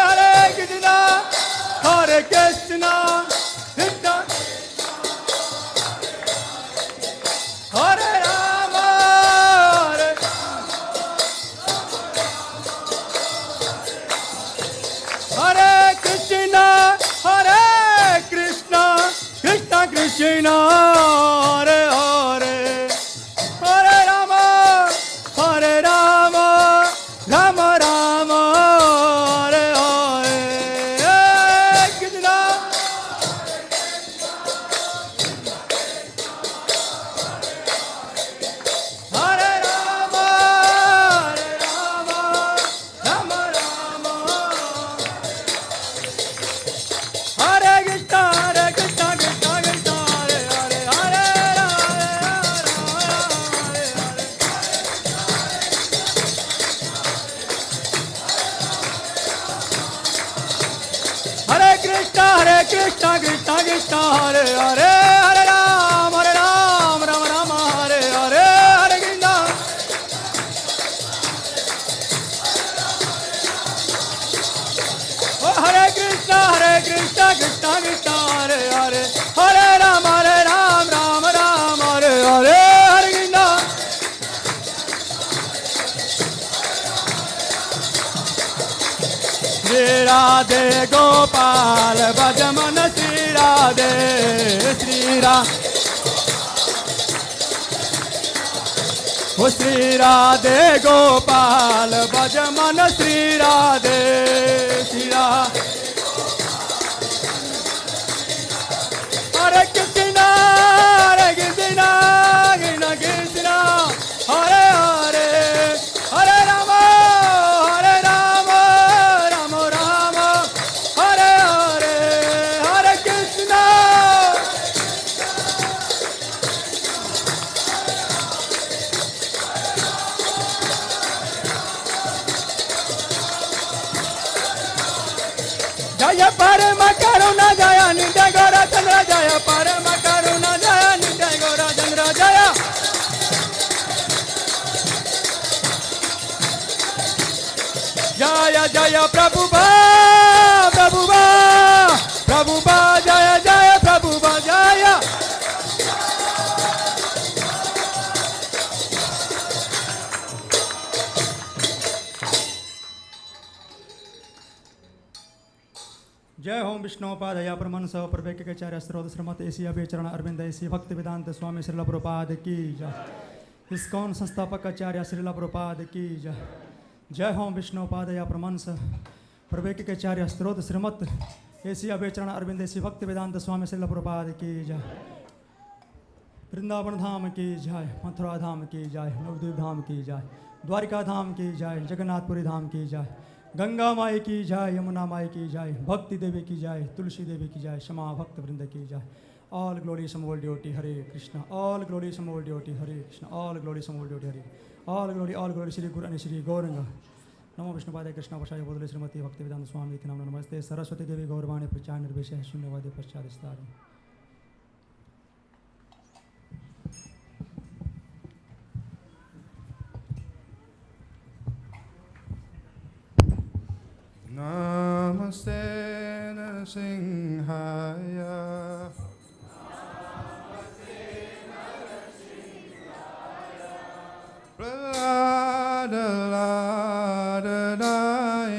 Hare Krishna Hare Krishna Krishna Hare Rama Hare Hare Krishna Hare Krishna Krishna Krishna Hare Hare Hare Rama Hare Rama Krishna Krishna Krishna Hare Hare Hare Ram Ram Rama Hare Hare Hare Krishna Hare Krishna Krishna Krishna Hare Hare Hare Ram Ram Hare Hare Hare Krishna Shri Radhe Gopal Bhajaman Shri Radhe Shri Radhe Shri Radhe Gopal Bhajaman Shri Radhe Shri Radhe Hare Krishna Krishna Krishna Hare Hare Hare Rama Rama Rama Hare Hare Hare Krishna Jaya Parama Karuna Jaya Nitya Gaura Chandra Jaya Parama Karuna Jaya Nitya Gaura Chandra Jaya Jaya Jaya Prabhupada Prabhupada Prabhupada Jaya Jaya Prabhupada Jaya जय home विष्णुपादया Paramhans प्रवेकाचार्य स्रोत श्रीमत Asia चरण Arvind AC भक्ति वेदांत स्वामी श्रील प्रभुपाद की जय ISKCON संस्थापक आचार्य श्रील प्रभुपाद की जय जय होम विष्णुपादया परमहंस प्रवेकाचार्य स्रोत श्रीमत एशिया चरण अरविंद एसी भक्ति वेदांत स्वामी श्रील प्रभुपाद की जय वृंदावन धाम की जय मथुरा धाम की जय नवद्वीप धाम की जय द्वारिका धाम की जय जगन्नाथपुरी धाम की जय गंगा माई की जय यमुना माई की जय भक्ति देवी की जय तुलसी देवी की जय क्षमा भक्त वृंद की जय ऑल ग्लोरी समोल ड्यूटी हरे कृष्ण ऑल ग्लोरी समोल ड्यूटी हरे कृष्ण ऑल ग्लोरी समोल ड्यूटी हरे ऑल ग्लोरी श्री गुरु अनि श्री गौरंग नमो विष्णुपादे कृष्ण पशाय बोधले श्रीमती भक्ति वेदांत स्वामी इति नाम नमस्ते सरस्वती देवी गौरवाणी प्रचार निर्वेश शून्यवादी पश्चात विस्तार Namaste Narasimhaya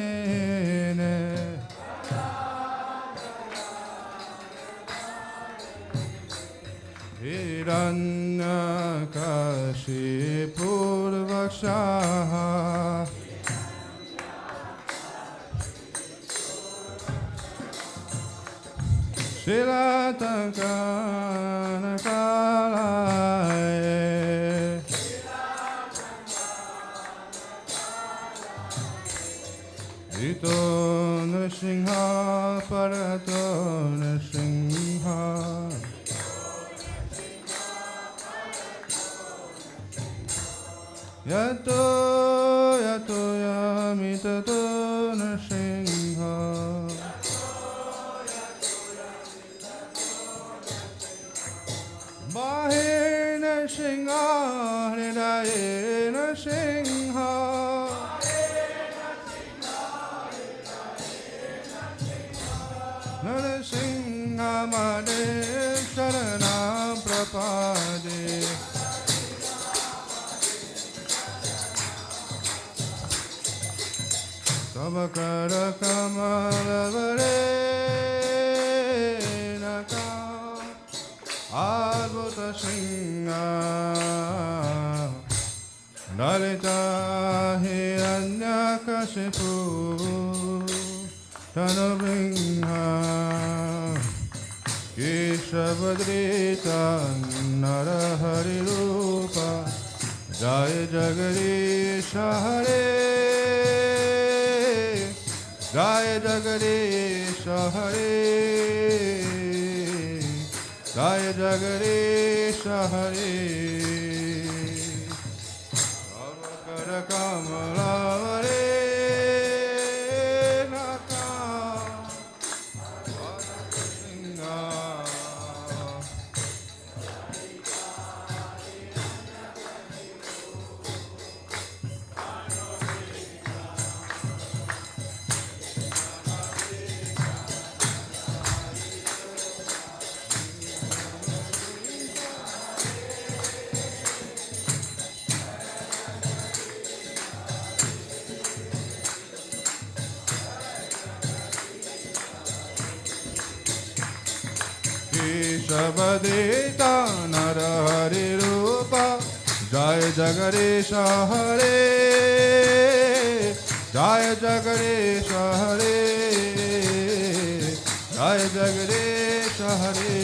Praladadayane Hiranyakashipurvakshaha Shilatankanakalaye Ito Nrsimha Parato Nrsimha Yato Yato Yamitato Nrsimha Bahe Nrsimha Hridaye Nrsimha Nrsimha Made Sharanam Prapade Sabakara Kamalavare Nakam Advuta Singha Dalita Hiranyakashipu Tanubingha Keshavadrita Narahari Rupa Jaya Jagarisha Hare Jaya Jagarisha Hare Jaya Jagarisha Hare Avakara Kamalavare Nakam Keshavadeta Narahari Rupa Jaya Jagaresha Hare Jaya Jagaresha Hare Jaya Jagaresha Hare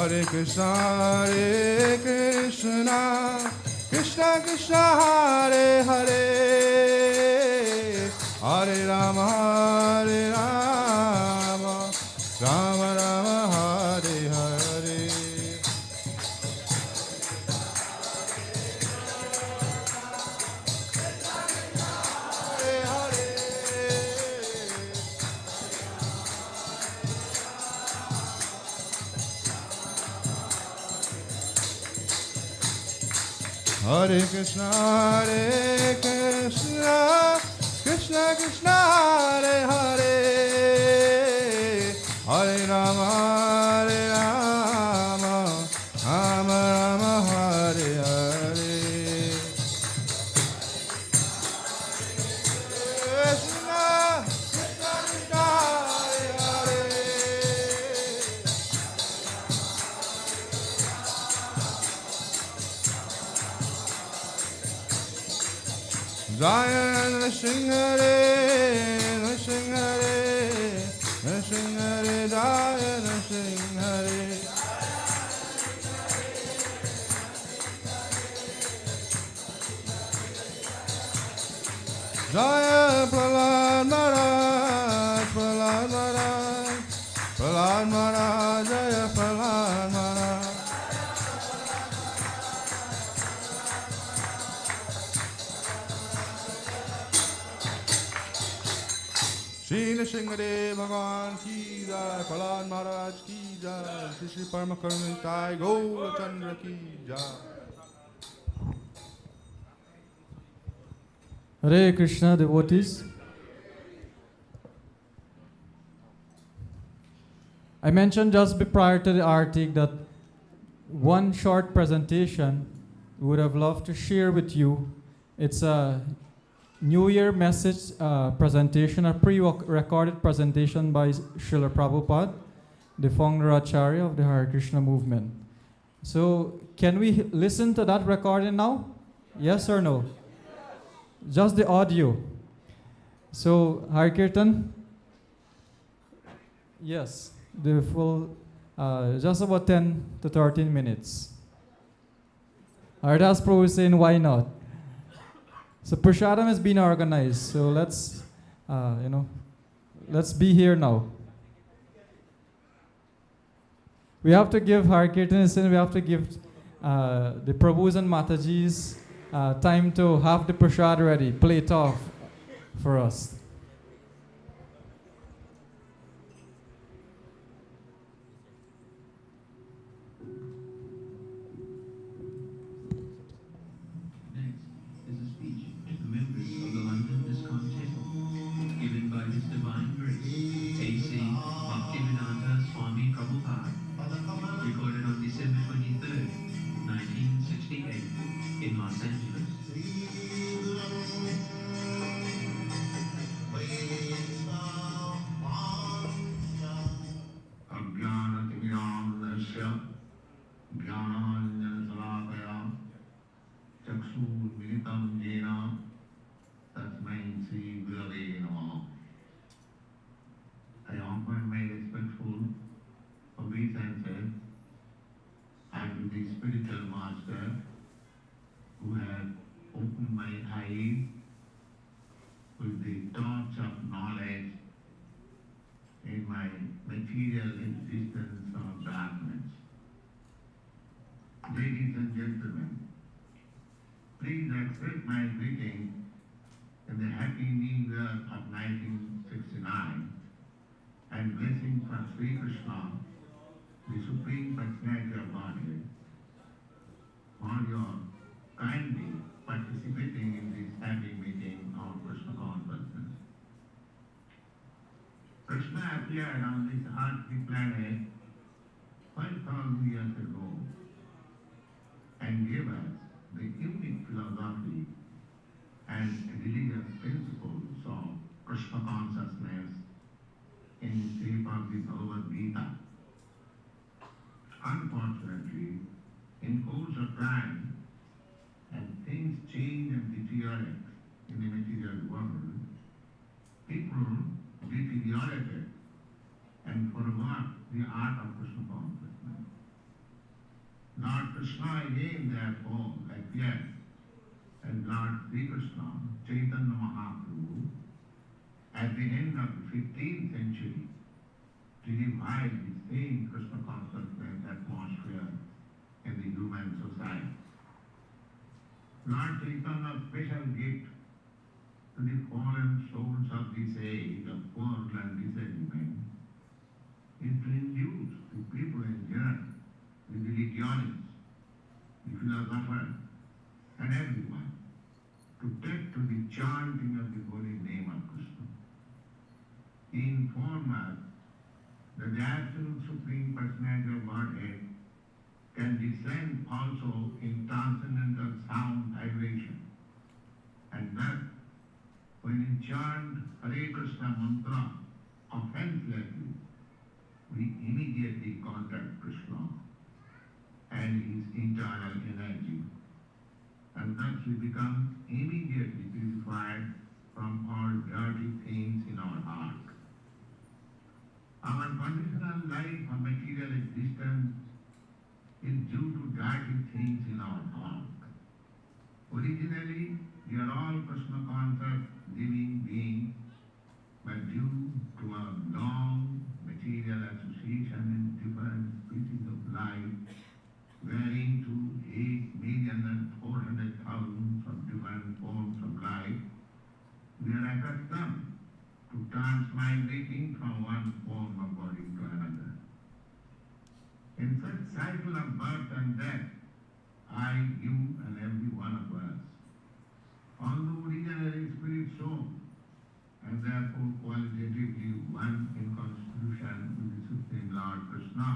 Hare Krishna, Krishna Krishna, Hare Hare, Hare Rama, Rama Rama, Hare Hare. Hare Hare. Hare Krishna, Krishna Krishna, Hare Hare, Hare Rama, Rama Rama, Hare Hare. Krishna, Krishna Krishna, Hare Hare. Jaya Nrsinghare, Nrsinghare, Nrsinghare, Jaya Nrsinghare. Jaya Prahlad Maharaj, Prahlad Maharaj, Prahlad Maharaj, Jaya Prahlad Maharaj. Shri Nrsimhadev Bhagavan ki jai, Prahlad Maharaj ki jai, Shri Shri Paramakarunitai Gaura Chandra ki jai. Hare Krishna devotees. I mentioned just prior to the article that one short presentation we would have loved to share with you. It's a New Year message presentation, a pre-recorded presentation by Srila Prabhupada, the founder Acharya of the Hare Krishna movement. So, can we listen to that recording now? Yes or no? Just the audio. So, Hare Kirtan? Yes, the full, just about 10 to 13 minutes. Haridas Prabhu is saying, why not? So Prashadam has been organized. So let's, let's be here now. We have to give Hare Kirtan, we have to give the Prabhus and Matajis time to have the Prashad ready, plate off for us. Swami Prabhupada, recorded on December 23rd, 1968, in Los Angeles. Ajnanatimirandasya Jnananjanasalakaya Chakshurmilitam Jena Tasmai Sri Gurave Namaha. I offer my respectful obeisances unto the spiritual master who has opened my eyes with the torch of knowledge in my material existence of darkness. Ladies and gentlemen, please accept my greeting in the Happy New Year of 1969 and blessings from Sri Krishna, the Supreme Personality of Godhead, for your kindly participating in this happy meeting of Krishna consciousness. Krishna appeared on this earthly planet 5,000 years ago and gave us the unique philosophy and religious principles of Krishna consciousness in the shape of the Bhagavad Gita. Unfortunately, in course of time, as things change and deteriorate in the material world, people deteriorated and forgot the art of Krishna consciousness. Lord Krishna again therefore appeared as Lord Sri Krishna, Chaitanya Mahaprabhu, at the end of the 15th century to revive the same Krishna consciousness atmosphere in the human society. Lord Chaitanya's special gift to the fallen souls of this age of world and disagreement is to induce the people in general, the religionists, the philosophers, and everyone to take to the chanting of the holy name of Krishna. He informed us that the absolute Supreme Personality of Godhead can descend also in transcendental sound vibration. And thus, when we chant Hare Krishna mantra offenselessly, we immediately contact Krishna and his internal energy. And thus we become immediately purified from all dirty things in our heart. Our conditional life of material existence is due to dirty things in our heart. Originally, we are all Krishna conscious living beings, but due to our long material association in different species of life, varying to 8,400,000 of different forms of life, we are accustomed to transmigrating from one form of body to another. In such cycle of birth and death, I, you, and every one of us, although originally spirit soul, and therefore qualitatively one in constitution with the Supreme Lord Krishna,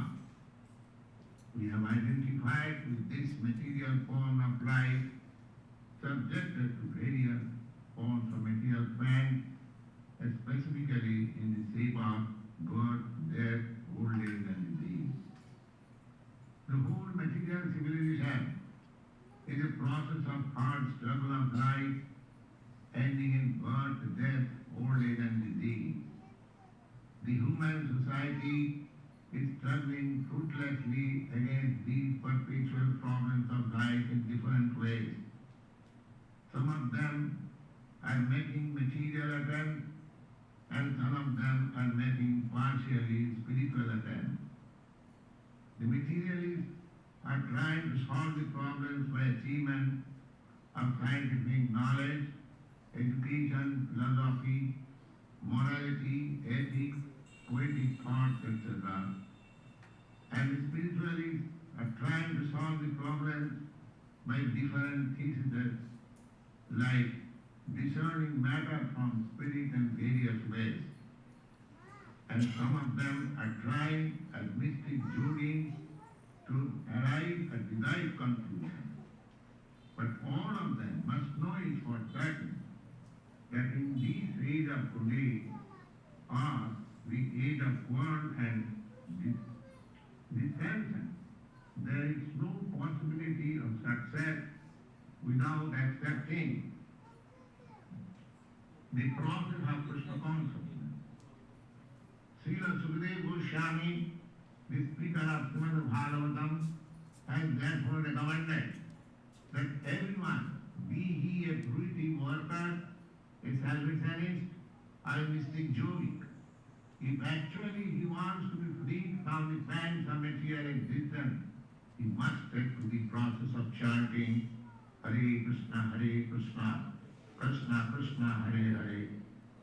we have identified with this material form of life, subjected to various forms of material pain, specifically in the shape of birth, death, old age, and disease. The whole material civilization is a process of hard struggle of life, ending in birth, death, old age, and disease. The human society is struggling fruitlessly against these perpetual problems of life in different ways. Some of them are making material attempts, and some of them are making partially spiritual attempts. The materialists are trying to solve the problems by achievement of scientific knowledge, education, philosophy, morality, ethics, poetic thoughts, etc. And the spiritualists are trying to solve the problems by different theses like discerning matter from spirit in various ways. And some of them are trying as mystic yogis to arrive at the right conclusion. But all of them must know it for certain that in this age of today, or the age of world and dissension, there is no possibility of success without accepting the process of Krishna consciousness. Srila Sukadeva Goswami, the speaker of Srimad Bhagavatam, has therefore recommended that everyone, be he a fruitive worker, a salvationist, or a mystic yogi, if actually he wants to be freed from the pangs of material existence, he must take to the process of chanting Hare Krishna, Krishna Krishna, Hare Hare,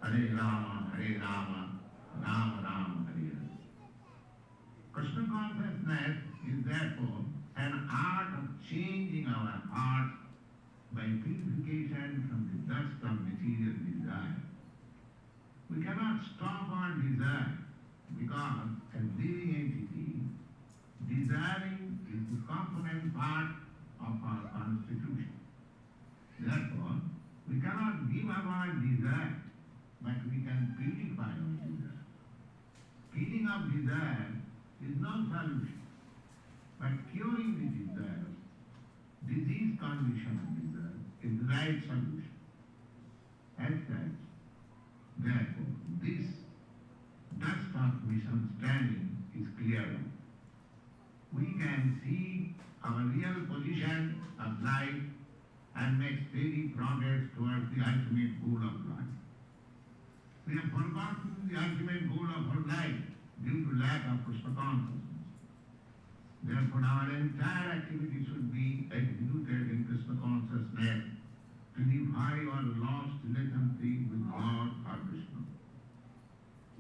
Hare Rama, Rama Rama, Hare Hare. Krishna consciousness is therefore an art of changing our hearts by purification from the dust of material desire. We cannot stop our desire prostitution. Therefore, we cannot give up our desire, but we can purify our desire. Killing of desire is no solution, but curing the desire, disease condition of desire, is the right solution. As such, therefore, this dust of misunderstanding is clearer. We can see our real position of life and make steady progress towards the ultimate goal of life. We have forgotten the ultimate goal of our life due to lack of Krishna consciousness. Therefore, our entire activity should be executed in Krishna consciousness to revive our lost relationship with God or Krishna.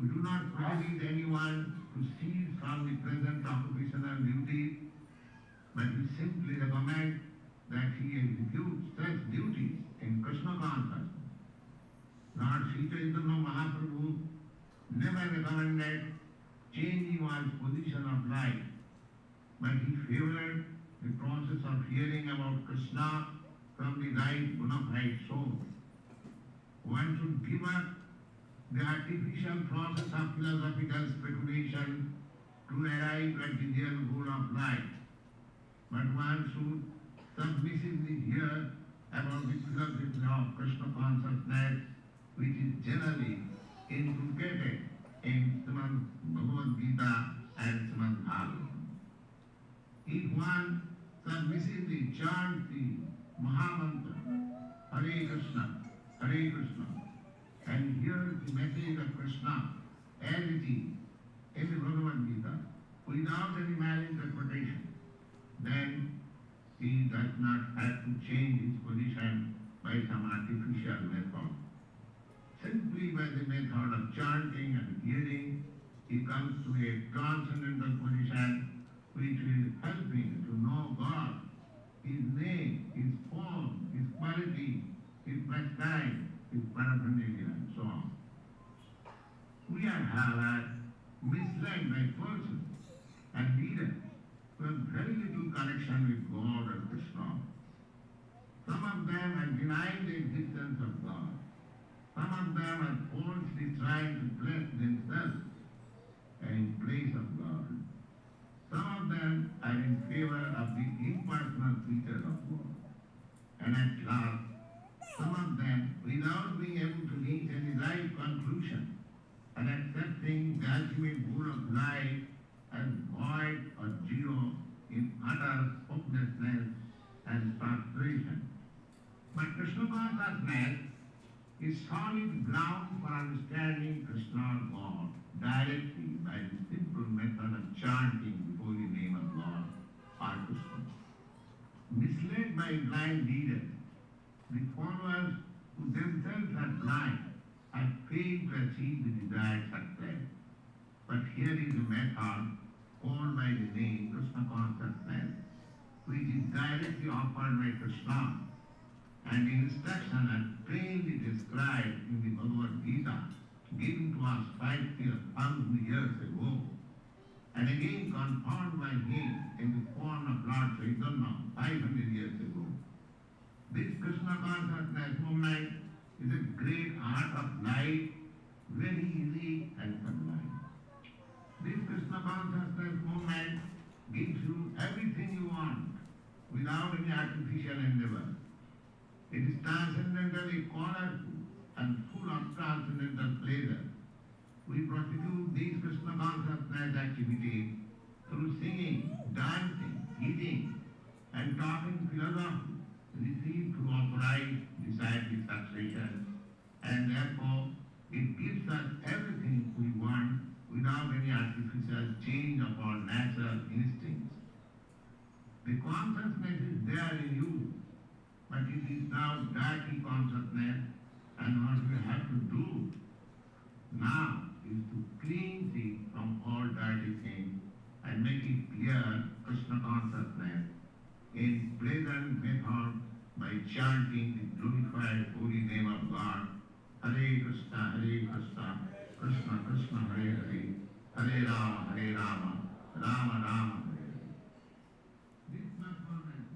We do not prohibit anyone to cease from the present occupational duties, but we simply recommend that he executes such duties in Krishna consciousness. Lord Sri Chaitanya Mahaprabhu never recommended changing one's position of life, but he favored the process of hearing about Krishna from the right bona fide source. One should give up the artificial process of philosophical speculation to arrive at the real goal of life, but one should submissively hear about the philosophy of Krishna consciousness, which is generally inculcated in Srimad Bhagavad Gita and Srimad Bhagavatam. If one submissively chants the Mahamantra, Hare Krishna, and hears the message of Krishna as it is in the Bhagavad Gita, without any malinterpretation, then he does not have to change his position by some artificial method. Simply by the method of chanting and hearing, he comes to a transcendental position which will help him to know God, His name, His form, His quality, His pastime, His paraphernalia, and so on. We are, however, misled by persons and leaders who have very little connection with God or Krishna. Some of them have denied the existence of God. Some of them are falsely trying to place themselves in place of God. Some of them are in favor of the impersonal feature of God. And at last, some of them, without being able to reach any right conclusion and accepting the ultimate goal of life as void or zero in utter hopelessness and frustration. But Krishna consciousness is solid ground for understanding Krishna or God directly by the simple method of chanting the holy name of God or Krishna. Misled by blind leaders, the followers who themselves are blind have failed to achieve the desired success. But here is a method called by the name Krishna consciousness, which is directly offered by Krishna, and the instruction are plainly described in the Bhagavad Gita, given to us 5,000 years ago, and again confirmed by him in the form of Lord Chaitanya 500 years ago. This Krishna consciousness movement is a great art of life, very easy and sublime. This Krishna consciousness movement gives you everything you want without any artificial endeavor. It is transcendentally colorful and full of transcendental pleasure. We prosecute these Krishna consciousness activities through singing, dancing, eating, and talking philosophy received through authorized disciplic succession, and therefore it gives us everything we want without any artificial change of our natural instincts. The consciousness is there in you, but it is now dirty consciousness, and what we have to do now is to cleanse it from all dirty things and make it clear Krishna consciousness in pleasant method by chanting the glorified holy name of God. Hare Krishna, Krishna Krishna, Hare Hare, Hare Rama, Rama Rama, Hare Hare. This performance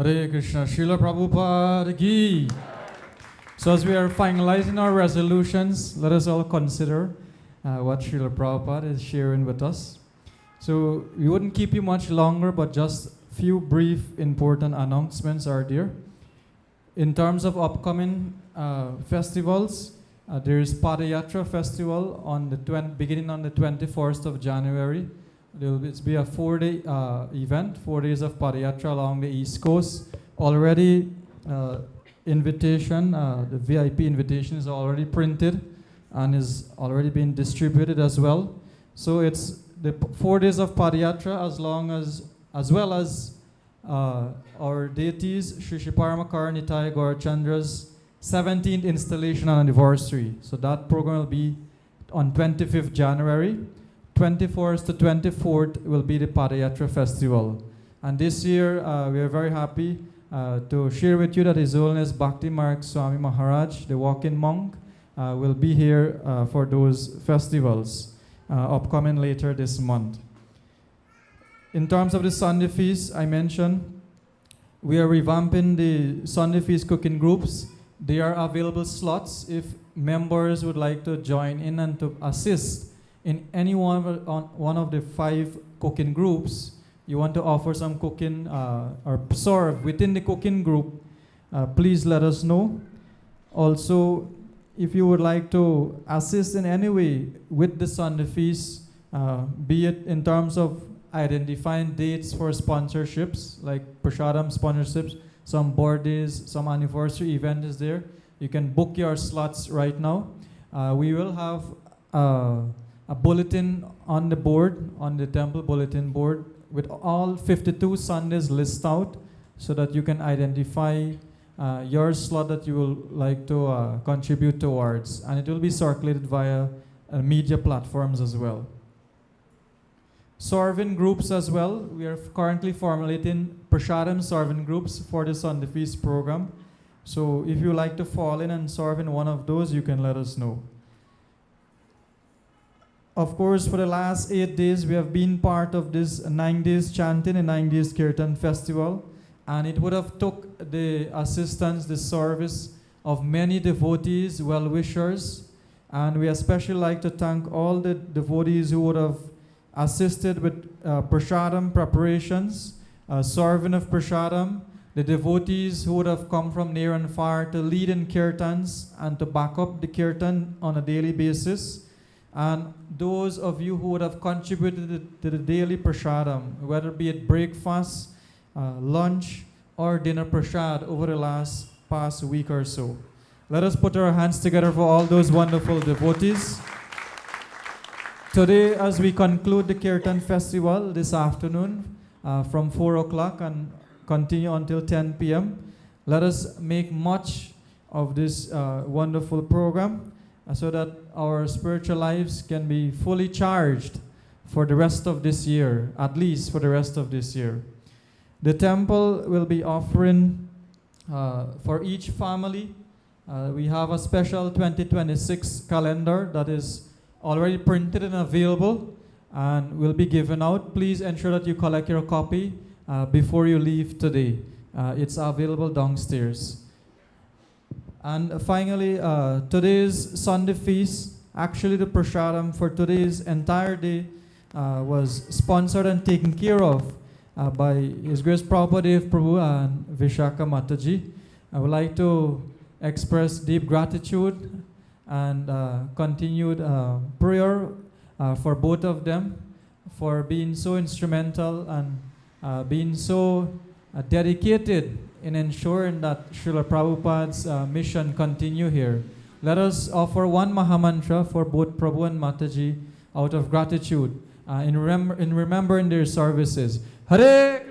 Hare Krishna, Srila Prabhupada ki. So as we are finalizing our resolutions, let us all consider what Srila Prabhupada is sharing with us. So we wouldn't keep you much longer, but just few brief important announcements are there. In terms of upcoming festivals, there is Padayatra Festival on the beginning on the 21st of January. There will be a 4-day event, 4 days of Padayatra along the East Coast. Already invitation, the VIP invitation is already printed and is already being distributed as well. So it's the 4 days of Padayatra as well as our deities, Sri Paramakarma Nitai Gaurachandra's 17th installation anniversary. So that program will be on 25th January. 24th to 24th will be the Padayatra Festival. And this year, we are very happy to share with you that His Holiness Bhakti Marg Swami Maharaj, the walking monk, will be here for those festivals upcoming later this month. In terms of the Sunday feast, I mentioned we are revamping the Sunday feast cooking groups. There are available slots if members would like to join in and to assist in any one of the 5 cooking groups. You want to offer some cooking or serve within the cooking group, please let us know. Also, if you would like to assist in any way with the Sunday feast, be it in terms of identifying dates for sponsorships, like Prashadam sponsorships, some birthdays, some anniversary event is there. You can book your slots right now. We will have a bulletin on the board, on the temple bulletin board, with all 52 Sundays listed out so that you can identify your slot that you will like to contribute towards. And it will be circulated via media platforms as well. Serving groups as well. We are currently formulating Prashadam serving groups for the Sunday Feast program. So if you like to fall in and serve in one of those, you can let us know. Of course, for the last 8 days, we have been part of this 9 days chanting and 9 days Kirtan festival. And it would have took the assistance, the service of many devotees, well-wishers. And we especially like to thank all the devotees who would have assisted with Prashadam preparations, serving of Prashadam, the devotees who would have come from near and far to lead in Kirtans and to back up the Kirtan on a daily basis. And those of you who would have contributed to the daily Prashadam, whether it be it breakfast, lunch, or dinner Prashad over the past week or so. Let us put our hands together for all those wonderful devotees. Today, as we conclude the Kirtan festival this afternoon from 4 o'clock and continue until 10 p.m., let us make much of this wonderful program so that our spiritual lives can be fully charged for the rest of this year, at least for the rest of this year. The temple will be offering for each family. We have a special 2026 calendar that is already printed and available and will be given out. Please ensure that you collect your copy before you leave today. It's available downstairs. And finally, today's Sunday feast, actually the Prashadam for today's entire day was sponsored and taken care of by His Grace Prabhupada Prabhu and Vishaka Mataji. I would like to express deep gratitude and continued prayer for both of them for being so instrumental and being so dedicated in ensuring that Srila Prabhupada's mission continue here. Let us offer one Mahamantra for both Prabhu and Mataji out of gratitude in remembering their services. Hare